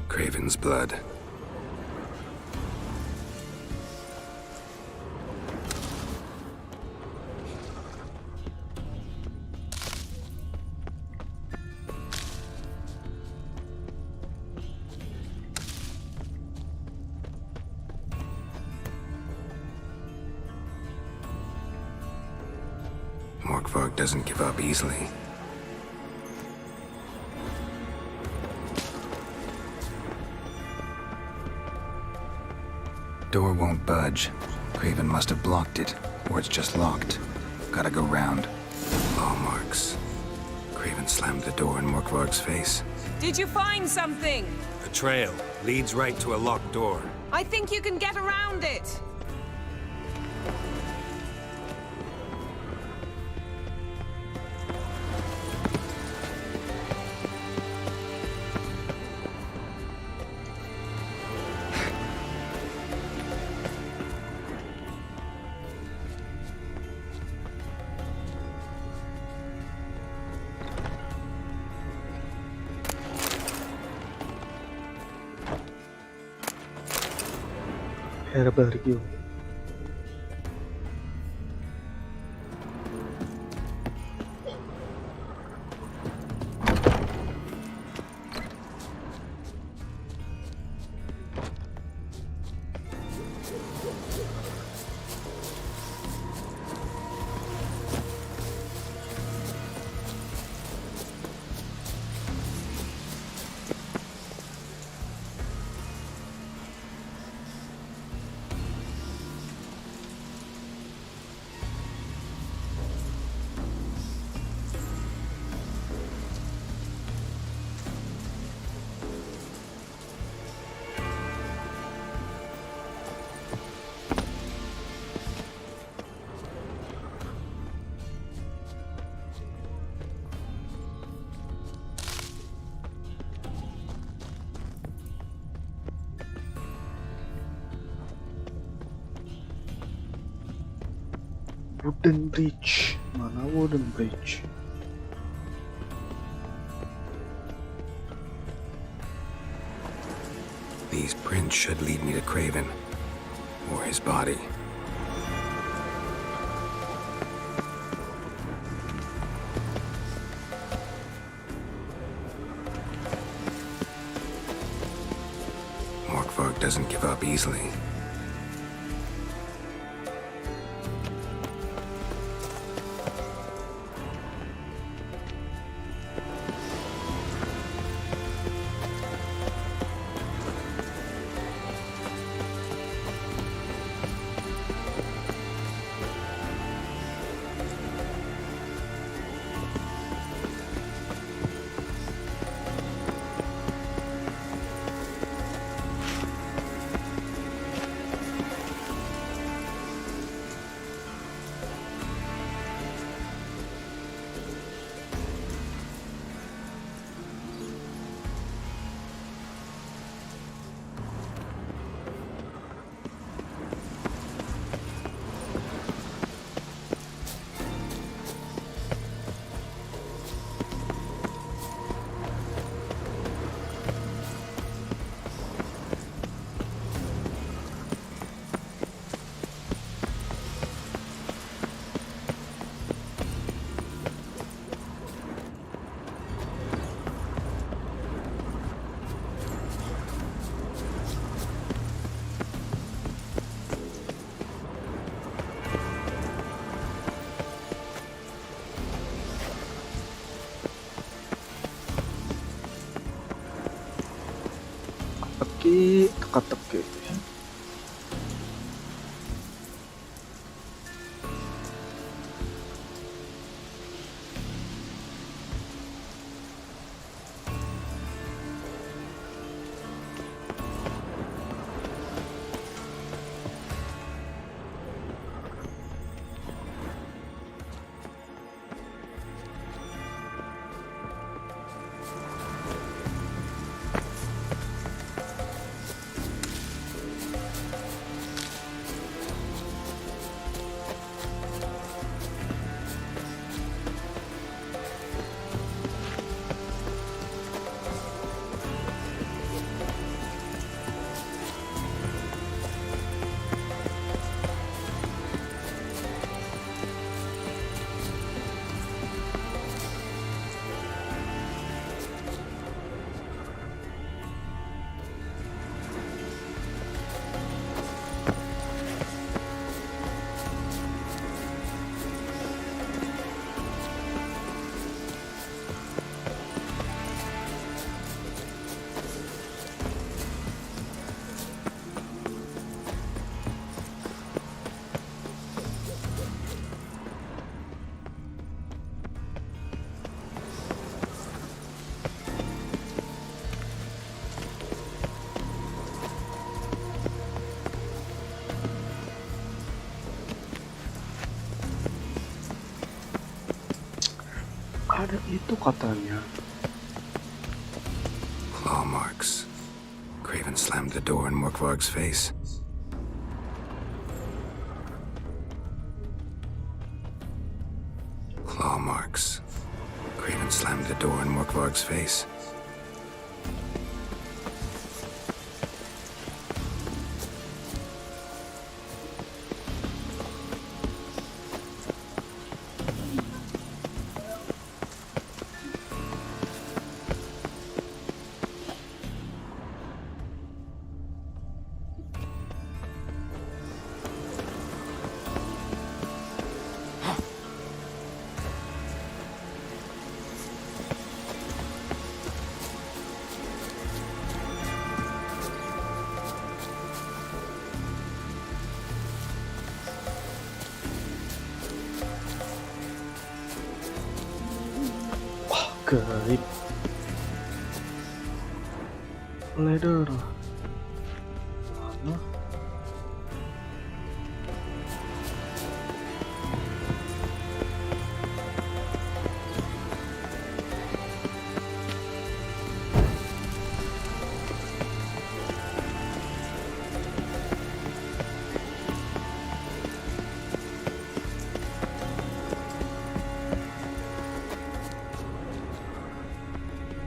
Craven's blood. Morkvarg doesn't give up easily. Door won't budge. Craven must have blocked it, or it's just locked. Gotta go round. Claw marks. Craven slammed the door in Morkvarg's face. Did you find something? The trail leads right to a locked door. I think you can get around it. Herbergio. Wooden bridge. Mana wooden bridge? These prints should lead me to Craven. Or his body. Morkvarg doesn't give up easily. Teka-teki. Ada itu katanya. Claw marks. Craven slammed the door in Morkvarg's face. Claw marks. Craven slammed the door in Morkvarg's face. Gaib. Ladder. Mana?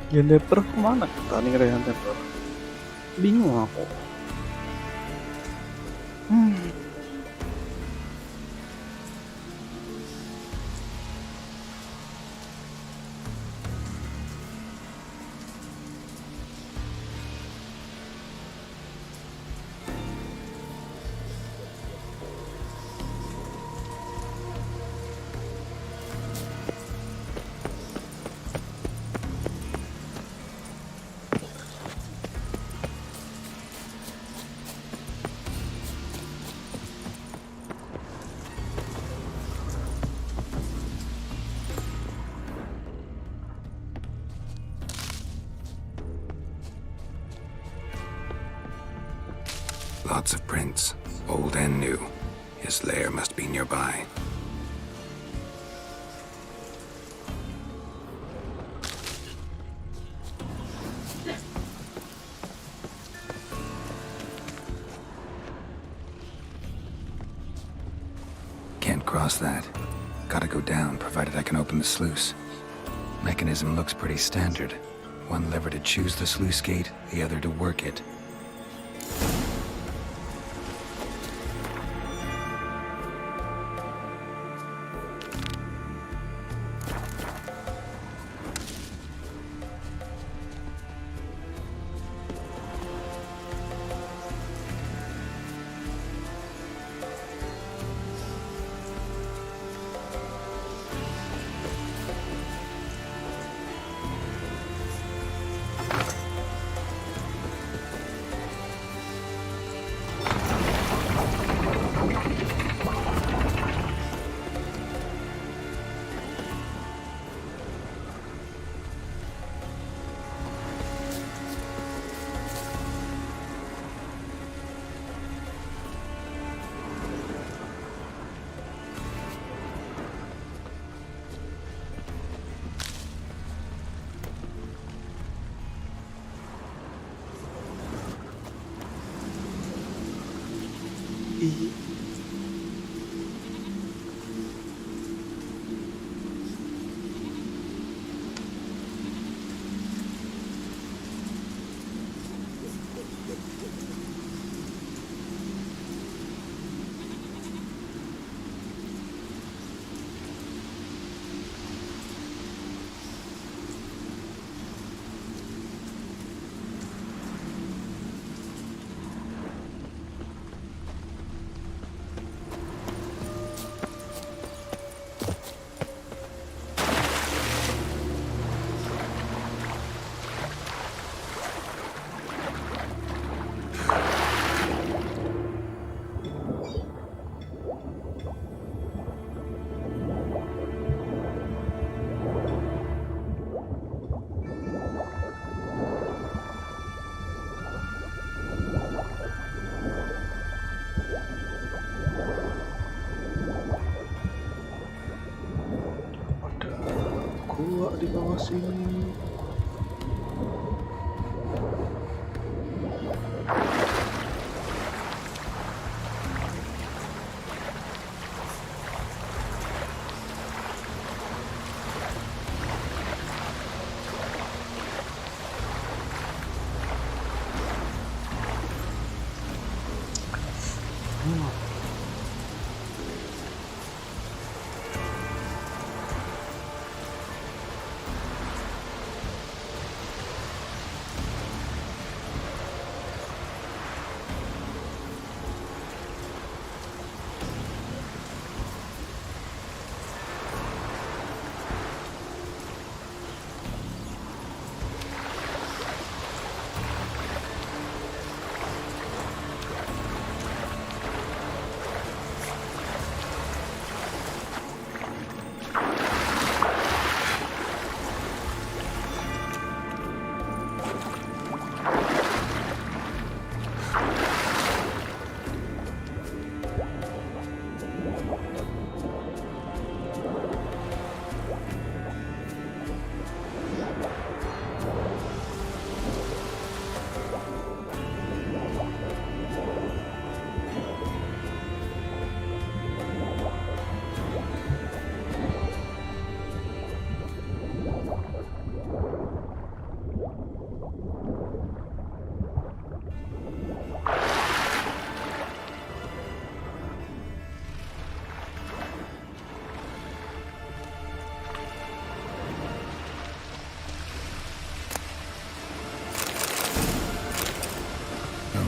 Jennifer kemana kita nih Ryan Jennifer? Bingung aku. Lots of prints, old and new. His lair must be nearby. Can't cross that. Gotta go down, provided I can open the sluice. Mechanism looks pretty standard. One lever to choose the sluice gate, the other to work it. di bawah sini.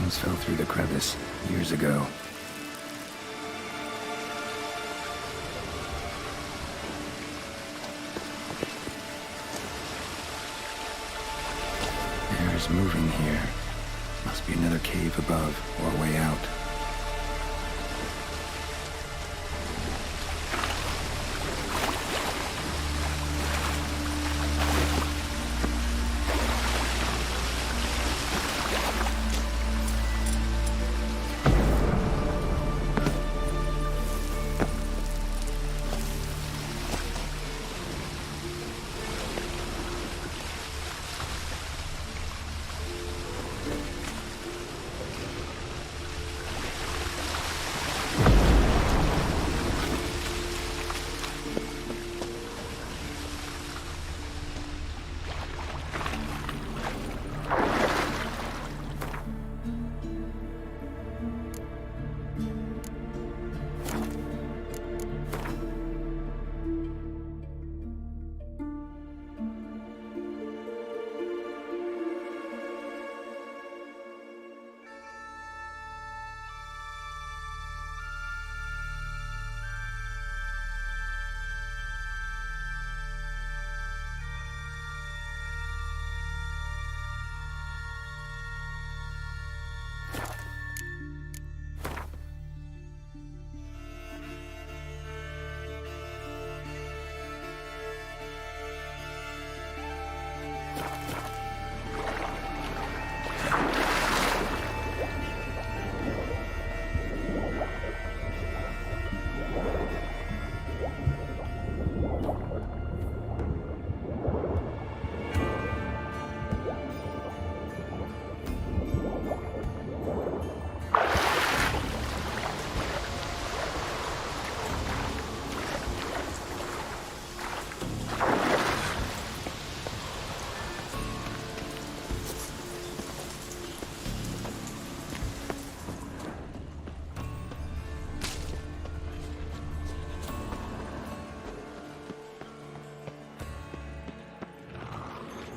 Fell through the crevice years ago. Air is moving here. Must be another cave above or a way out.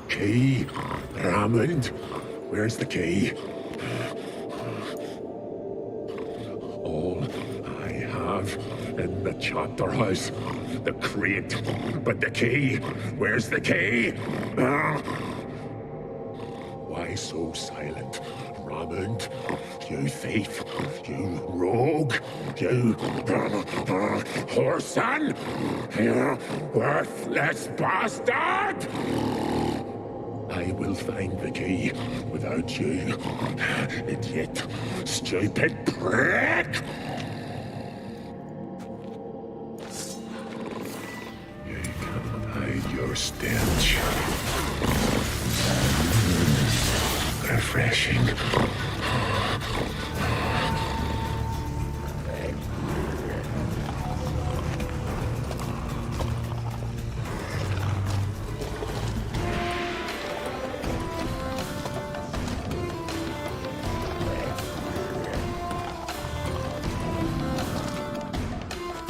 Key? Raymond? Where's the key? All I have in the chapter house, the crate, but the key? Where's the key? Why so silent, Raymond? You thief, you rogue, you whoreson, you worthless bastard! I will find the key without you, idiot, stupid prick! You cannot hide your your stench. Refreshing.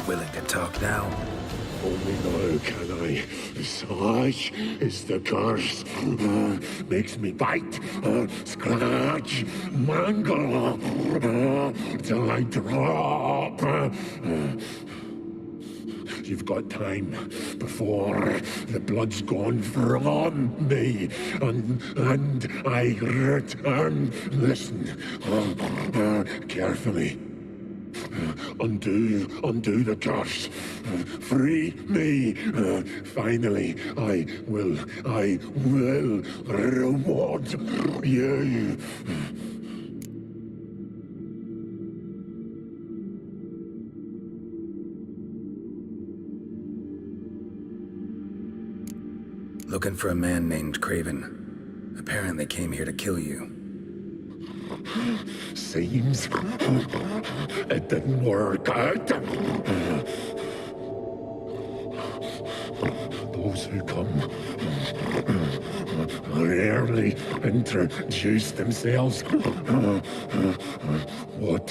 Willing to talk now? Only now can I. Such is the curse. Makes me bite, scratch, mangle, till I drop. You've got time before the blood's gone from me, and I return. Listen, carefully. Undo the curse. Free me. Finally, I will reward you. Looking for a man named Craven. Apparently came here to kill you. Seems it didn't work out. Those who come rarely introduce themselves. What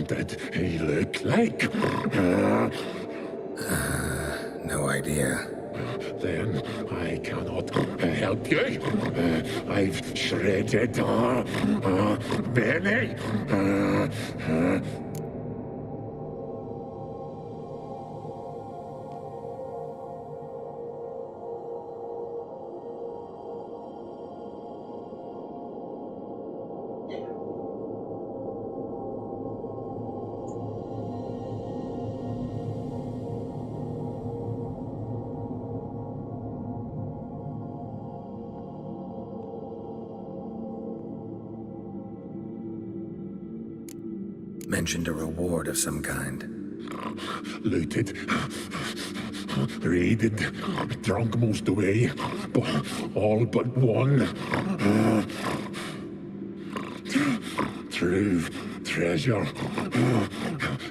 did he look like? No idea. Then I cannot help you. I've shredded many. Mentioned a reward of some kind. Looted, raided, drunk most away, all but one. True treasure,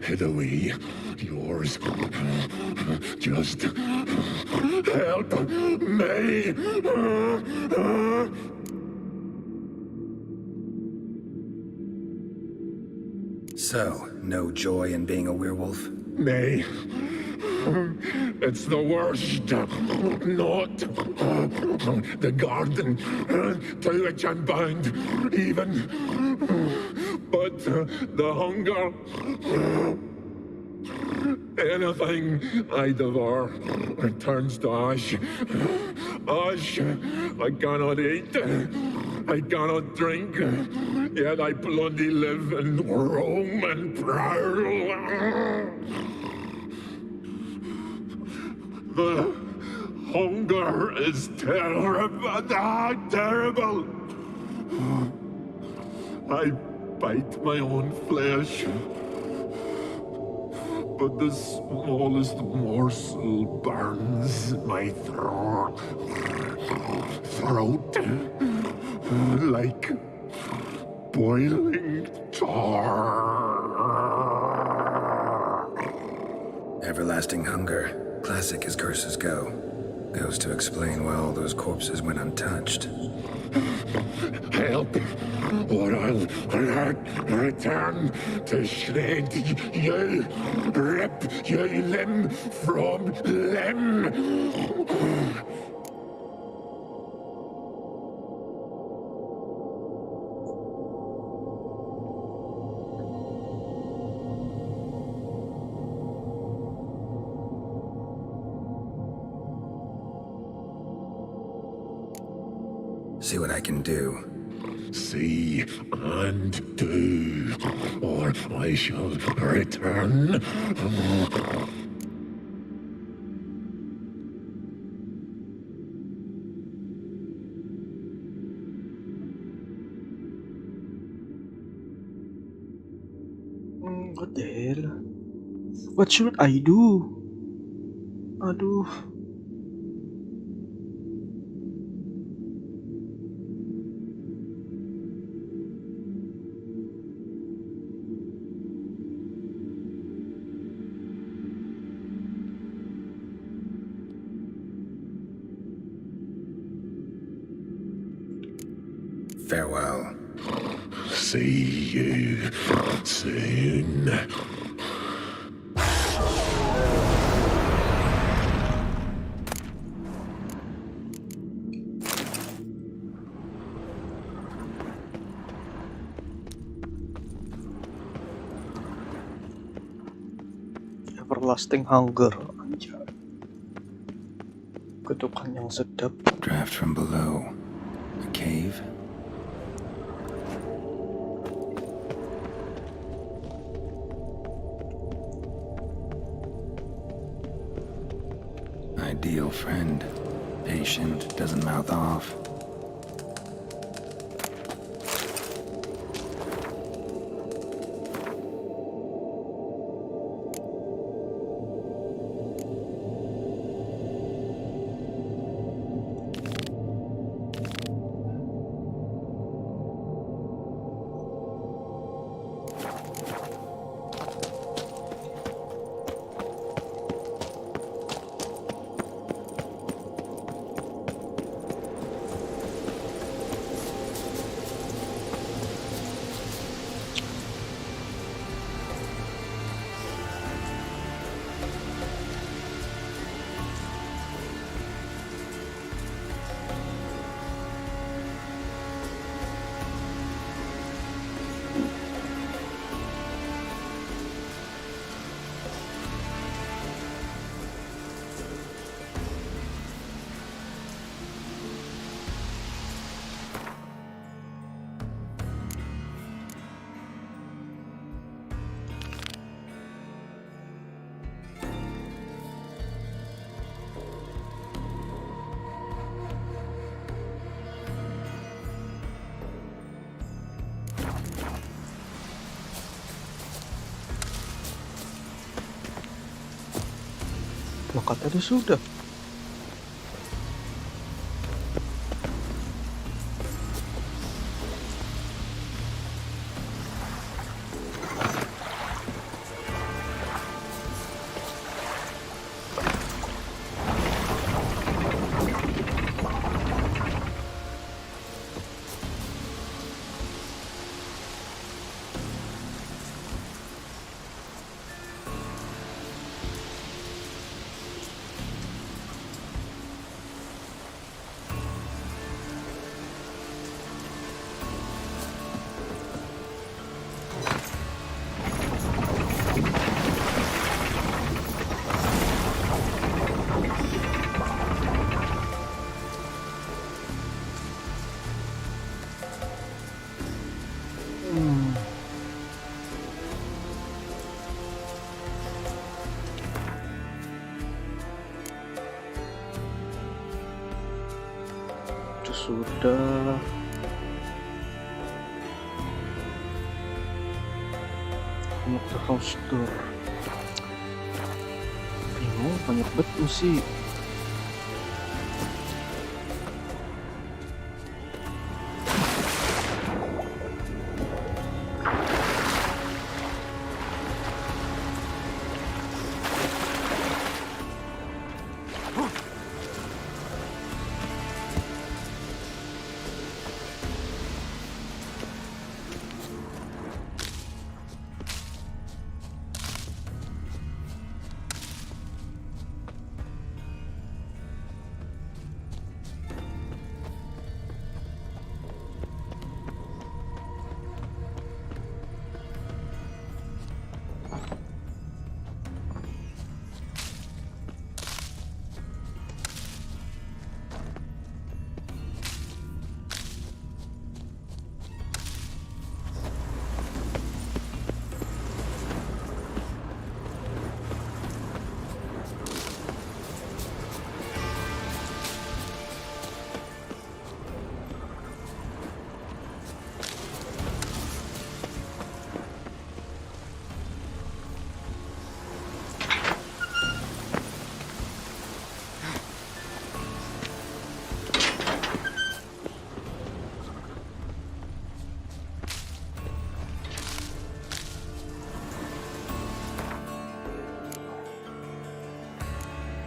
hid away, yours. Just help me. So, no joy in being a werewolf? Nay. It's the worst. Not the garden to which I'm bound, even. But the hunger. Anything I devour turns to ash. Ash I cannot eat. I cannot drink. Yet I bloody live and roam and prowl. The hunger is terrible. Terrible. I bite my own flesh. But the smallest morsel burns my throat. Like boiling tar. Everlasting hunger. Classic as curses go. Goes to explain why all those corpses went untouched. Help, or I'll return to shred you, rip you limb from limb. See what I can do. See and do, or I shall return. What the hell? What should I do? Aduh. Farewell. See you soon. Everlasting hunger, anjay. Kutukan yang sedap. Draft from below. A cave? Ideal friend. Patient, doesn't mouth off. Maka tadi sudah. Sudah. Untuk the house door. Bingung, banyak betul sih.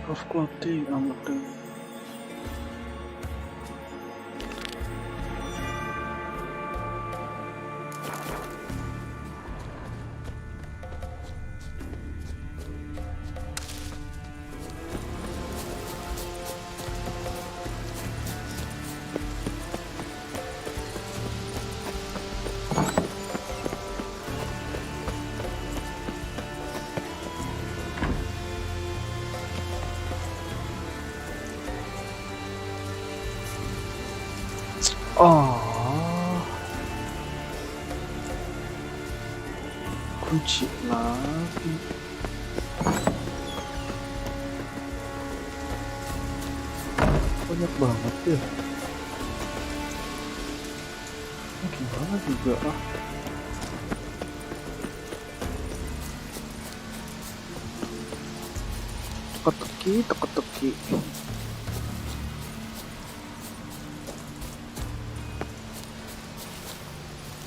Of quality amat deh. Oh, kunci lagi. Banyak banget ya. Gimana juga ah. Teka-teki.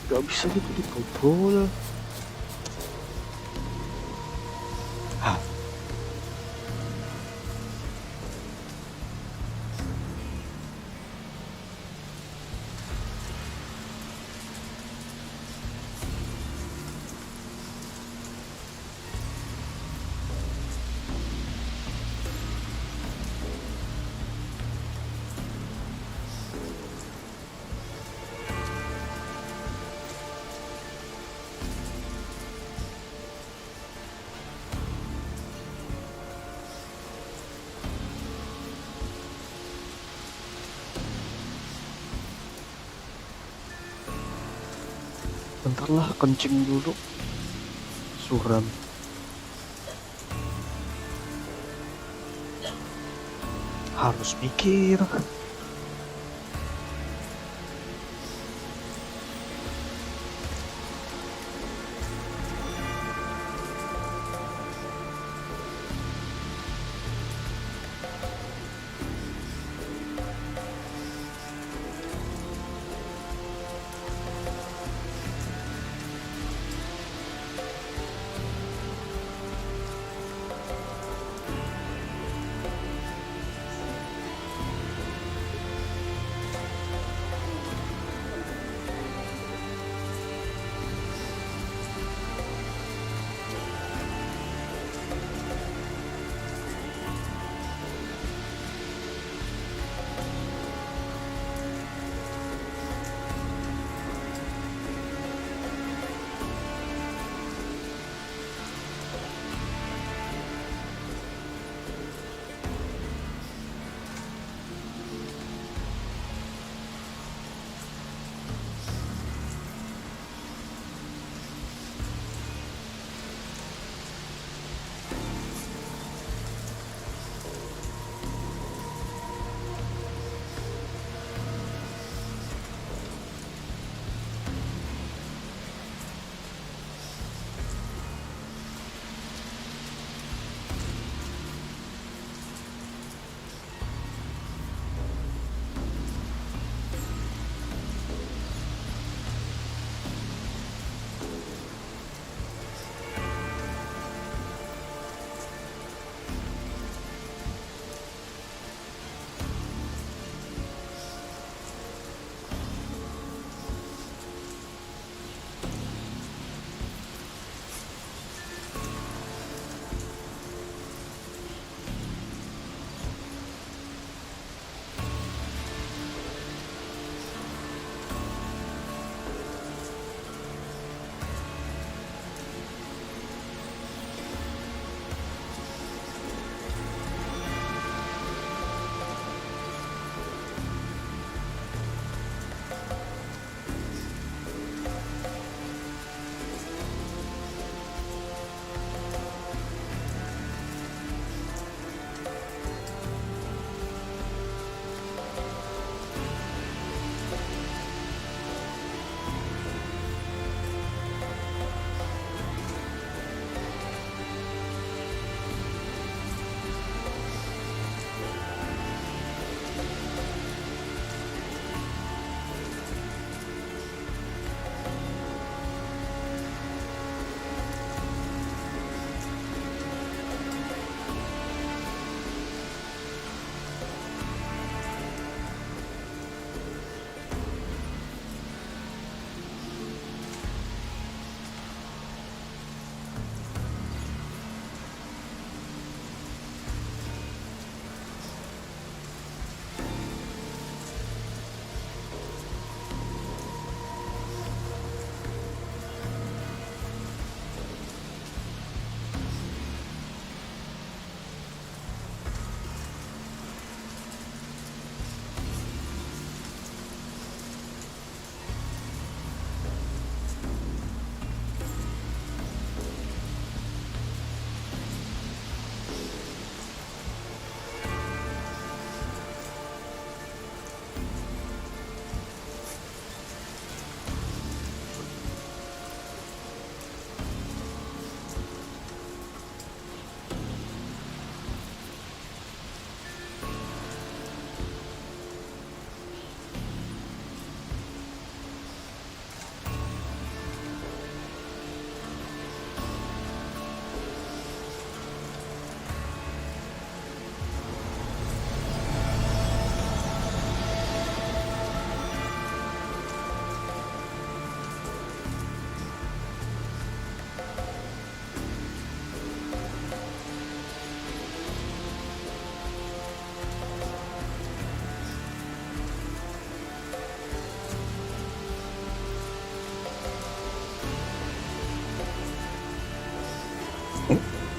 Gak bisa gitu dibobol. Hah. Bentar lah, kencing dulu. Suram. Harus mikir.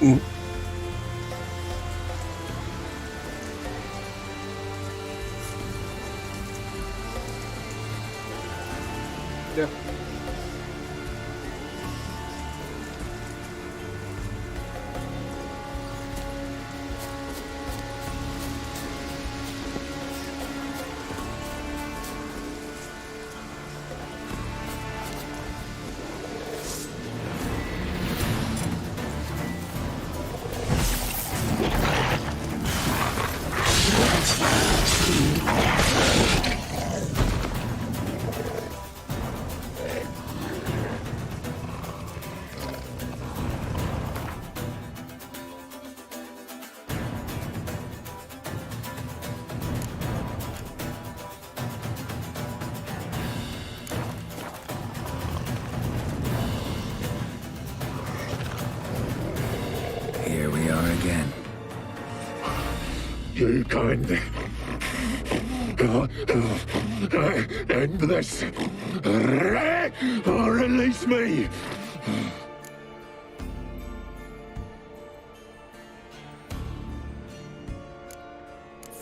Ya. Here we are again. You kind. End this. Or release me.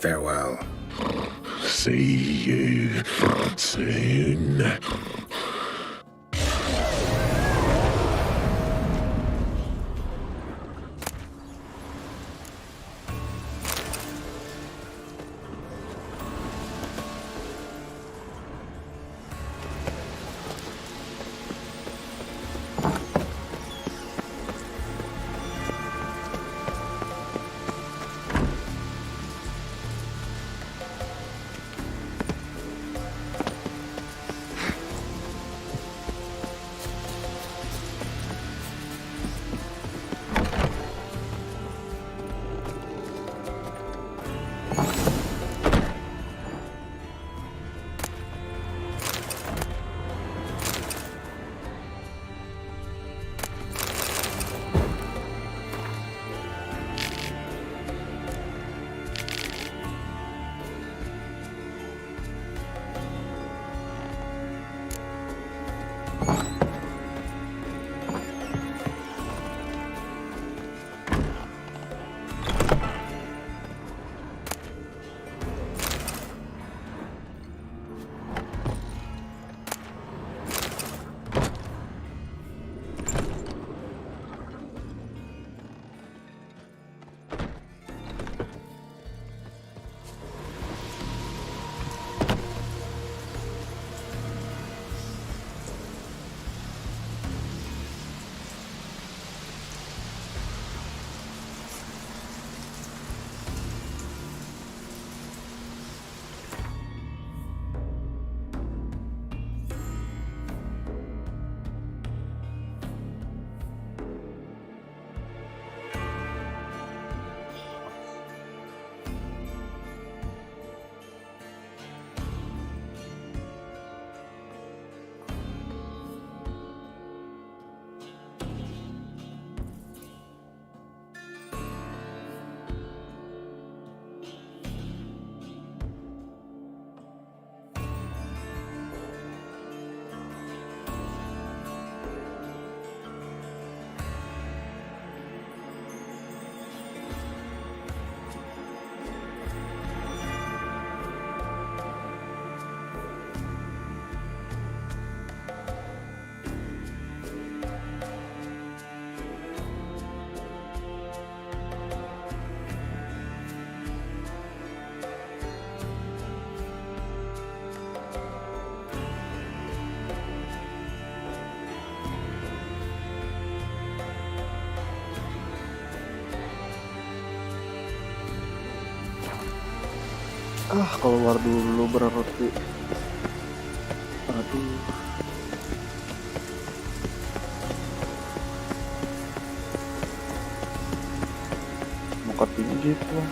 Farewell. See you soon. Keluar dulu berarti. Aduh. Mau ke tinggi tuh.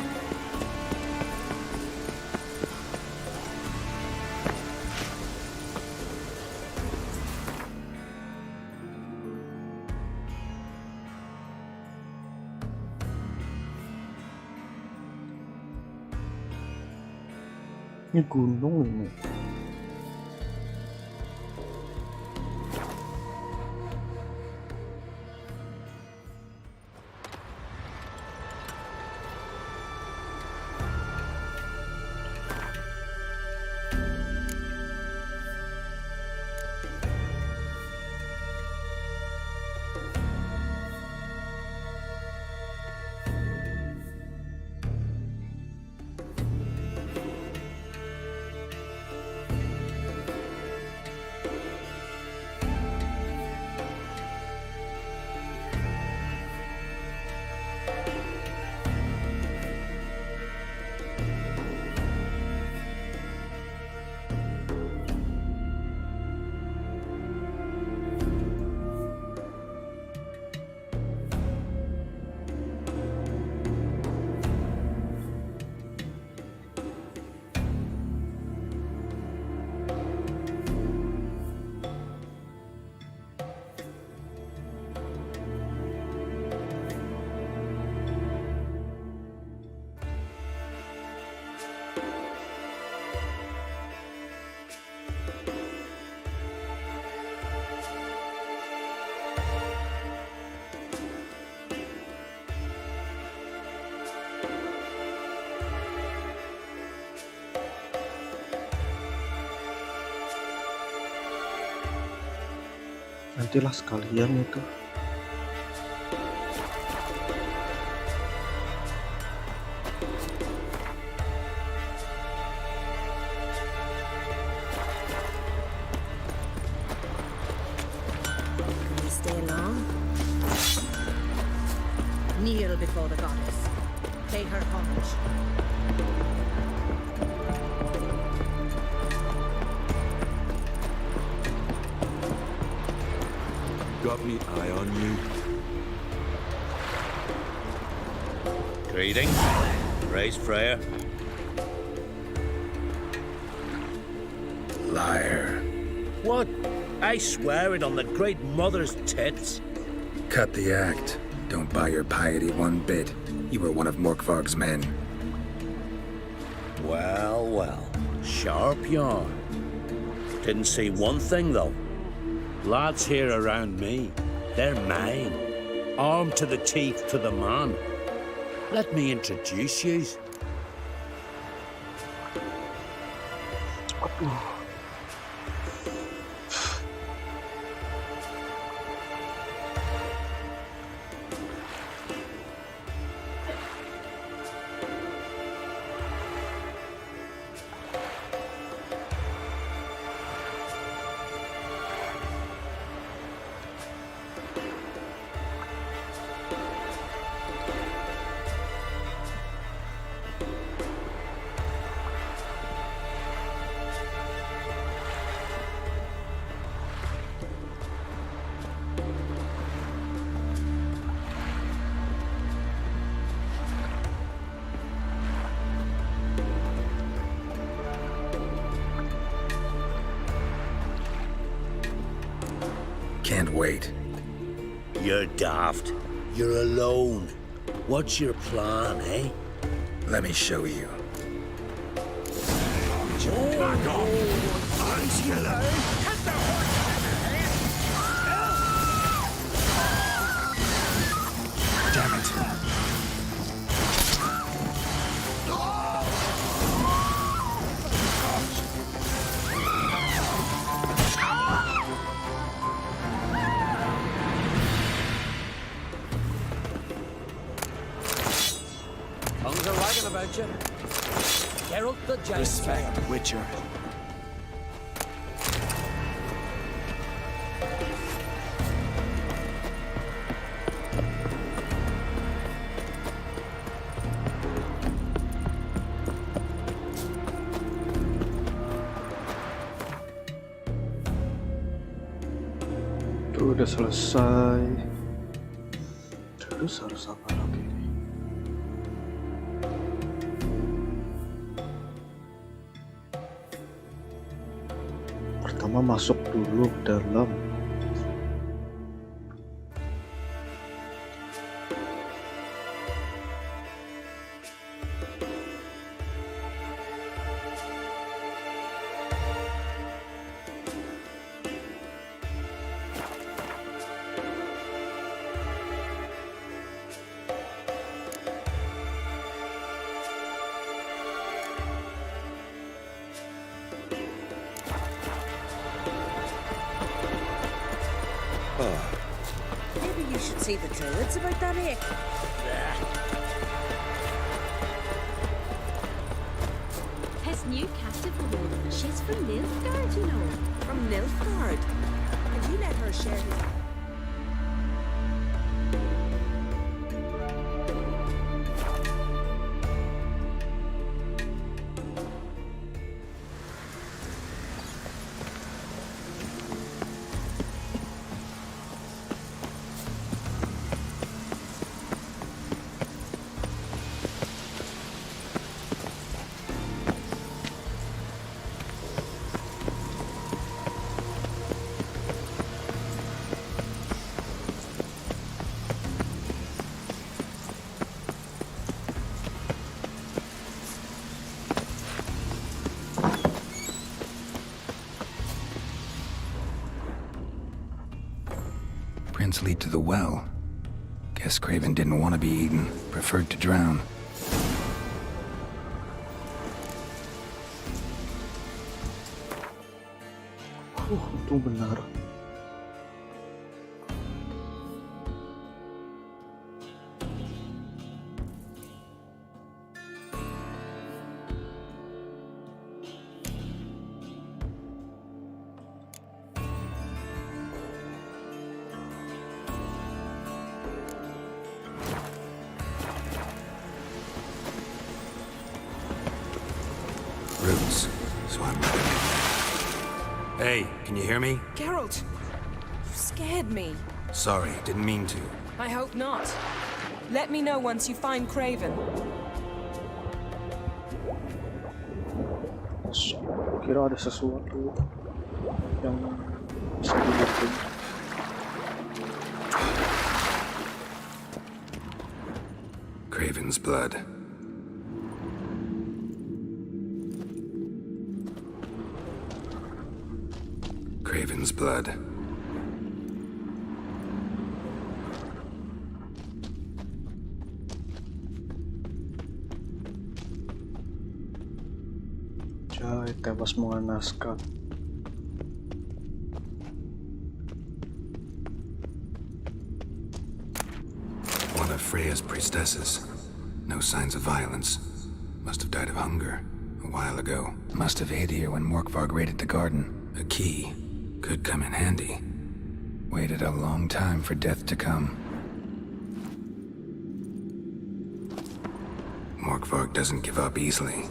Ini gunung ini. aja lah sekalian itu. Can you stay long? Kneel before the goddess. Pay her homage. Got me eye on you. Greeting. Raise prayer. Liar. What? I swear it on the great mother's tits. Cut the act. Don't buy your piety one bit. You were one of Morkvarg's men. Well, well. Sharp yarn. Didn't see one thing, though. Lads here around me, they're mine. Armed to the teeth to the man. Let me introduce yous. Can't wait. You're daft. You're alone. What's your plan, eh? Let me show you. Back off! Eyes yellow! Cut the horse! Damn it. Tongues are wagging about you. Geralt the Giant. Respect, Witcher. Tuh udah selesai. Terus harus apa lagi nih? Pertama masuk dulu ke dalam. Maybe you should see the druids about that ache. His new captive woman, she's from Nilfgaard, you know. From Nilfgaard? And you let her share his... Prints lead to the well. Guess Craven didn't want to be eaten, preferred to drown. Itu benar. once, so I'm ready. Hey, can you hear me? Geralt, you scared me. Sorry, didn't mean to. I hope not. Let me know once you find Craven. Kira ada sesuatu yang bisa dilakukan. Craven's blood. Craven's blood. Jai tewas mengenaskan. One of Freya's priestesses. No signs of violence. Must have died of hunger a while ago. Must have hid here when Morkvarg raided the garden. A key. Could come in handy. Waited a long time for death to come. Morkvarg doesn't give up easily.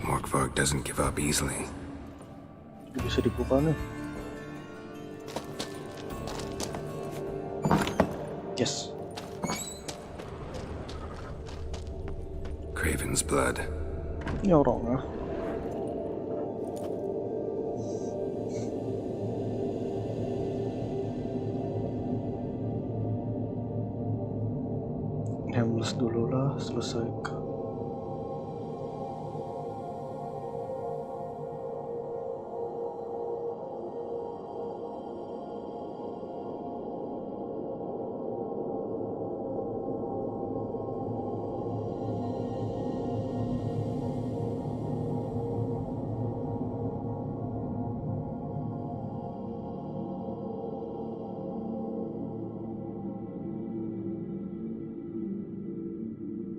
Morkvarg doesn't give up easily. Bisa dibuka nih. Yes. Craven's blood. Ini orangnya. Hamles dulu lah, selesaikan.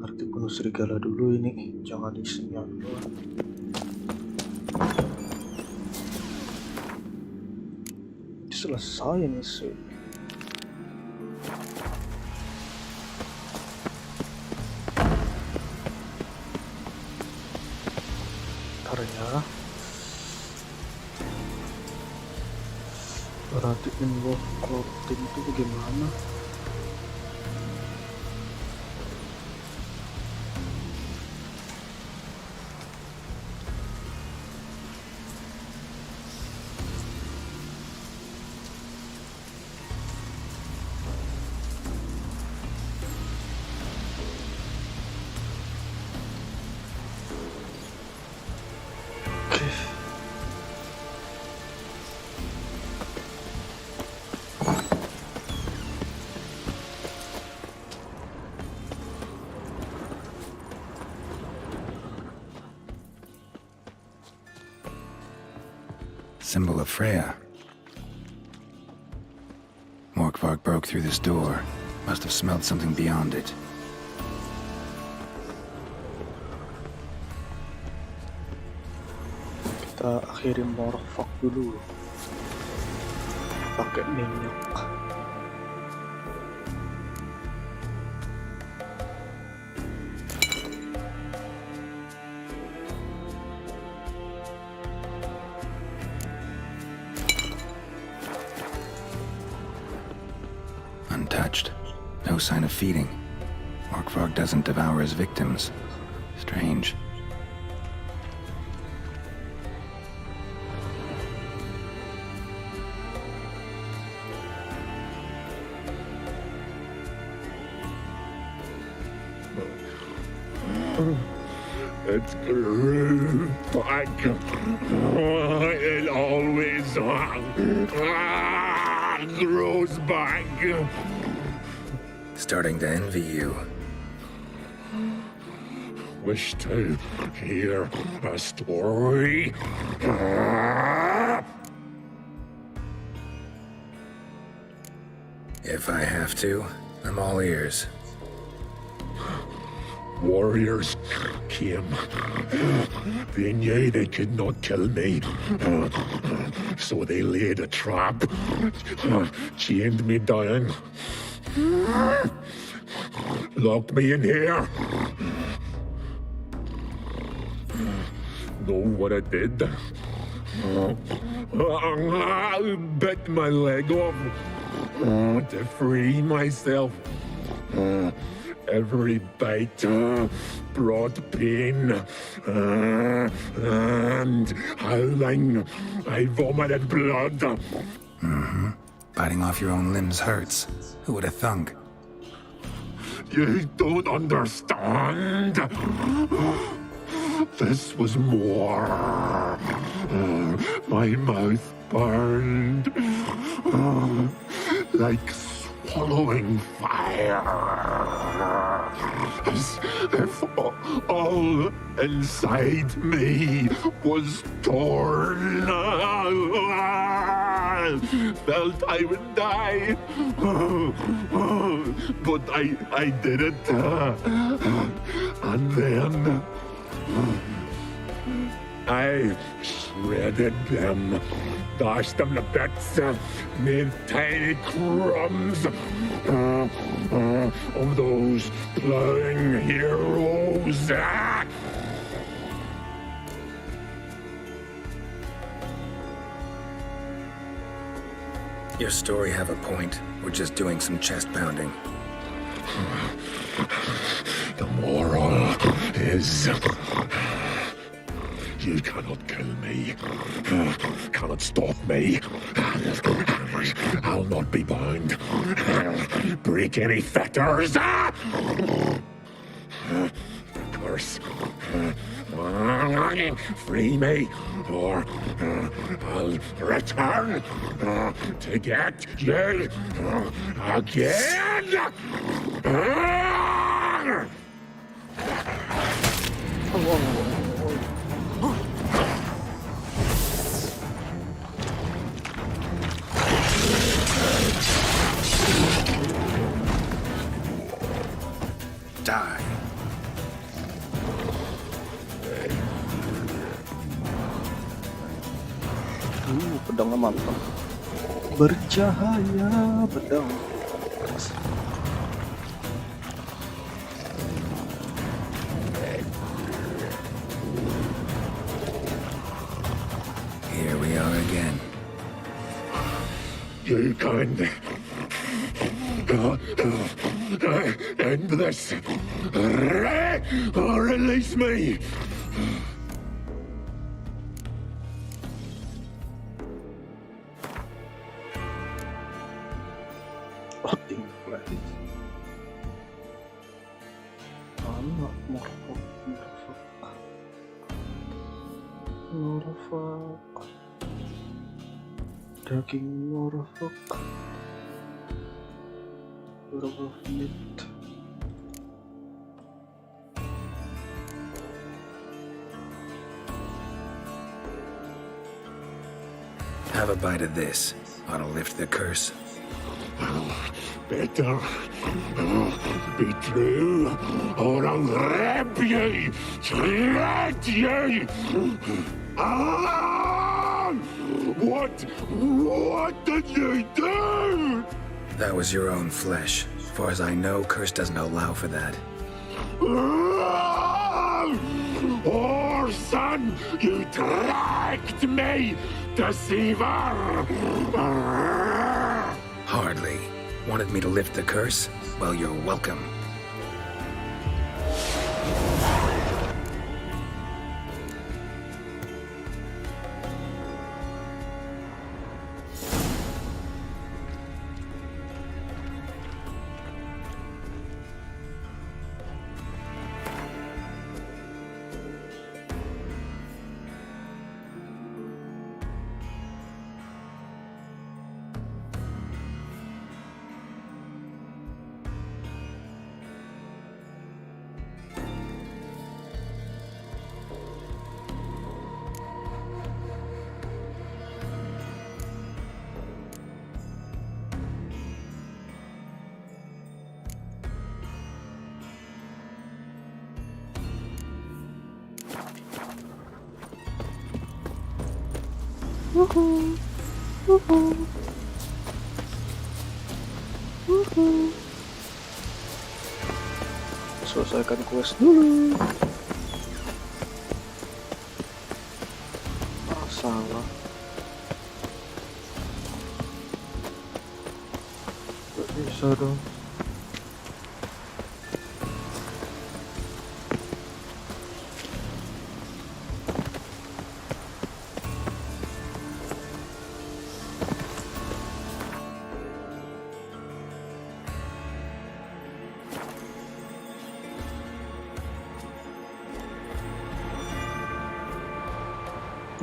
Arti penuh serigala dulu ini, jangan isinya dulu. Selesai ini sih. Ntar ya. Perhatiin gua clothing itu bagaimana. Symbol of Freya. Morkvarg broke through this door. Must have smelled something beyond it. Kita akhiri Morkvarg dulu. Pakai minyak. Untouched. No sign of feeding. Morkvarg doesn't devour his victims. Strange. It's grew back. It always grows back. Starting to envy you. Wish to hear a story? If I have to, I'm all ears. Warriors came. They knew they could not kill me. So they laid a trap. Chained me down. locked me in here. Know what I did? I bit my leg off to free myself. Every bite brought pain, and howling, I vomited blood. Mm-hmm. Biting off your own limbs hurts. Who would have thunk? You don't understand. This was more. My mouth burned like swallowing fire. As if all inside me was torn. Felt I would die, but I did it. And then I shredded them, dashed them to bits, made tiny crumbs of those plowing heroes. Your story have a point. We're just doing some chest pounding. The moral is you cannot kill me, cannot stop me. I'll not be bound, break any fetters. Curse. Free me, or I'll return to get you again. Die. Pedangnya mantap. Bercahaya pedang. Here we are again. You can end this. Release me. Norfolk. Daging Norfolk. Berapa menit? Have a bite of this. Ought to lift the curse. Better be true, or I'll rip you, shred you. What did you do? That was your own flesh. As far as I know, curse doesn't allow for that. Orson, you tracked me, deceiver! Hardly. Wanted me to lift the curse? Well, you're welcome. Woohoo! Woohoo! Woohoo! Selesaikan quest dulu. Salah. Gak bisa dong.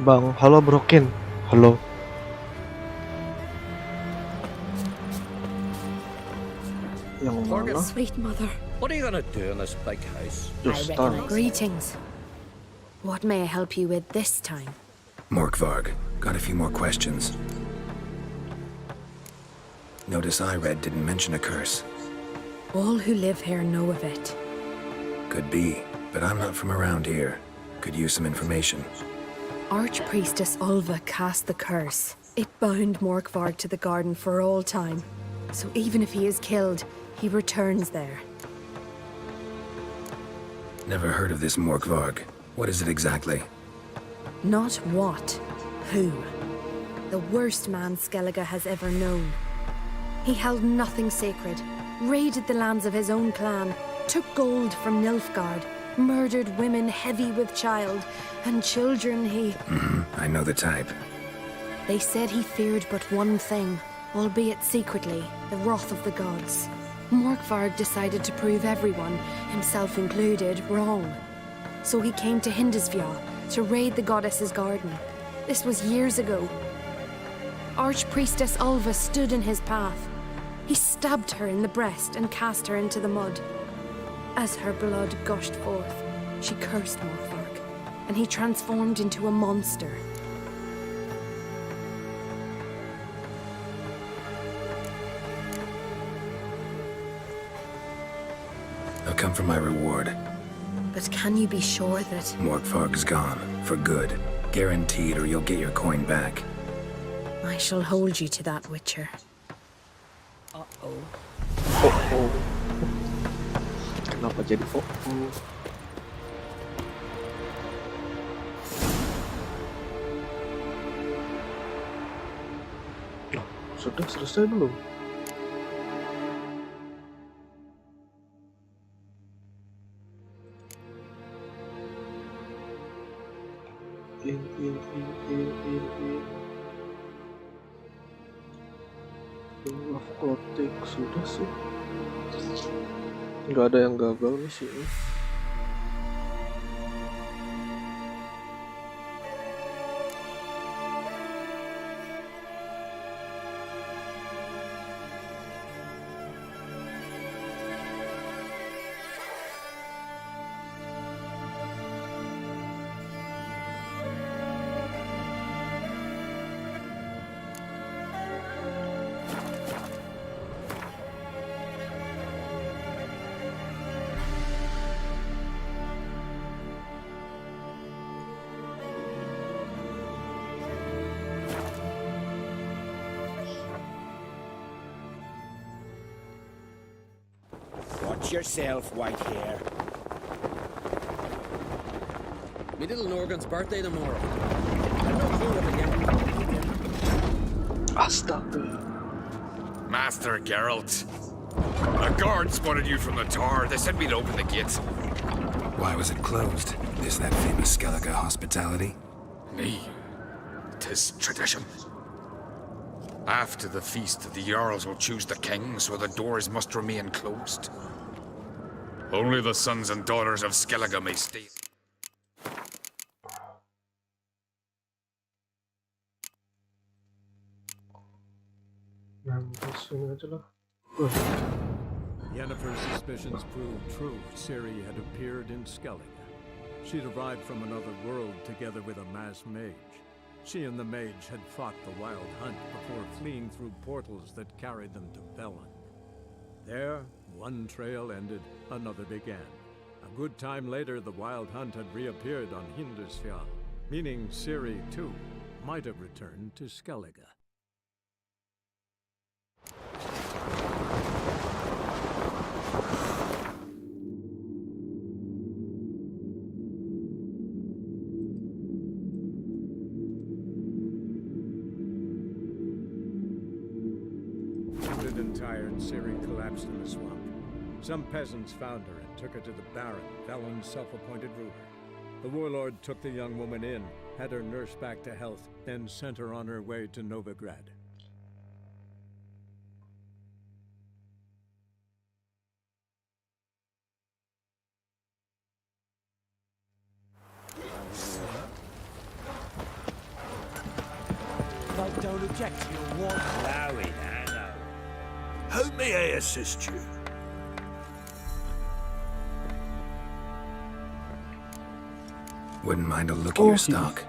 Bang, halo Brokin. Halo. Yang mana? Sweet mother. What are you gonna do in this big house? Greetings. What may I help you with this time? Morkvarg, got a few more questions. Notice I read didn't mention a curse. All who live here know of it. Could be, but I'm not from around here. Could use some information. Archpriestess Ulva cast the curse. It bound Morkvarg to the garden for all time. So even if he is killed, he returns there. Never heard of this Morkvarg. What is it exactly? Not what, who. The worst man Skellige has ever known. He held nothing sacred, raided the lands of his own clan, took gold from Nilfgaard, murdered women heavy with child, and children he... I know the type. They said he feared but one thing, albeit secretly, the wrath of the gods. Morkvarg decided to prove everyone, himself included, wrong. So he came to Hindisfjall to raid the goddess's garden. This was years ago. Archpriestess Ulva stood in his path. He stabbed her in the breast and cast her into the mud. As her blood gushed forth, she cursed Morkvarg, and he transformed into a monster. I've come for my reward. But can you be sure that... Morkvarg's gone, for good. Guaranteed, or you'll get your coin back. I shall hold you to that, Witcher. Kenapa jadi fokus? Sudah selesai belum? In. Love clothing sudah sih. Nggak ada yang gagal misinya. Watch yourself, white hair. Me little Norgan's birthday tomorrow. I've no clue what to get. Astaga. Master Geralt. A guard spotted you from the tower. They said we'd open the gates. Why was it closed? Is that famous Skellige hospitality? Nay, 'tis tradition. After the feast, the Jarls will choose the king, so the doors must remain closed. Only the sons and daughters of Skellige may stay. Yennefer's suspicions proved true. Ciri had appeared in Skellige. She'd arrived from another world together with a masked mage. She and the mage had fought the Wild Hunt before fleeing through portals that carried them to Velen. There, one trail ended, another began. A good time later, the Wild Hunt had reappeared on Hindisfjall, meaning Ciri, too, might have returned to Skellige. Ciri collapsed in the swamp. Some peasants found her and took her to the Baron, Velen's self-appointed ruler. The warlord took the young woman in, had her nursed back to health, then sent her on her way to Novigrad. I don't object to your warning. Allow it, Anna. How may I assist you? Wouldn't mind a look at your stock.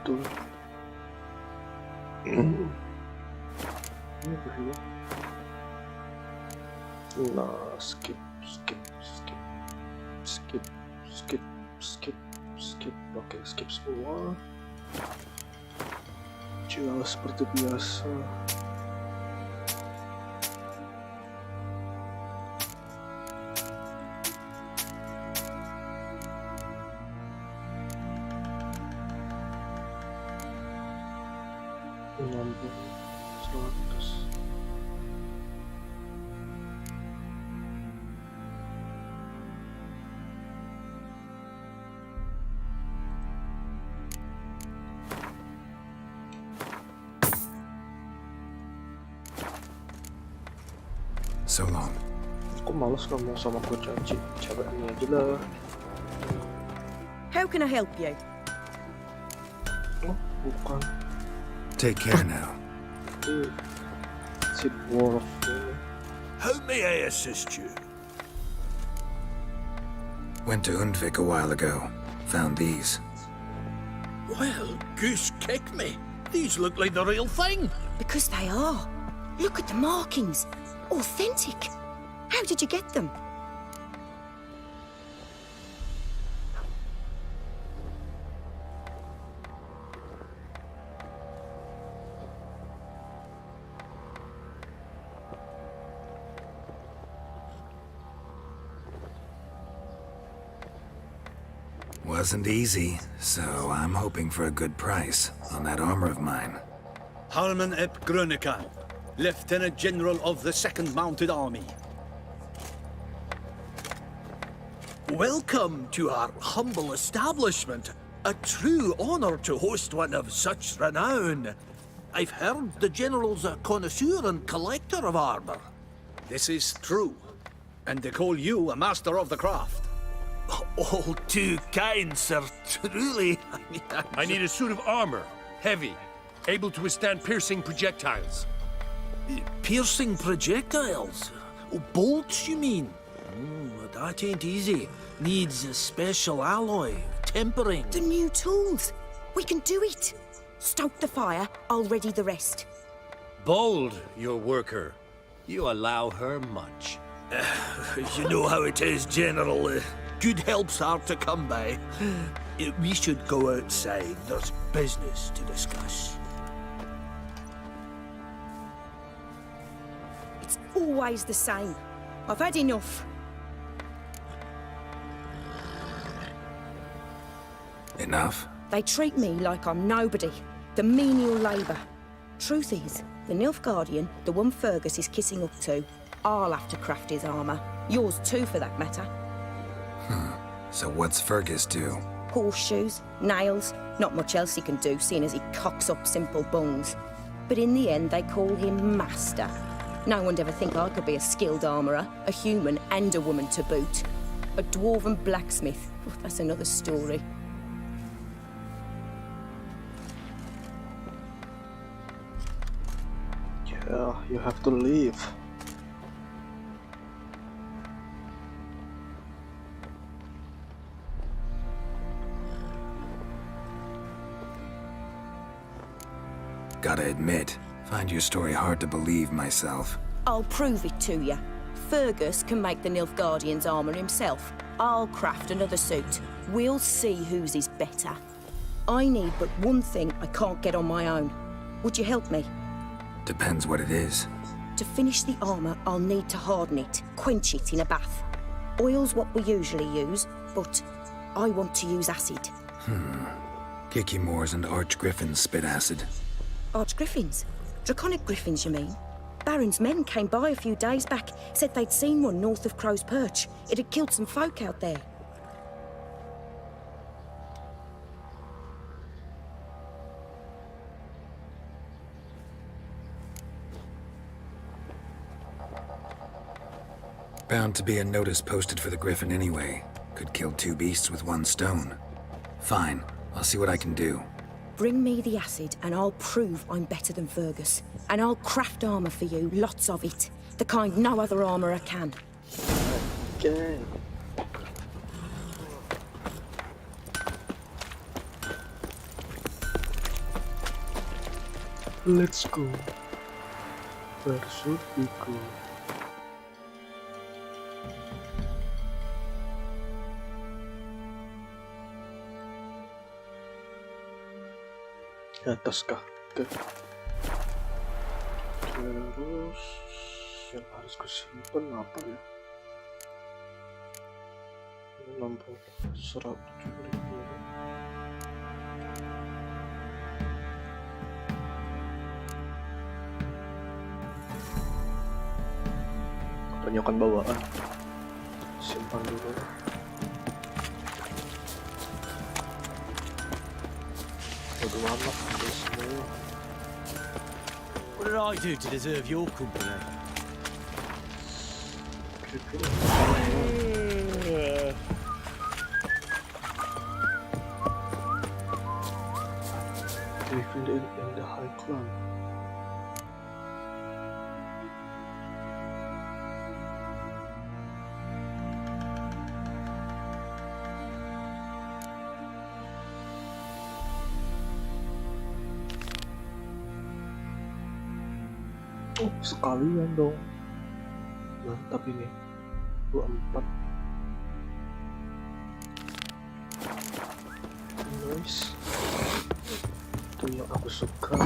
Nah, skip. Oke, skip semua. Jual seperti biasa. So long. Aku males ngomong sama kurcaci, ceweknya aja lah. How can I help you? Oh, bukan. Take care now. Si dwarf. How may I assist you? Went to Undvik a while ago. Found these. Well, goose kick me. These look like the real thing. Because they are. Look at the markings. Authentic. How did you get them? Wasn't easy, so I'm hoping for a good price on that armor of mine. Harman ep Grönekan, Lieutenant General of the 2nd Mounted Army. Welcome to our humble establishment. A true honor to host one of such renown. I've heard the General's a connoisseur and collector of armor. This is true, and they call you a master of the craft. All too kind, sir, truly. I need a suit of armor, heavy, able to withstand piercing projectiles. Piercing projectiles? Oh, bolts, you mean? That ain't easy. Needs a special alloy, tempering. The new tools. We can do it. Stoke the fire, I'll ready the rest. Bold, your worker. You allow her much. You know how it is, General. Good help's hard to come by. We should go outside. There's business to discuss. It's always the same. I've had enough. Enough? They treat me like I'm nobody. The menial labour. Truth is, the Nilfgaardian, the one Fergus is kissing up to, I'll have to craft his armour. Yours too, for that matter. So what's Fergus do? Horseshoes, nails, not much else he can do, seeing as he cocks up simple bones. But in the end, they call him Master. No one'd ever think I could be a skilled armourer, a human and a woman to boot. A dwarven blacksmith, oh, that's another story. Yeah, you have to leave. Gotta admit, find your story hard to believe myself. I'll prove it to you. Fergus can make the Nilfgaardian's armour himself. I'll craft another suit. We'll see whose is better. I need but one thing I can't get on my own. Would you help me? Depends what it is. To finish the armour, I'll need to harden it, quench it in a bath. Oil's what we usually use, but I want to use acid. Kicky Moors and Archgriffins spit acid. Archgriffins? Draconic griffins, you mean? Baron's men came by a few days back, said they'd seen one north of Crow's Perch. It had killed some folk out there. Bound to be a notice posted for the Griffin anyway. Could kill two beasts with one stone. Fine, I'll see what I can do. Bring me the acid and I'll prove I'm better than Fergus. And I'll craft armour for you, lots of it. The kind no other armourer can. Okay. Let's go. Where should we go? Di atas kah? Oke. Terus yang harus kusimpan apa ya? 170.000. Kebanyakan bawaan. Simpan dulu. What did I do to deserve your company? Living in the high club. Oh, sekalian dong. Mantap ini. 24. Nice. Itu yang aku suka.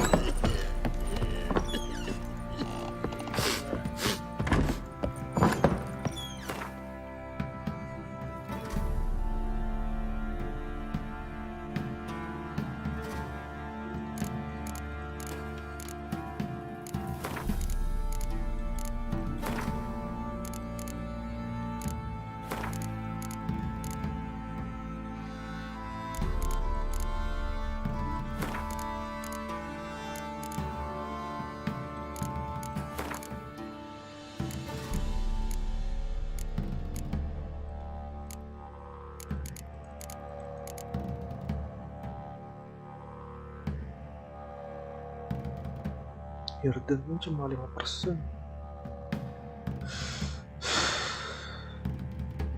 Yardennya cuma 5%.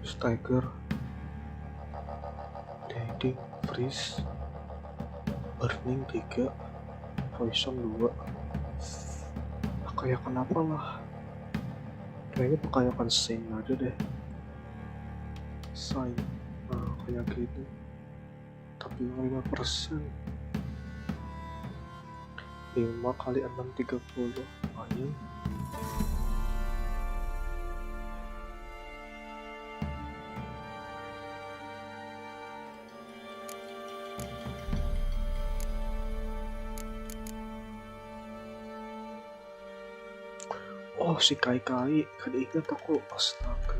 Stagger, Dating, Freeze, Burning 3, Poison 2. Pakayakan apa lah? Kayaknya pakayakan Saint aja deh. Saint, nah kayak gitu. Tapi 5%. 5 kali 6 30. Lumayan. Oh, si Kai-Kai, kada ingat aku. Astaga.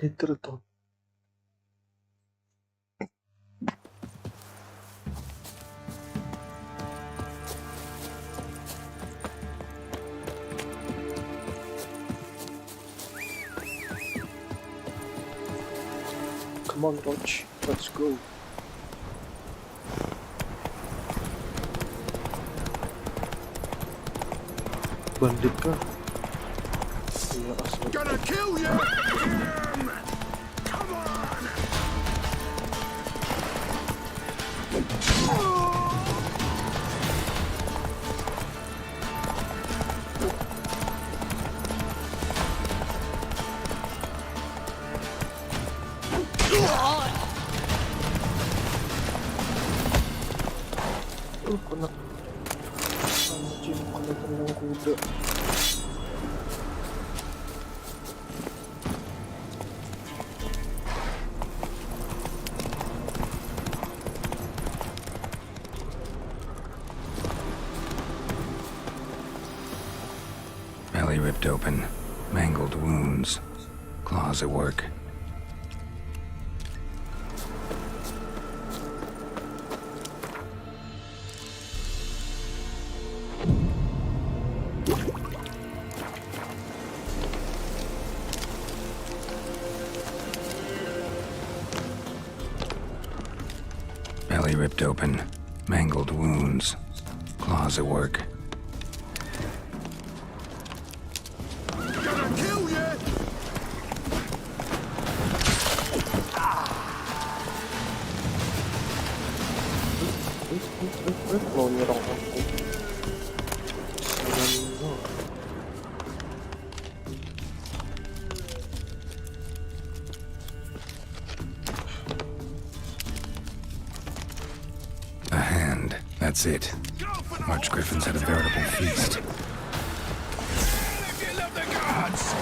Literatur. Come on, Roach, let's go. Bandit kah? Iya, asal. Gonna kill you! Come on! ripped open, mangled wounds, claws at work. Belly ripped open, mangled wounds, claws at work. Mau nyerang aku. A hand, that's it. March Griffins had a veritable feast. If you love the gods!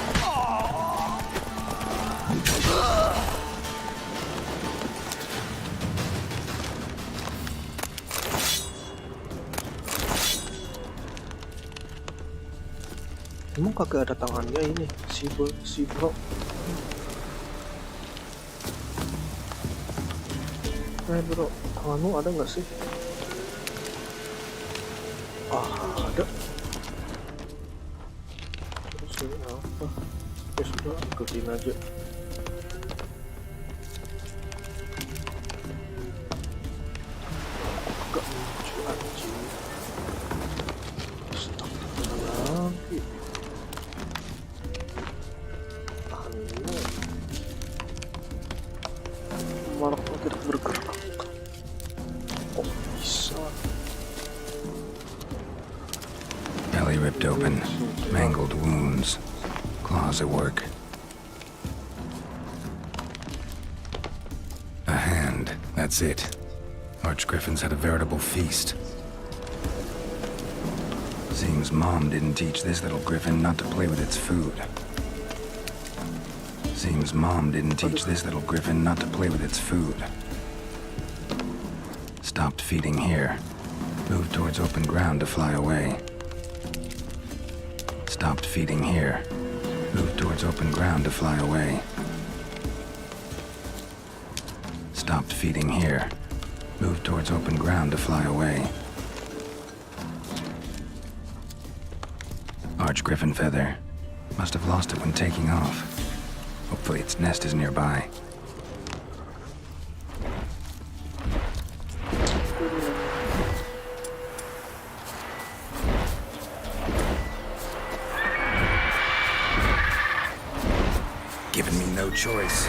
Emang kagak ada tangannya ini si bro. Bro, tanganmu ada nggak sih? Ada. Terus ini apa? Ya sudah, ikutin aja. Gak muncul anjing. Lagi. Malah tidak bergerak. Kok bisa? Belly ripped open, mangled wounds, claws at work. A hand, that's it. Arch Griffins had a veritable feast. Seems Mom didn't teach this little griffin not to play with its food. Seems Mom didn't teach this little griffin not to play with its food. Stopped feeding here. Moved towards open ground to fly away. Stopped feeding here. Moved towards open ground to fly away. Stopped feeding here. Moved towards open ground to fly away. Arch Griffin feather. Must have lost it when taking off. Hopefully its nest is nearby. Giving me no choice.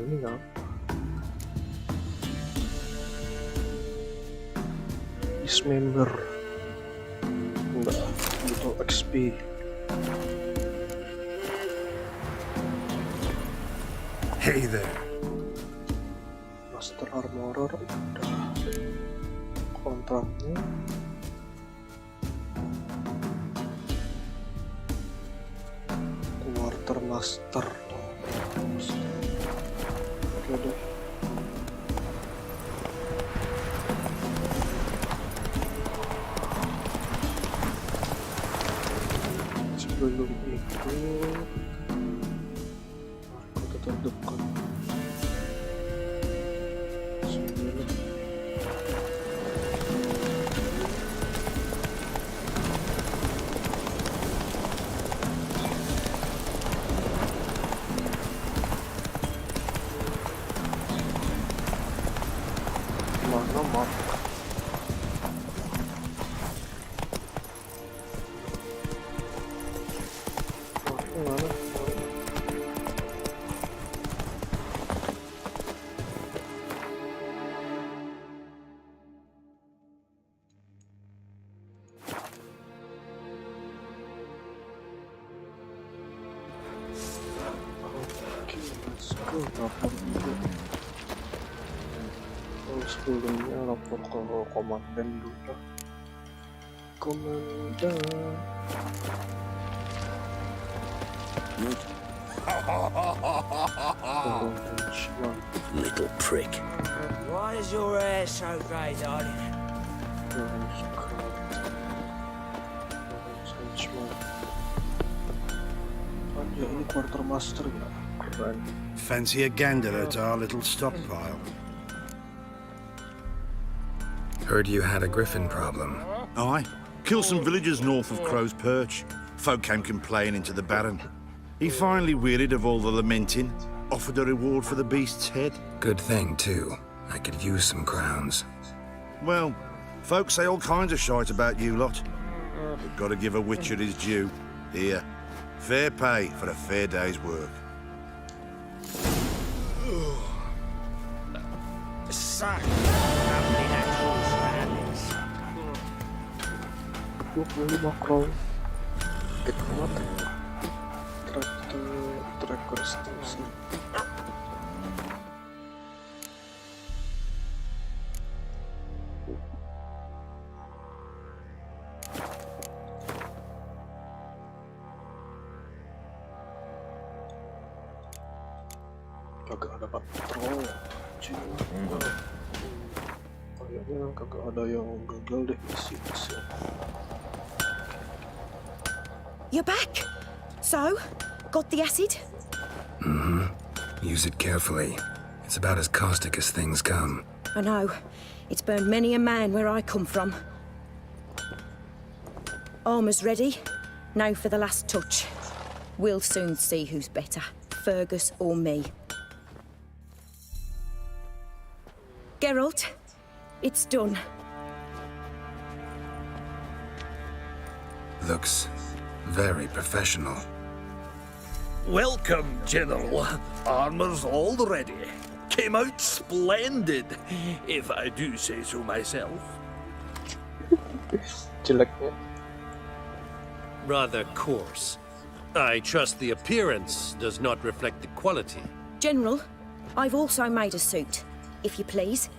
Ini kan dismember, enggak butuh XP. Hey there. Master Armorer udah kontraknya. Quartermaster. Oke deh. Sebelum itu aku tetap dekat. Mana map? Mana? Let's go. Sebelumnya lapor ke komandan dulu. Komandan. Little prick. Why is your hair so grey, darling? Ya ini quartermaster ya, keren. Fancy a gander at our little stockpile? Heard you had a griffin problem. Aye. Killed some villagers north of Crow's Perch. Folk came complaining to the Baron. He finally wearied of all the lamenting, offered a reward for the beast's head. Good thing, too. I could use some crowns. Well, folks say all kinds of shite about you lot. But gotta give a witcher his due. Here, fair pay for a fair day's work. Suck. Macron. Tracker station. Kagak ada patrol. Kayaknya kagak ada yang gagal deh misi. You're back? So, got the acid? Mm-hmm. Use it carefully. It's about as caustic as things come. I know. It's burned many a man where I come from. Armour's ready. Now for the last touch. We'll soon see who's better, Fergus or me. Geralt, it's done. Looks very professional. Welcome, General. Armor's all ready. Came out splendid, if I do say so myself. Rather coarse. I trust the appearance does not reflect the quality. General, I've also made a suit, if you please.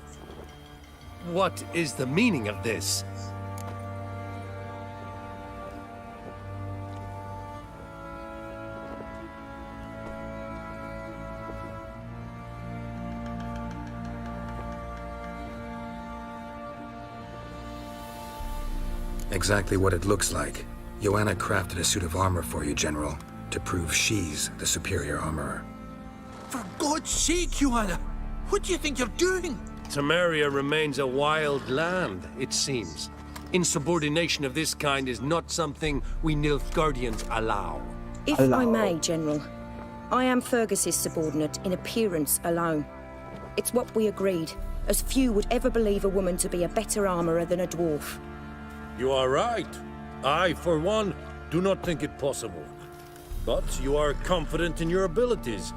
What is the meaning of this? Exactly what it looks like. Joanna crafted a suit of armor for you, General, to prove she's the superior armorer. For God's sake, Joanna! What do you think you're doing? Temeria remains a wild land, it seems. Insubordination of this kind is not something we Nilfgaardians allow. If I may, General, I am Fergus's subordinate in appearance alone. It's what we agreed, as few would ever believe a woman to be a better armourer than a dwarf. You are right. I, for one, do not think it possible. But you are confident in your abilities.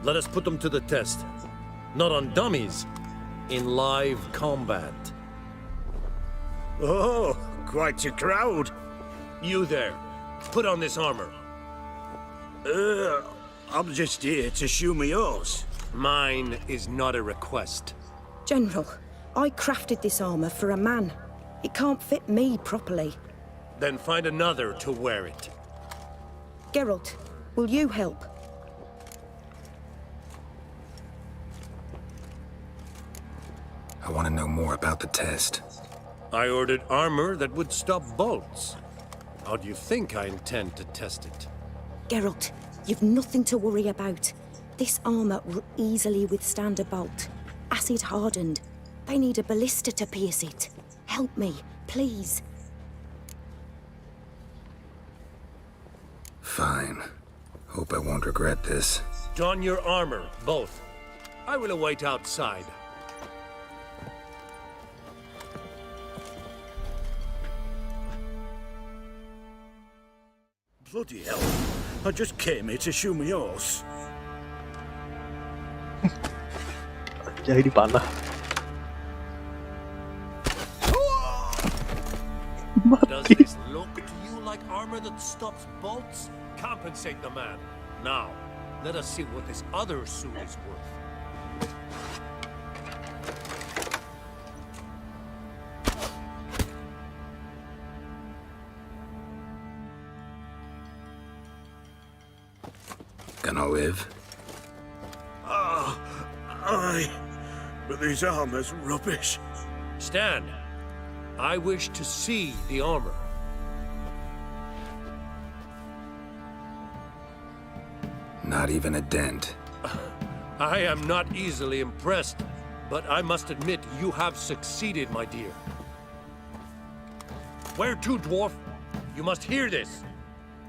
Let us put them to the test. Not on dummies, in live combat. Oh, quite a crowd. You there, put on this armor. I'm just here to show me yours. Mine is not a request. General, I crafted this armour for a man. It can't fit me properly. Then find another to wear it. Geralt, will you help? I want to know more about the test. I ordered armor that would stop bolts. How do you think I intend to test it? Geralt, you've nothing to worry about. This armour will easily withstand a bolt. Acid hardened. They need a ballista to pierce it. Help me, please. Fine. Hope I won't regret this. Don your armor, both. I will await outside. Bloody hell. I just came here to show my horse. Jadi dipanah. Does this look to you like armor that stops bolts? Compensate the man. Now, let us see what this other suit is worth. Gonna live? Aye. But these armor's rubbish. Stand. I wish to see the armor. Not even a dent. I am not easily impressed, but I must admit you have succeeded, my dear. Where to, dwarf? You must hear this.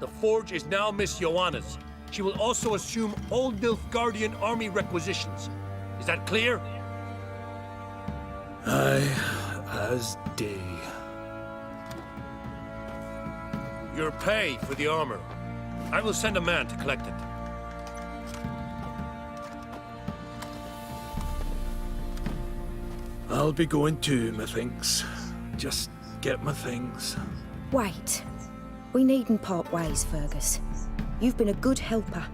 The forge is now Miss Joanna's. She will also assume Old Nilfgaardian army requisitions. Is that clear? Aye, as day. Your pay for the armor. I will send a man to collect it. I'll be going too, methinks. Just get my things. Wait. We needn't part ways, Fergus. You've been a good helper.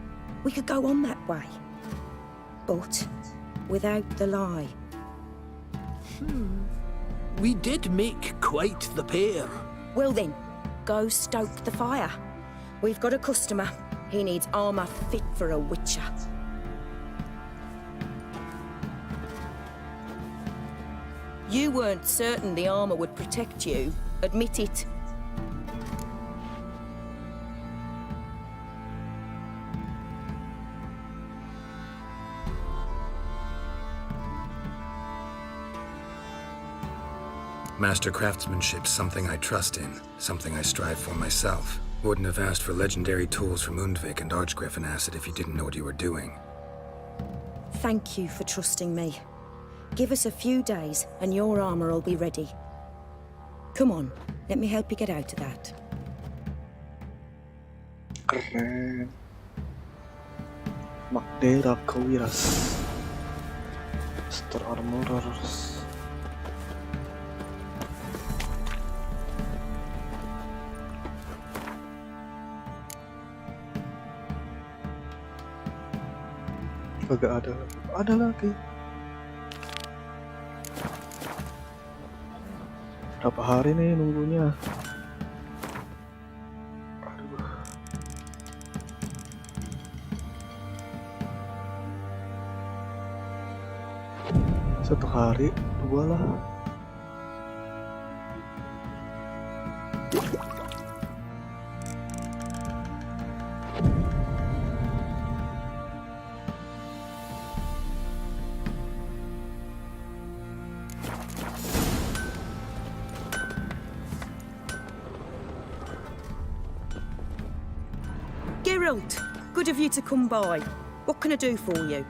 We could go on that way. But without the lie. We did make quite the pair. Well then, go stoke the fire. We've got a customer. He needs armor fit for a witcher. You weren't certain the armor would protect you. Admit it. Master craftsmanship's something I trust in, something I strive for myself. Wouldn't have asked for legendary tools from Undvik and Archgriffin acid if you didn't know what you were doing. Thank you for trusting me. Give us a few days and your armor will be ready. Come on, let me help you get out of that. Keren. Magdera Kawiras. Star Armorers. Kagak ada. Ada lagi. Berapa hari nih nunggunya? Aduh. Satu hari, dua lah. Geralt, good of you to come by. What can I do for you?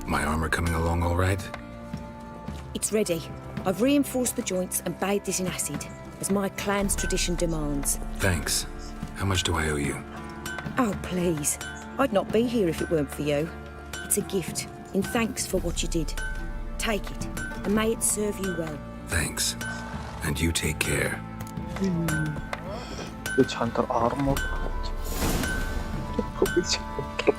My armor coming along all right? It's ready. I've reinforced the joints and bathed this in acid, as my clan's tradition demands. Thanks. How much do I owe you? Oh, please. I'd not be here if it weren't for you. It's a gift, in thanks for what you did. Take it, and may it serve you well. Thanks. And you take care. Witch Hunter armor. Witch Hunter.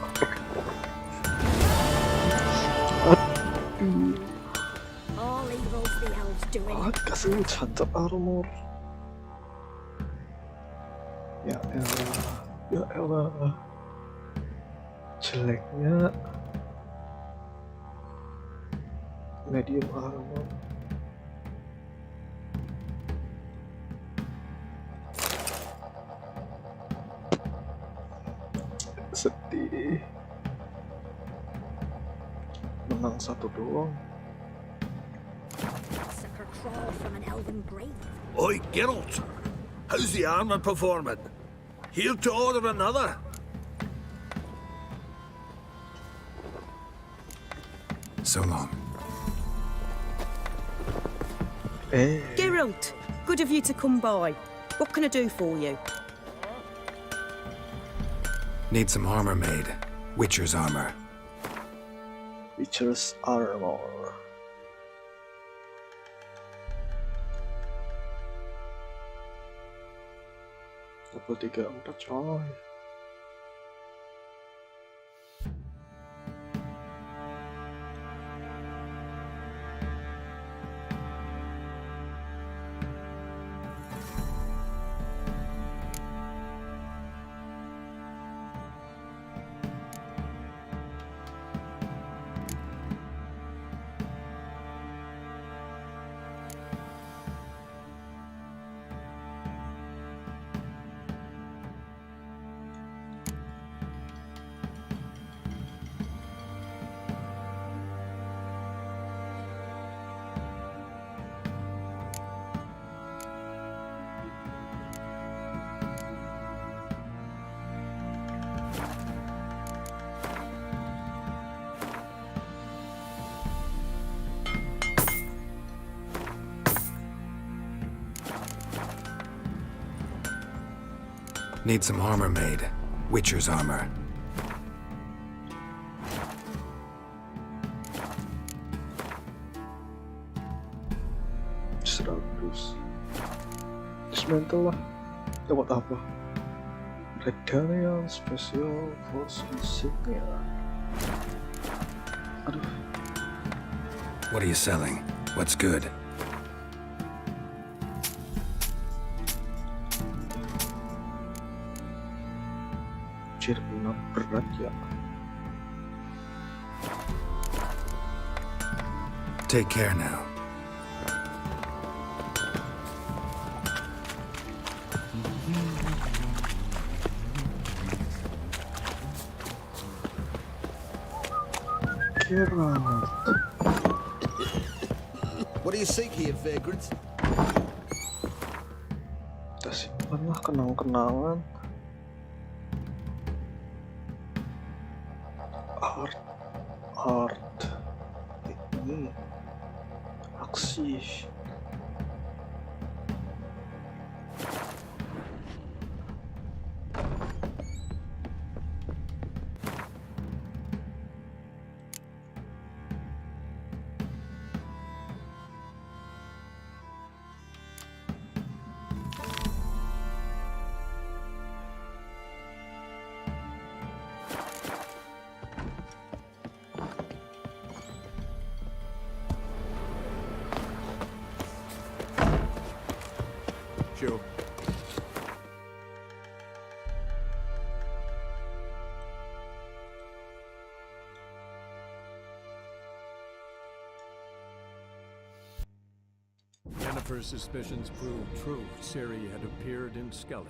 All evil's the elves doing. Kasih Witch Hunter armor. Ya elah, ya elah. Jeleknya medium armor. Sedih. Menang satu doang. Sucker crawl from an elven grave. Oi, Geralt. How's the armor performing? Here to order another? So long. Geralt, Good of you to come by. What can I do for you? Need some armor made. Witcher's armor. Witcher's armor. Level 34 coy. Need some armor made. Witcher's armor. Dismantle lah. Dapat apa? Regalian Special Force Insignia. Aduh. What are you selling? What's good? Benar berat ya. Take care now. What do you seek here, vagrants? Kita simpanlah kenang-kenangan. Art ini aksi. Sure. Yennefer's suspicions proved true. Ciri had appeared in Skellige.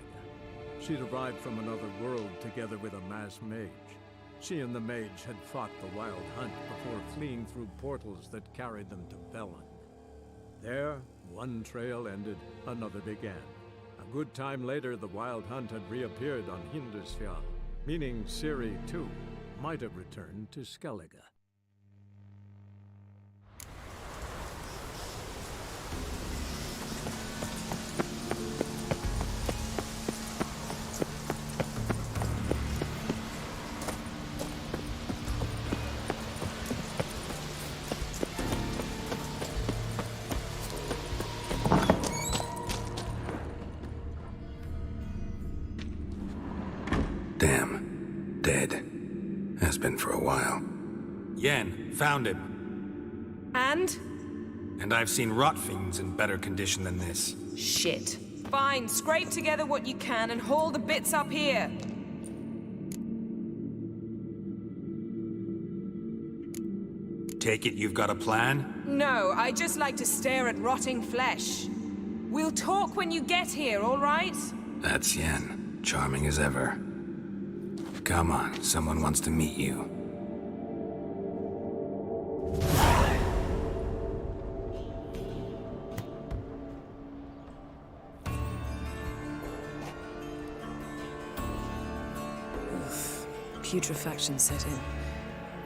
She'd arrived from another world together with a masked mage. She and the mage had fought the Wild Hunt before fleeing through portals that carried them to Velen. There, one trail ended, another began. A good time later, the Wild Hunt had reappeared on Hindarsfjall, meaning Ciri, too, might have returned to Skellige. Damn. Dead. Has been for a while. Yen, found him. And? And I've seen rot fiends in better condition than this. Shit. Fine, scrape together what you can and haul the bits up here. Take it you've got a plan? No, I just like to stare at rotting flesh. We'll talk when you get here, all right? That's Yen. Charming as ever. Come on, someone wants to meet you. Putrefaction set in.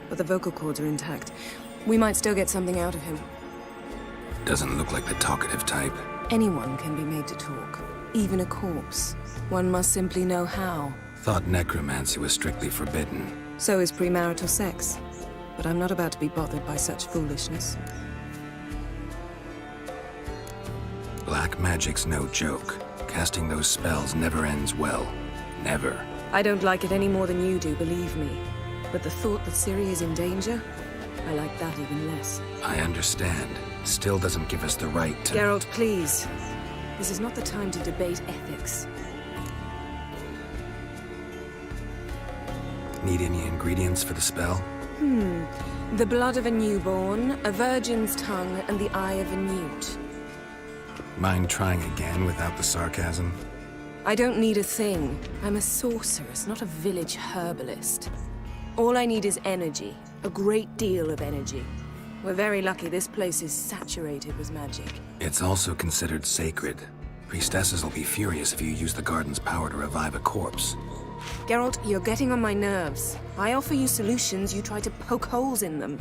But the vocal cords are intact. We might still get something out of him. Doesn't look like the talkative type. Anyone can be made to talk, even a corpse. One must simply know how. Thought necromancy was strictly forbidden. So is premarital sex. But I'm not about to be bothered by such foolishness. Black magic's no joke. Casting those spells never ends well. Never. I don't like it any more than you do, believe me. But the thought that Ciri is in danger, I like that even less. I understand. Still doesn't give us the right to... Geralt, please. This is not the time to debate ethics. Need any ingredients for the spell? The blood of a newborn, a virgin's tongue, and the eye of a newt. Mind trying again without the sarcasm? I don't need a thing. I'm a sorceress, not a village herbalist. All I need is energy. A great deal of energy. We're very lucky this place is saturated with magic. It's also considered sacred. Priestesses will be furious if you use the garden's power to revive a corpse. Geralt, you're getting on my nerves. I offer you solutions, you try to poke holes in them.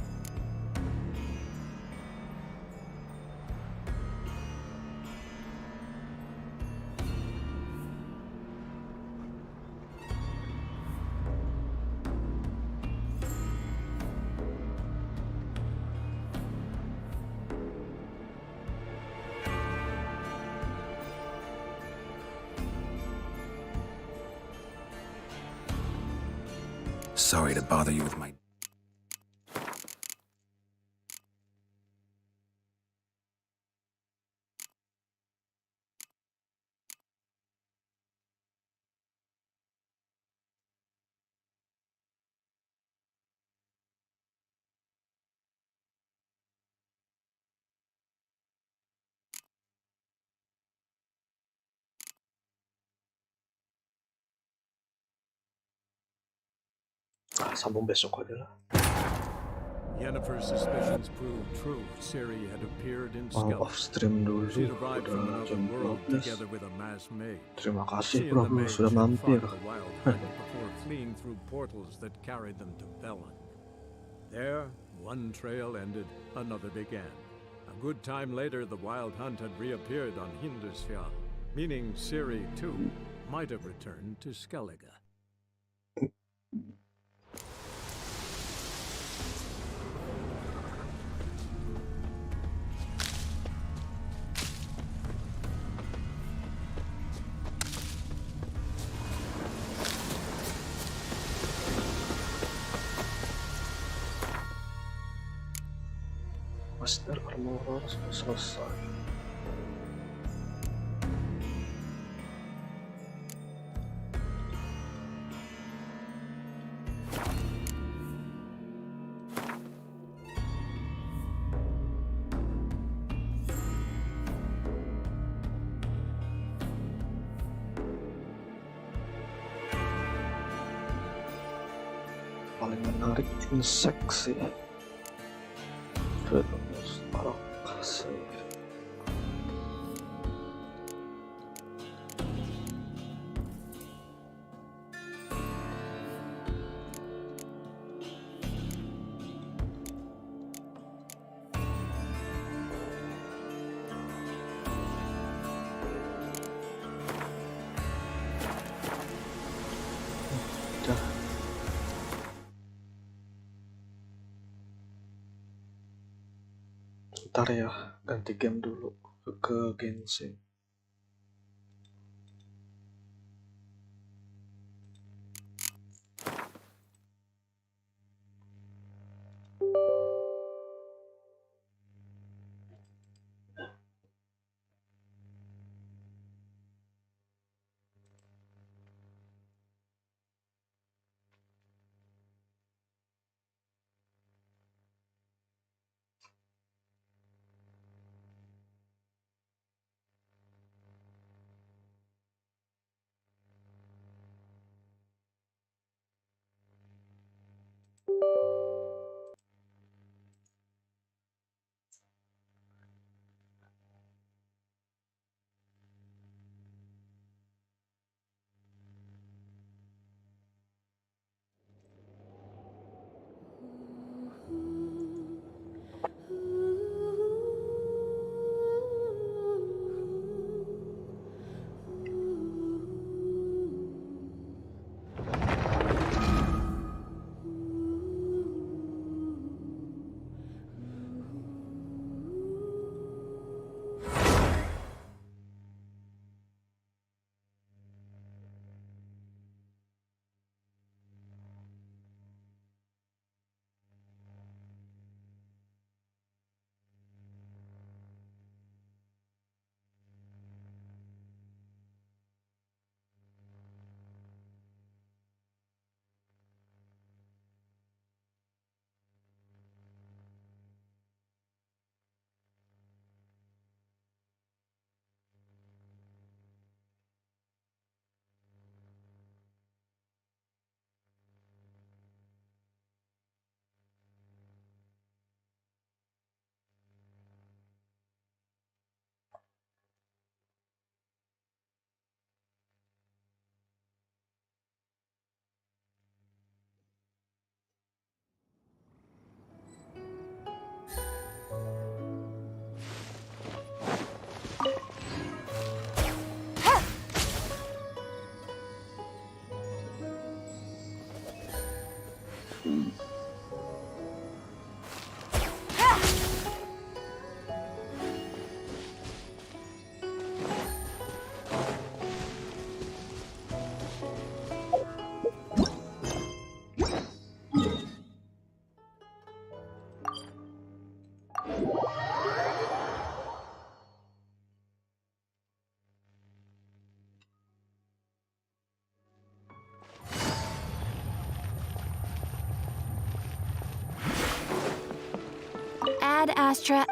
Sorry to bother you with my... Sambung besok aja lah. Yennefer's suspicions proved true. Ciri had appeared in Mau Skellige. off stream dulu, She'd arrived from udah another jam world 12. together with a masked mage. Terima She kasih and bro, the lu mage sudah had mampir. fought the wild hunt before fleeing through portals that carried them to Velen. There, one trail ended, another began. A good time later, the wild hunt had reappeared on Hindersfjall, meaning Ciri, too, might have returned to Skellige. Master Armorer selesai. Paling menarik insek sih. Terus taruh kasih. Udah. Ntar ya, ganti game dulu ke Genshin. Ad Astra.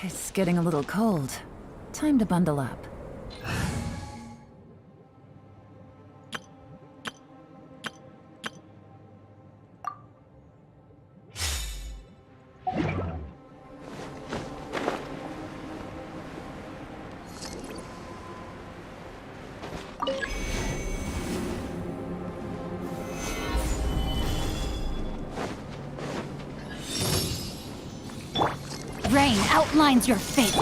It's getting a little cold. Time to bundle up. Rain outlines your fate.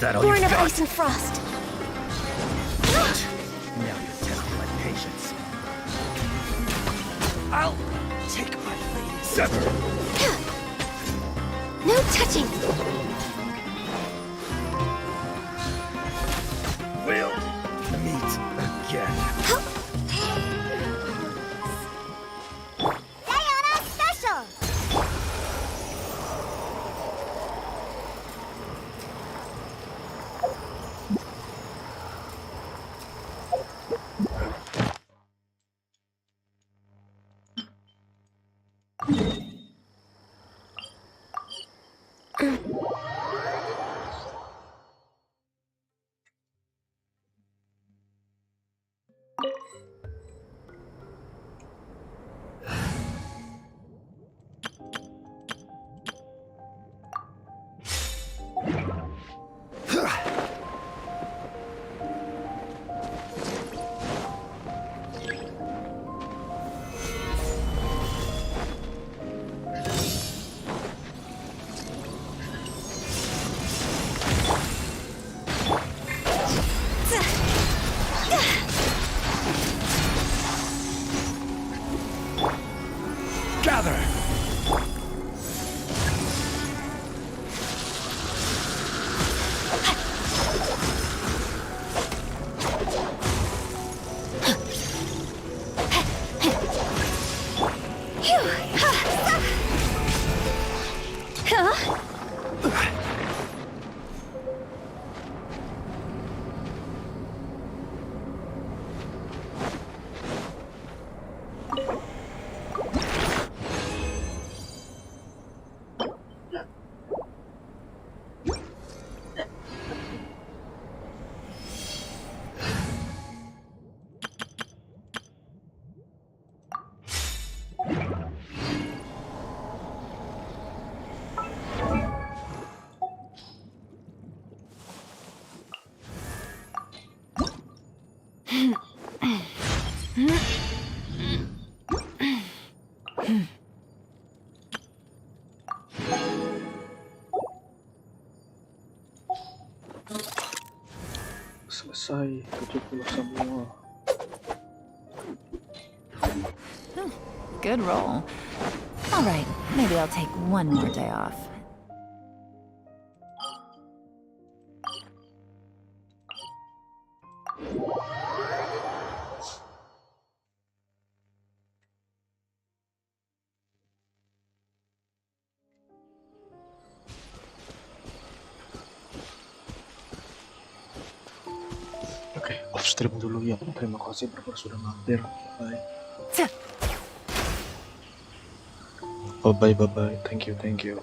that all Born you've of got? ice and frost. Now you're testing my patience. I'll take my lady's sever. No touching. We'll meet again. Sayonara special. Gather! Selesai 70 semua. Good roll. All right, maybe I'll take one more day off. stream dulu ya. Terima kasih bro sudah mampir. Bye bye. Thank you.